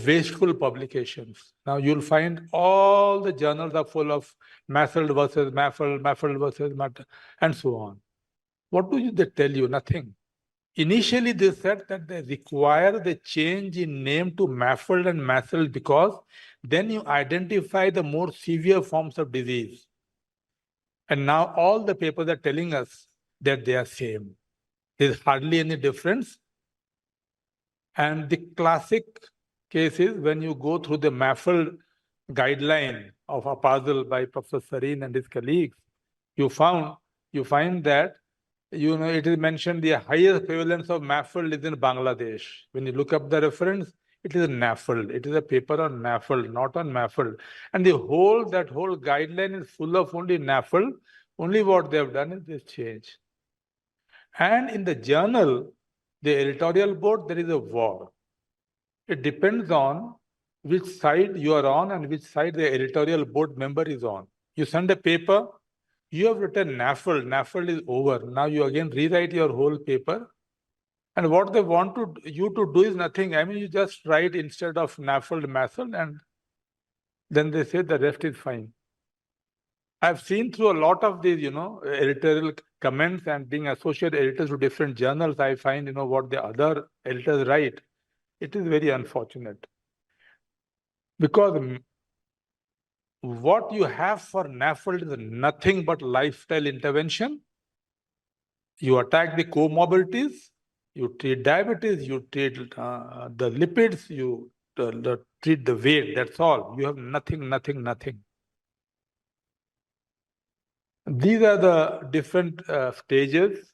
wasteful publications. Now you'll find all the journals are full of MAFLD versus MAFLD versus MAFLD, and so on. What do they tell you? Nothing. Initially, they said that they require the change in name to MAFLD and MAFLD because then you identify the more severe forms of disease. And now all the papers are telling us that they are same. There's hardly any difference. And the classic case is when you go through the MAFLD guideline of Apazal by Professor Sareen and his colleagues, you find that it is mentioned the highest prevalence of MAFLD is in Bangladesh. When you look up the reference, it is NAFLD. It is a paper on NAFLD, not on MAFLD. And that whole guideline is full of only NAFLD. Only what they have done is this change. And in the journal, the editorial board, there is a war. It depends on which side you are on and which side the editorial board member is on. You send a paper, you have written NAFLD. NAFLD is over. Now you again rewrite your whole paper. And what they want you to do is nothing. You just write instead of NAFLD, MAFLD, and then they say the rest is fine. I've seen through a lot of these, editorial comments and being associate editors to different journals, I find, what the other editors write. It is very unfortunate. Because what you have for NAFLD is nothing but lifestyle intervention. You attack the comorbidities, you treat diabetes, you treat the lipids, you treat the weight, that's all. You have nothing. These are the different stages.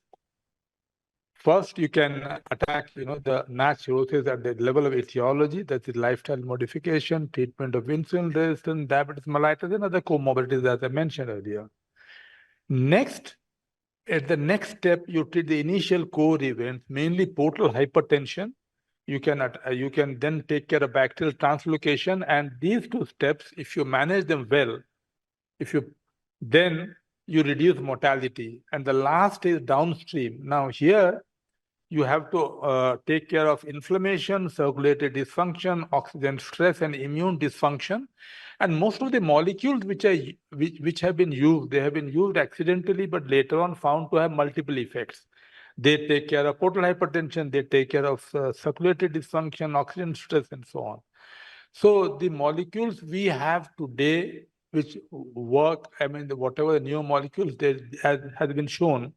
First, you can attack, the NASH cirrhosis at the level of etiology, that is lifestyle modification, treatment of insulin resistance, diabetes mellitus, and other comorbidities, as I mentioned earlier. Next, at the next step, you treat the initial core events, mainly portal hypertension, you can then take care of bacterial translocation. And these two steps, if you manage them well, then you reduce mortality. And the last is downstream. Now here, you have to take care of inflammation, circulatory dysfunction, oxygen stress, and immune dysfunction. And most of the molecules which have been used, they have been used accidentally, but later on found to have multiple effects. They take care of portal hypertension, they take care of circulatory dysfunction, oxygen stress, and so on. So the molecules we have today, which work, I mean, whatever the new molecules has been shown,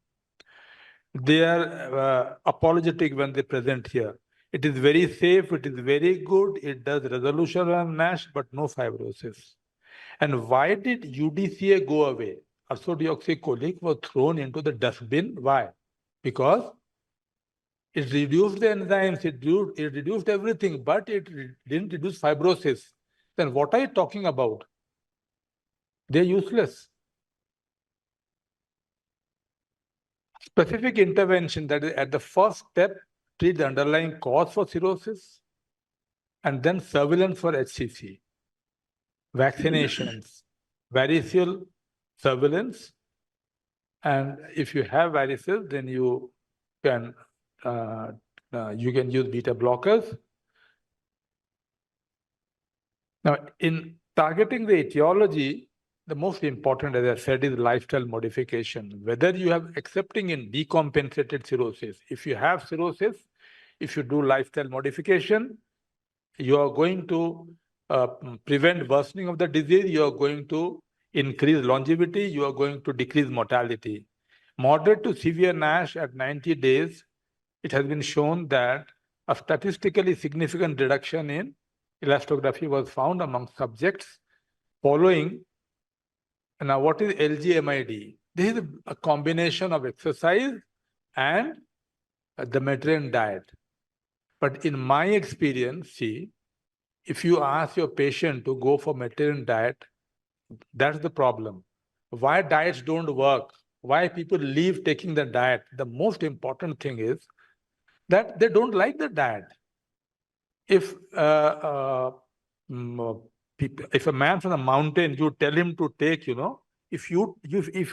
they are apologetic when they present here. It is very safe, it is very good, it does resolution on NASH, but no fibrosis. And why did UDCA go away? Ursodeoxycholic was thrown into the dustbin. Why? Because it reduced the enzymes, it reduced everything, but it didn't reduce fibrosis. Then what are you talking about? They're useless. Specific intervention, that is at the first step, treat the underlying cause for cirrhosis, and then surveillance for HCC, vaccinations, varicose surveillance, and if you have varices, then you can use beta blockers. Now, in targeting the etiology, the most important, as I said, is lifestyle modification. Whether you have accepting in decompensated cirrhosis, if you have cirrhosis, if you do lifestyle modification, you are going to prevent worsening of the disease, you are going to increase longevity, you are going to decrease mortality. Moderate to severe NASH at 90 days, it has been shown that a statistically significant reduction in elastography was found among subjects following. Now, what is LGMID? This is a combination of exercise and the Mediterranean diet. But in my experience, see, if you ask your patient to go for Mediterranean diet, that's the problem. Why diets don't work? Why people leave taking the diet? The most important thing is that they don't like the diet. If if a man from the mountain, you tell him to take, if you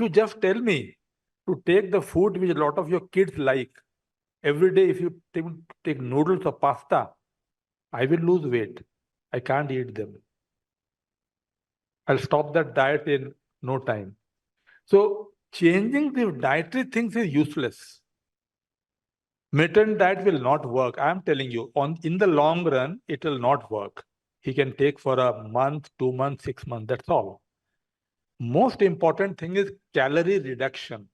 just tell me to take the food which a lot of your kids like, every day if you take noodles or pasta, I will lose weight. I can't eat them. I'll stop that diet in no time. So changing the dietary things is useless. Mediterranean diet will not work. I'm telling you, in the long run, it will not work. He can take for a month, 2 months, 6 months, that's all. Most important thing is calorie reduction.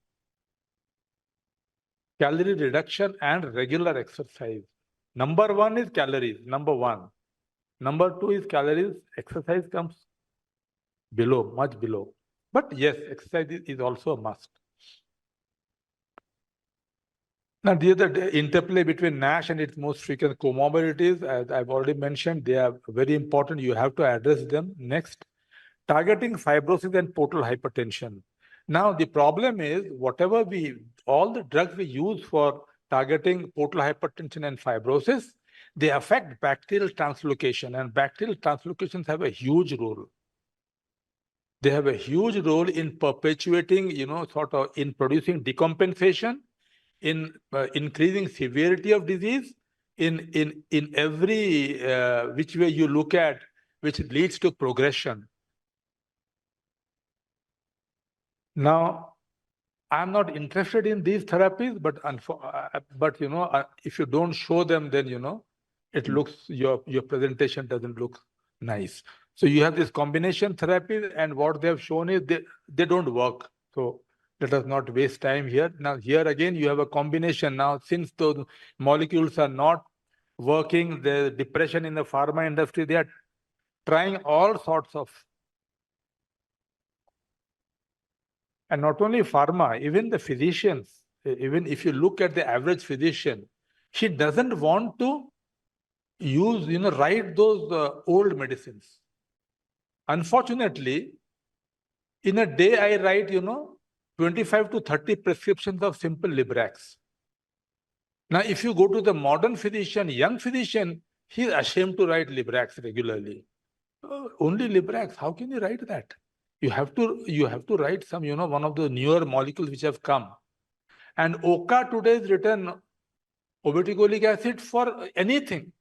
Calorie reduction and regular exercise. Number one is calories, number one. Number two is calories. Exercise comes below, much below. But yes, exercise is also a must. Now, the other interplay between NASH and its most frequent comorbidities, as I've already mentioned, they are very important. You have to address them. Next, targeting fibrosis and portal hypertension. Now, the problem is all the drugs we use for targeting portal hypertension and fibrosis, they affect bacterial translocation, and bacterial translocations have a huge role. They have a huge role in perpetuating, sort of in producing decompensation, in increasing severity of disease, in every which way you look at, which leads to progression. Now, I'm not interested in these therapies, but if you don't show them, then it looks your presentation doesn't look nice. So you have this combination therapy, and what they have shown is they don't work. So let us not waste time here. Now here again you have a combination. Now since those molecules are not working, the depression in the pharma industry, they are trying all sorts of. And not only pharma, even the physicians, even if you look at the average physician, she doesn't want to use, write those old medicines. Unfortunately, in a day I write, 25 to 30 prescriptions of simple Librax. Now, if you go to the modern physician, young physician, he's ashamed to write Librax regularly. Only Librax, how can you write that? You have to write some, one of the newer molecules which have come. And OCA today is written obeticholic acid for anything.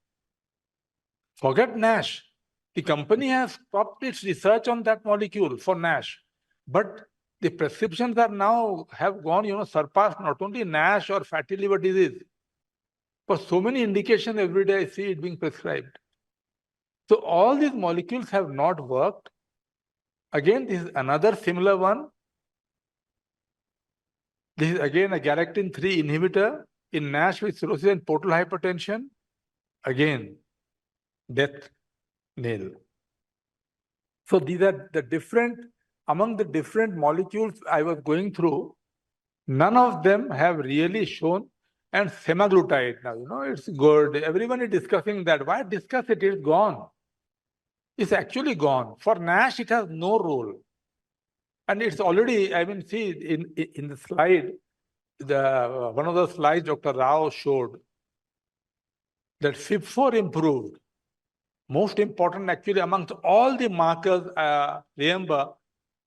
Forget NASH. The company has stopped its research on that molecule for NASH. But the prescriptions are now have gone, surpassed not only NASH or fatty liver disease. For so many indications every day I see it being prescribed. So all these molecules have not worked. Again, this is another similar one. This is again a galectin-3 inhibitor in NASH with cirrhosis and portal hypertension. Again, death nail. So these are among the different molecules I was going through, none of them have really shown. And semaglutide now, it's good. Everyone is discussing that. Why discuss it? It's gone. It's actually gone. For NASH, it has no role. And it's already, see in the slide, one of the slides Dr. Rao showed that FIB4 improved. Most important actually amongst all the markers, remember,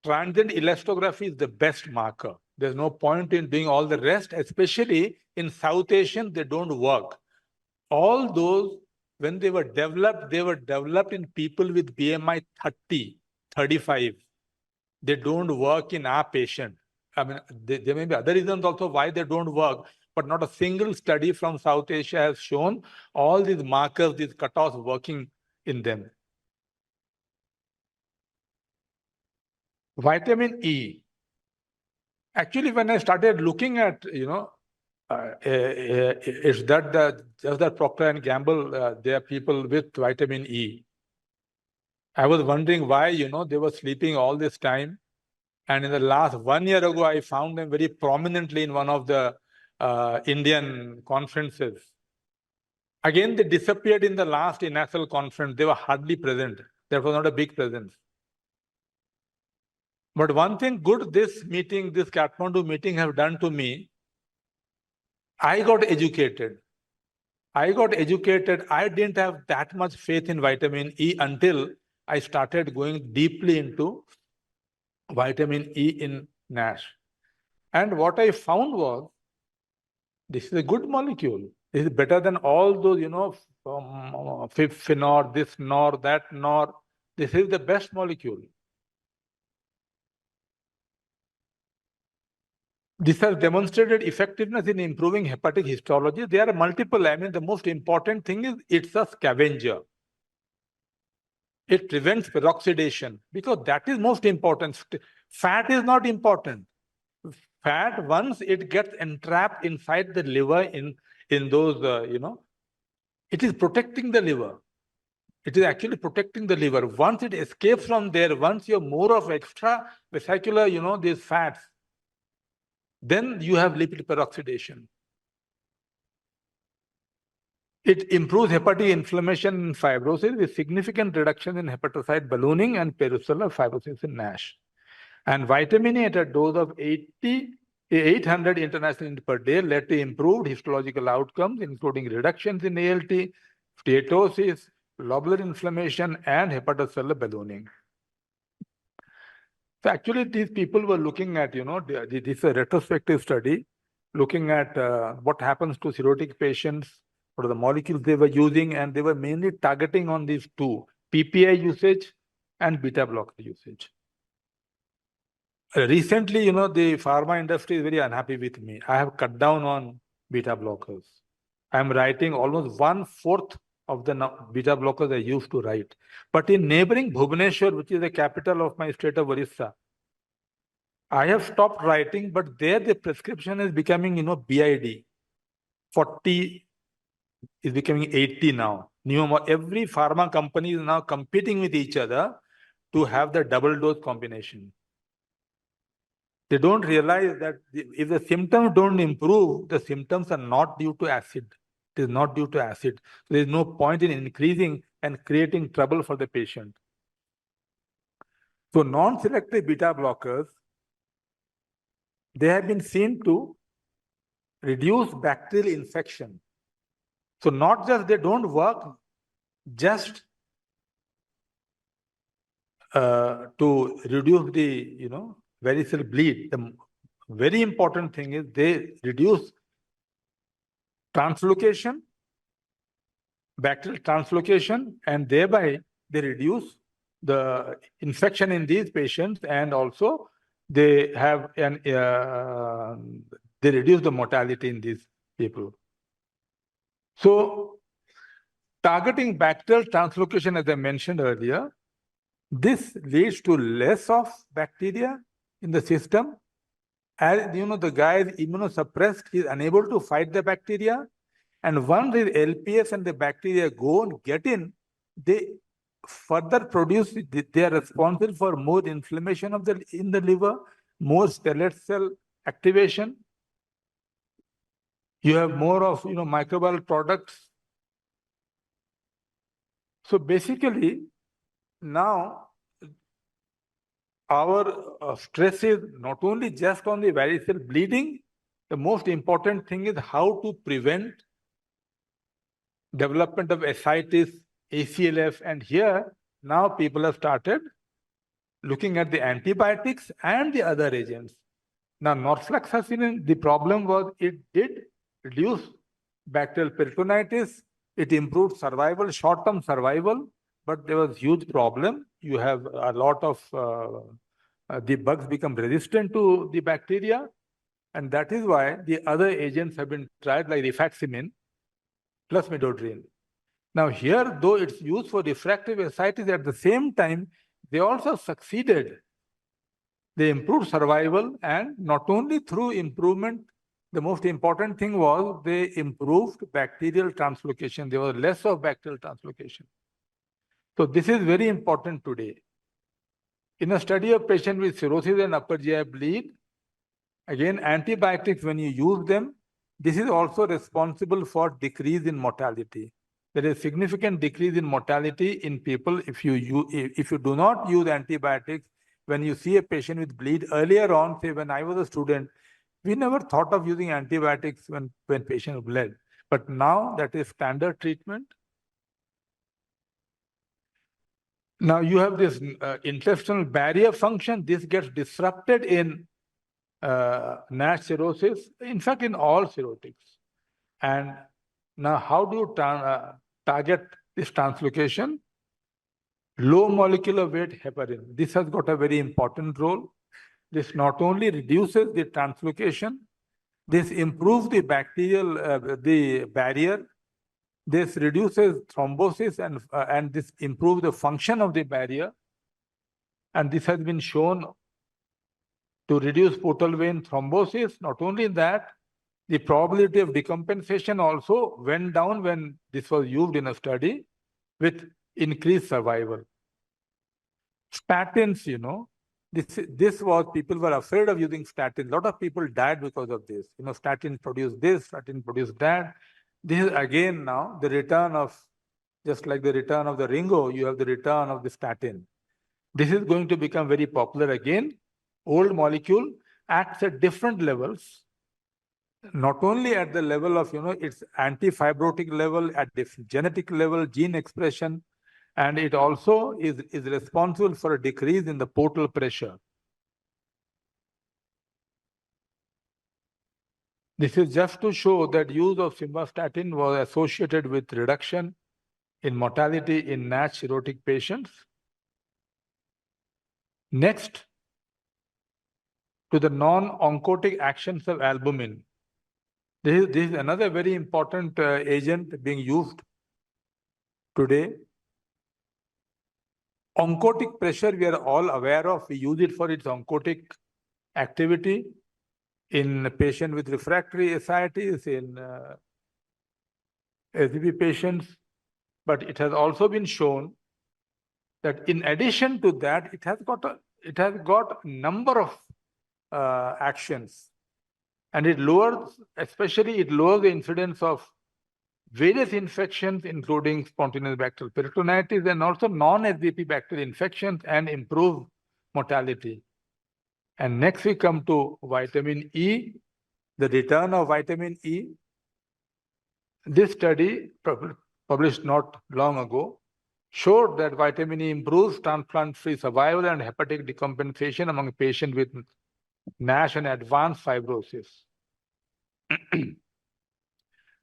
transient elastography is the best marker. There's no point in doing all the rest, especially in South Asian, they don't work. All those, when they were developed in people with BMI 30, 35. They don't work in our patient. There may be other reasons also why they don't work, but not a single study from South Asia has shown all these markers, these cutoffs working in them. Vitamin E. Actually, when I started looking at, it's just that Procter and Gamble, they are people with vitamin E. I was wondering why, they were sleeping all this time. And in the last 1 year ago, I found them very prominently in one of the Indian conferences. Again, they disappeared in the last INASL conference. They were hardly present. There was not a big presence. But one thing good this Kathmandu meeting have done to me, I got educated. I didn't have that much faith in vitamin E until I started going deeply into vitamin E in NASH. And what I found was, this is a good molecule. This is better than all those, FIB-FINOR, this NOR, that NOR. This is the best molecule. This has demonstrated effectiveness in improving hepatic histology. There are multiple. The most important thing is it's a scavenger. It prevents peroxidation because that is most important. Fat is not important. Fat, once it gets entrapped inside the liver in those, it is protecting the liver. It is actually protecting the liver. Once it escapes from there, once you have more of extra vesicular, these fats, then you have lipid peroxidation. It improves hepatic inflammation and fibrosis with significant reduction in hepatocyte ballooning and peripheral fibrosis in NASH. And vitamin E at a dose of 800 international units per day led to improved histological outcomes, including reductions in ALT, steatosis, lobular inflammation, and hepatocellular ballooning. So actually, these people were looking at, this is a retrospective study, looking at what happens to cirrhotic patients, what are the molecules they were using, and they were mainly targeting on these two, PPI usage and beta blocker usage. Recently, the pharma industry is very unhappy with me. I have cut down on beta blockers. I'm writing almost 1/4 of the beta blockers I used to write. But in neighboring Bhubaneswar, which is the capital of my state of Orissa, I have stopped writing, but there the prescription is becoming, BID. 40 is becoming 80 now. Every pharma company is now competing with each other to have the double dose combination. They don't realize that if the symptoms don't improve, the symptoms are not due to acid. It is not due to acid. So there is no point in increasing and creating trouble for the patient. So non-selective beta blockers, they have been seen to reduce bacterial infection. So not just they don't work just to reduce the varicose bleed. The very important thing is they reduce translocation, bacterial translocation, and thereby they reduce the infection in these patients, and also they have they reduce the mortality in these people. So targeting bacterial translocation, as I mentioned earlier, this leads to less of bacteria in the system. As the guy is immunosuppressed, he is unable to fight the bacteria. And once the LPS and the bacteria go and get in, they further produce, they are responsible for more inflammation in the liver, more stellate cell activation. You have more of microbial products. So basically, now our stress is not only just on the varicose bleeding. The most important thing is how to prevent development of ascites, ACLF, and here now people have started looking at the antibiotics and the other agents. Now, norfloxacin, the problem was it did reduce bacterial peritonitis, it improved survival, short-term survival, but there was huge problem. You have a lot of the bugs become resistant to the bacteria, and that is why the other agents have been tried, like rifaximin plus midodrine. Now here, though it's used for refractive ascites, at the same time, they also succeeded. They improved survival, and not only through improvement, the most important thing was they improved bacterial translocation. There was less of bacterial translocation. So this is very important today. In a study of patients with cirrhosis and upper GI bleed, again, antibiotics, when you use them, this is also responsible for decrease in mortality. There is significant decrease in mortality in people if you do not use antibiotics. When you see a patient with bleed earlier on, say when I was a student, we never thought of using antibiotics when patient bled. But now that is standard treatment. Now you have this intestinal barrier function. This gets disrupted in NASH cirrhosis, in fact, in all cirrhotics. And now how do you target this translocation? Low molecular weight heparin. This has got a very important role. This not only reduces the translocation, this improves the bacterial, the barrier. This reduces thrombosis and this improves the function of the barrier. And this has been shown to reduce portal vein thrombosis. Not only that, the probability of decompensation also went down when this was used in a study with increased survival. Statins, this was, people were afraid of using statins. A lot of people died because of this. Statins produce this, statins produce that. This is again now the return of, just like the return of the Ringo, you have the return of the statin. This is going to become very popular again. Old molecule acts at different levels, not only at the level of, its anti-fibrotic level, at different genetic level, gene expression, and it also is responsible for a decrease in the portal pressure. This is just to show that use of simvastatin was associated with reduction in mortality in NASH cirrhotic patients. Next, to the non-oncotic actions of albumin. This is another very important agent being used today. Oncotic pressure, we are all aware of. We use it for its oncotic activity in a patient with refractory ascites, in SVP patients. But it has also been shown that in addition to that, it has got a number of actions. And it lowers, especially it lowers the incidence of various infections, including spontaneous bacterial peritonitis and also non-SVP bacterial infections, and improve mortality. And next we come to vitamin E. the return of vitamin E. This study, published not long ago, showed that vitamin E improves transplant-free survival and hepatic decompensation among patients with NASH and advanced fibrosis.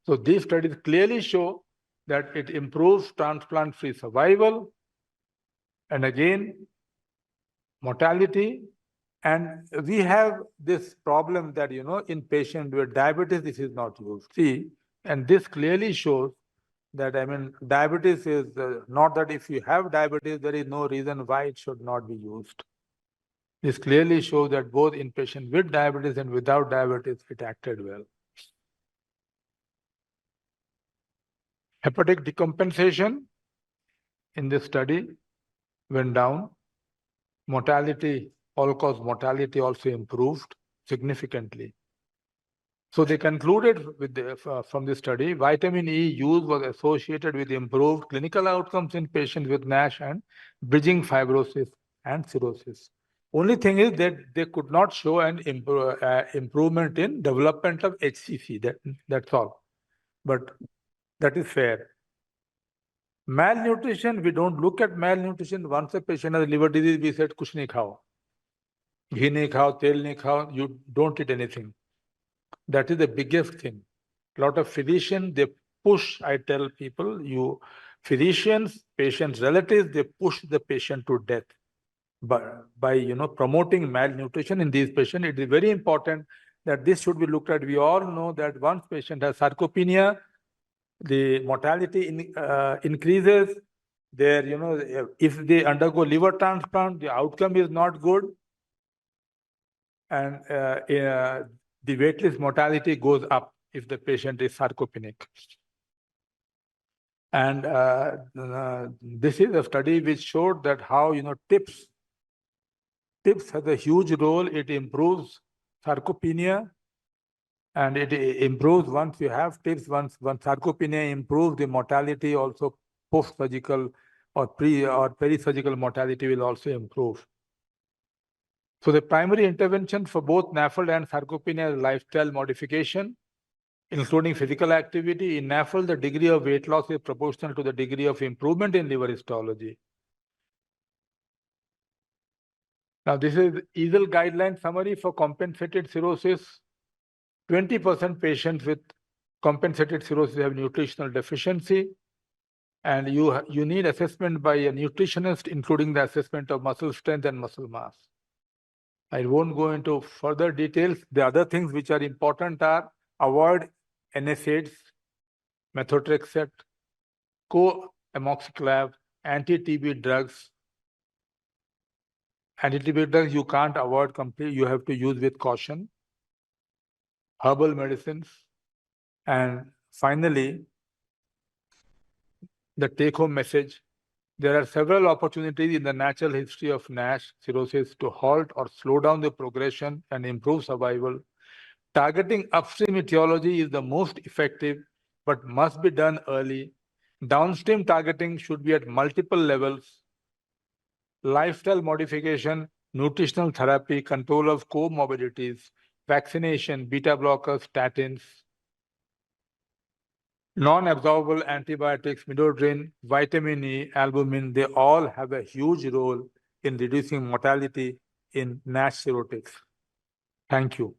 So these studies clearly show that it improves transplant-free survival and again, mortality. And we have this problem that, in patients with diabetes, this is not used. See, and this clearly shows that, diabetes is not that if you have diabetes, there is no reason why it should not be used. This clearly shows that both in patients with diabetes and without diabetes, it acted well. Hepatic decompensation in this study went down. Mortality, all-cause mortality also improved significantly. So they concluded from this study, vitamin E use was associated with improved clinical outcomes in patients with NASH and bridging fibrosis and cirrhosis. Only thing is that they could not show an improvement in development of HCC. That's all. But that is fair. Malnutrition, we don't look at malnutrition. Once a patient has liver disease, we said, kuch nahi khao. Ghee nahi khao, tel nahi khao, you don't eat anything. That is the biggest thing. A lot of physicians, they push, I tell people, physicians, patients, relatives, they push the patient to death. But by promoting malnutrition in these patients, it is very important that this should be looked at. We all know that once patient has sarcopenia, the mortality increases. There, if they undergo liver transplant, the outcome is not good, and the waitlist mortality goes up if the patient is sarcopenic. And this is a study which showed that how TIPS has a huge role. It improves sarcopenia. And it improves once you have TIPS, once sarcopenia improves, the mortality also post-surgical or peri-surgical mortality will also improve. So the primary intervention for both NAFLD and sarcopenia is lifestyle modification, including physical activity. In NAFLD, the degree of weight loss is proportional to the degree of improvement in liver histology. Now, this is EASL guideline summary for compensated cirrhosis. 20% patients with compensated cirrhosis have nutritional deficiency, and you need assessment by a nutritionist, including the assessment of muscle strength and muscle mass. I won't go into further details. The other things which are important are avoid NSAIDs, methotrexate, co-amoxiclav, anti-TB drugs. Anti-TB drugs you can't avoid completely, you have to use with caution. Herbal medicines. And finally, the take-home message. There are several opportunities in the natural history of NASH cirrhosis to halt or slow down the progression and improve survival. Targeting upstream etiology is the most effective, but must be done early. Downstream targeting should be at multiple levels. Lifestyle modification, nutritional therapy, control of comorbidities, vaccination, beta blockers, statins, non-absorbable antibiotics, midodrine, vitamin E, albumin, they all have a huge role in reducing mortality in NASH cirrhotics. Thank you.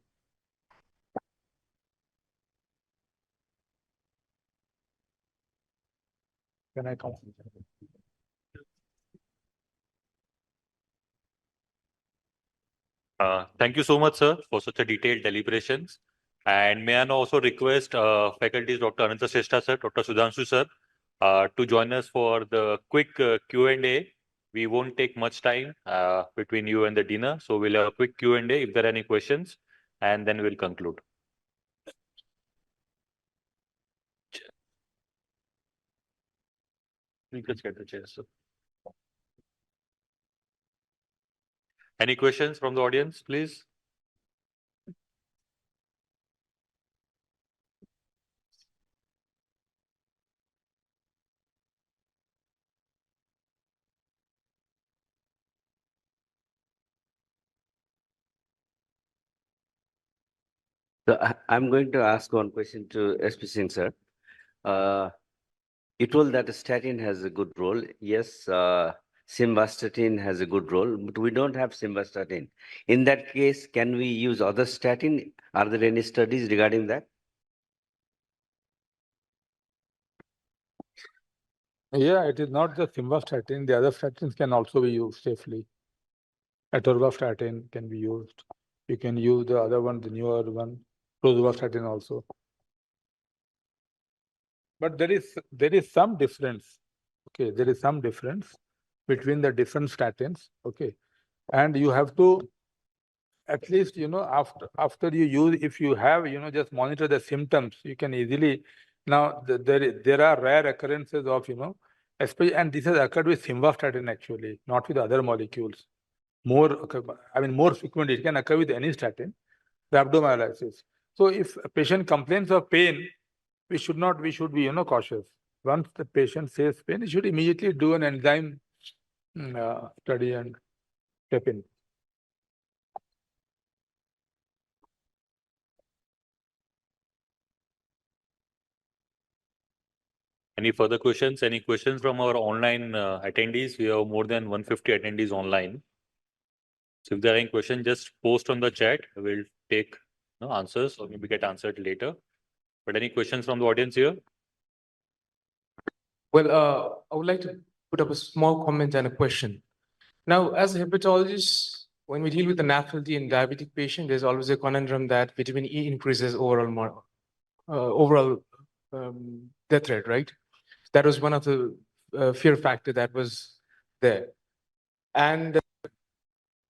Can I come? Thank you so much, sir, for such a detailed deliberations. And may I now also request faculties Dr. Ananta Shrestha, sir, Dr. Sudhanshu, sir, to join us for the quick Q&A. We won't take much time between you and the dinner. So we'll have a quick Q&A if there are any questions, and then we'll conclude. We just get the chair, sir. Any questions from the audience, please? So I'm going to ask one question to SP Singh, sir. You told that statin has a good role. Yes, simvastatin has a good role, but we don't have simvastatin. In that case, can we use other statin? Are there any studies regarding that? Yeah, it is not just simvastatin. The other statins can also be used safely. Atorvastatin can be used. You can use the other one, the newer one, rosuvastatin also. But there is some difference. Okay, there is some difference between the different statins. Okay, and you have to at least after you use, if you have just monitor the symptoms, you can easily now there are rare occurrences of especially, and this has occurred with simvastatin actually, not with other molecules. More frequently it can occur with any statin, the rhabdomyolysis. So if a patient complains of pain, we should be cautious. Once the patient says pain, you should immediately do an enzyme study and step in. Any further questions? Any questions from our online attendees? We have more than 150 attendees online. So if there are any questions, just post on the chat. We'll take answers or maybe get answered later. But any questions from the audience here? Well, I would like to put up a small comment and a question. Now, as a hepatologist, when we deal with the NAFLD in diabetic patient, there's always a conundrum that vitamin E increases overall death rate, right? That was one of the fear factor that was there. And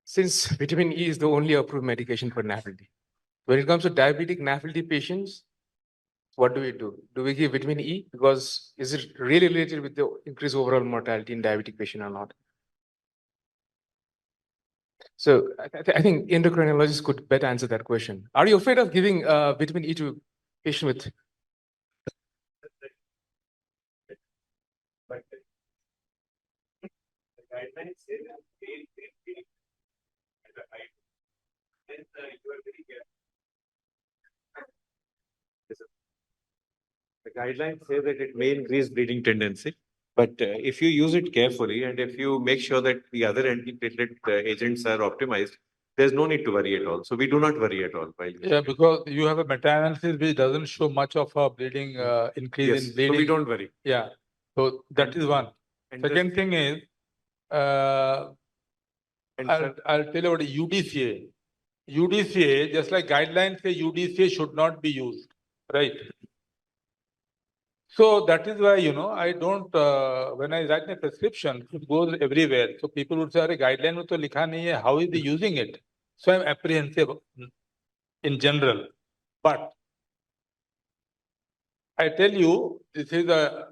since vitamin E is the only approved medication for NAFLD, when it comes to diabetic NAFLD patients, what do we do? Do we give vitamin E? Because is it really related with the increased overall mortality in diabetic patient or not? So I think endocrinologists could better answer that question. Are you afraid of giving vitamin E to patient with? The guidelines say that it may increase bleeding tendency, but if you use it carefully and if you make sure that the other antiplatelet agents are optimized, there's no need to worry at all. So we do not worry at all. Yeah, because you have a meta-analysis which doesn't show much of a bleeding increase in bleeding. So we don't worry. Yeah, so that is one. Second thing is, I'll tell you about UDCA. UDCA, just like guidelines say, UDCA should not be used, right? So that is why, I don't, when I write a prescription, it goes everywhere. So people would say, "Arey, guideline mein to likha nahi hai, how is he using it?" So I'm apprehensive in general. But I tell you, this is a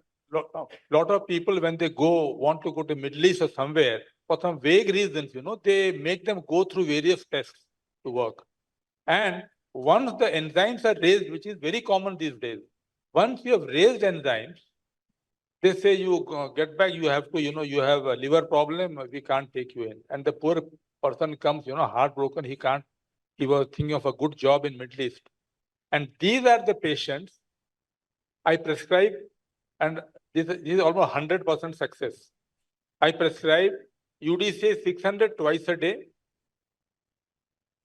lot of people when they want to go to Middle East or somewhere, for some vague reasons, they make them go through various tests to work. And once the enzymes are raised, which is very common these days, once you have raised enzymes, they say you get back, you have to, you have a liver problem, we can't take you in. And the poor person comes, heartbroken, he was thinking of a good job in Middle East. And these are the patients I prescribe, and this is almost 100% success. I prescribe UDCA 600 twice a day.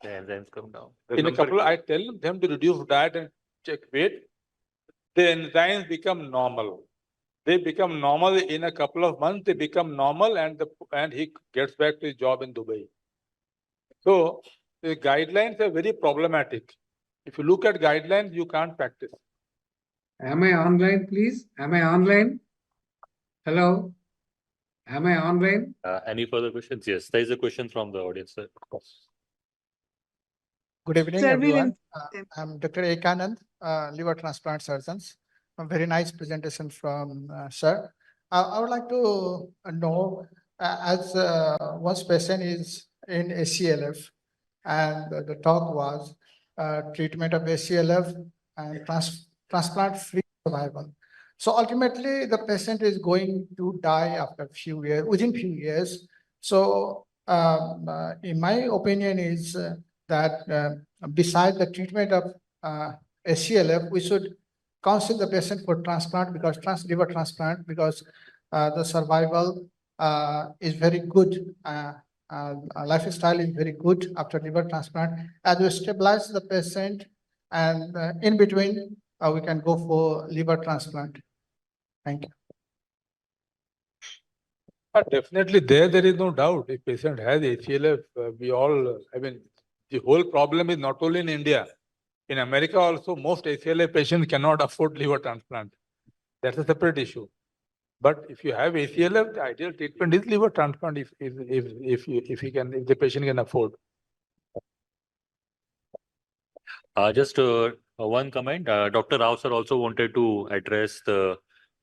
The enzymes come down. In a couple, I tell them to reduce diet and check weight. The enzymes become normal. They become normal in a couple of months. They become normal, and he gets back to his job in Dubai. So the guidelines are very problematic. If you look at guidelines, you can't practice. Am I online, please? Am I online? Hello? Am I online? Any further questions? Yes, there is a question from the audience, sir. Good evening, Sir, everyone. I'm Dr. Ekanand, liver transplant surgeons. A very nice presentation from sir. I would like to know, as one patient is in ACLF, and the talk was treatment of ACLF and transplant-free survival. So ultimately, the patient is going to die after within few years. So in my opinion is that besides the treatment of ACLF, we should counsel the patient for transplant because liver transplant because the survival is very good. Lifestyle is very good after liver transplant. As we stabilize the patient, and in between, we can go for liver transplant. Thank you. Definitely, there is no doubt. If patient has ACLF, we all, I mean, the whole problem is not only in India. In America also, most ACLF patients cannot afford liver transplant. That's a separate issue. But if you have ACLF, the ideal treatment is liver transplant if the patient can afford. Just one comment. Dr. Rao sir also wanted to address the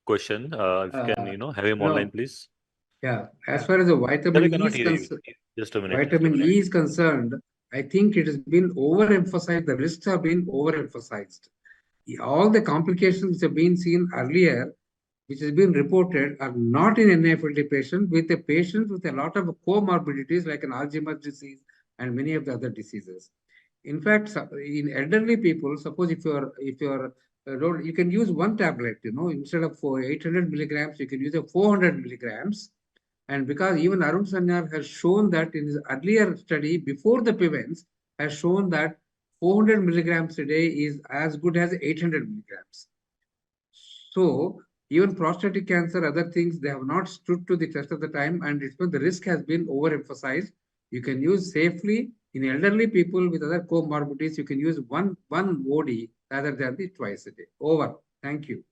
question. If you can, have him online, please. Yeah, as far as the Sir, we vitamin E cannot is hear you. concerned, Just a minute. vitamin E is concerned, I think it has been overemphasized. The risks have been overemphasized. All the complications which have been seen earlier, which has been reported, are not in NAFLD patients, with a patient with a lot of comorbidities like an Alzheimer's disease and many of the other diseases. In fact, in elderly people, suppose if you're you can use one tablet, instead of 800 milligrams, you can use a 400 milligrams. And because even Arun Sanyal has shown that in his earlier study before the PIVENS, has shown that 400 milligrams a day is as good as 800 milligrams. So even prostatic cancer, other things, they have not stood to the test of the time, and it's when the risk has been overemphasized. You can use safely in elderly people with other comorbidities. You can use one OD rather than the twice a day. Over. Thank you.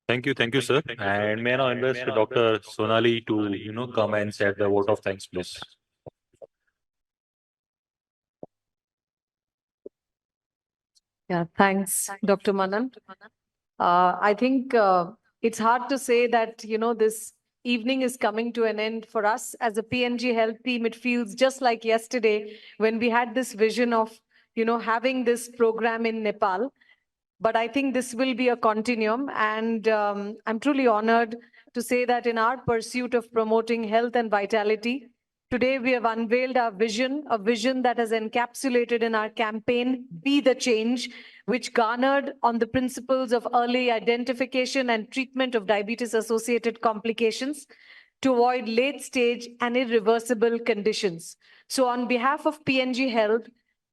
Thank you, sir. And may I now invite Dr. Sonali to, come and say the vote of thanks, please. Yeah, thanks, Dr. Manan. I think it's hard to say that, this evening is coming to an end for us as a PNG Health team. It feels just like yesterday when we had this vision of, having this program in Nepal. But I think this will be a continuum. And I'm truly honored to say that in our pursuit of promoting health and vitality, today we have unveiled our vision, a vision that is encapsulated in our campaign, Be the Change, which garnered on the principles of early identification and treatment of diabetes-associated complications to avoid late-stage and irreversible conditions. So on behalf of PNG Health,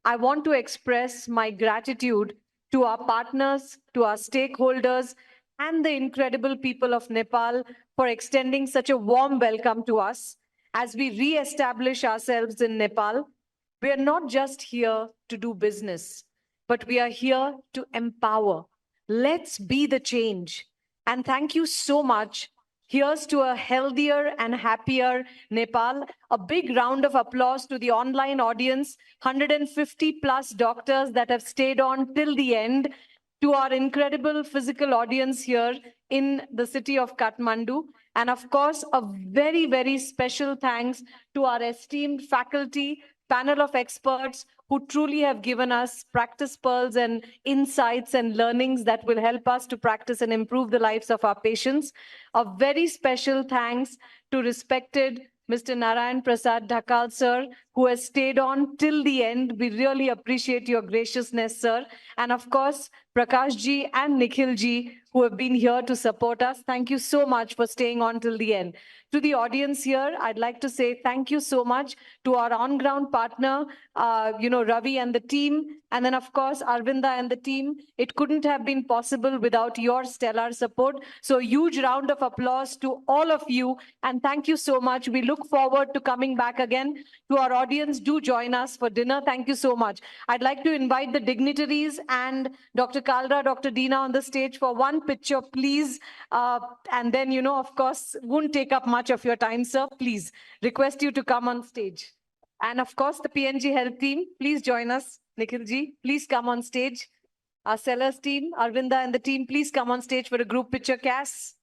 I want to express my gratitude to our partners, to our stakeholders, and the incredible people of Nepal for extending such a warm welcome to us. As we re-establish ourselves in Nepal, we are not just here to do business, but we are here to empower. Let's be the change. And thank you so much. Here's to a healthier and happier Nepal. A big round of applause to the online audience, 150 plus doctors that have stayed on till the end, to our incredible physical audience here in the city of Kathmandu. And of course, a very, very special thanks to our esteemed faculty, panel of experts who truly have given us practice pearls and insights and learnings that will help us to practice and improve the lives of our patients. A very special thanks to respected Mr. Narayan Prasad Dhakal, sir, who has stayed on till the end. We really appreciate your graciousness, sir. And of course, Prakash ji and Nikhil ji, who have been here to support us. Thank you so much for staying on till the end. To the audience here, I'd like to say thank you so much to our on-ground partner, Ravi and the team, and then of course, Arvinda and the team. It couldn't have been possible without your stellar support. So huge round of applause to all of you, and thank you so much. We look forward to coming back again. To our audience, do join us for dinner. Thank you so much. I'd like to invite the dignitaries and Dr. Kalra, Dr. Dina on the stage for one picture, please. And then, of course, won't take up much of your time, sir. Please, request you to come on stage. And of course, the PNG Health team, please join us. Nikhil ji, please come on stage. Our sellers team, Arvinda and the team, please come on stage for a group picture, Cass.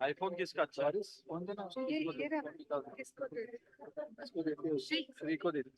IPhone किसका अच्छा है? ये रहा, इसको दे दे। श्री को दे दो।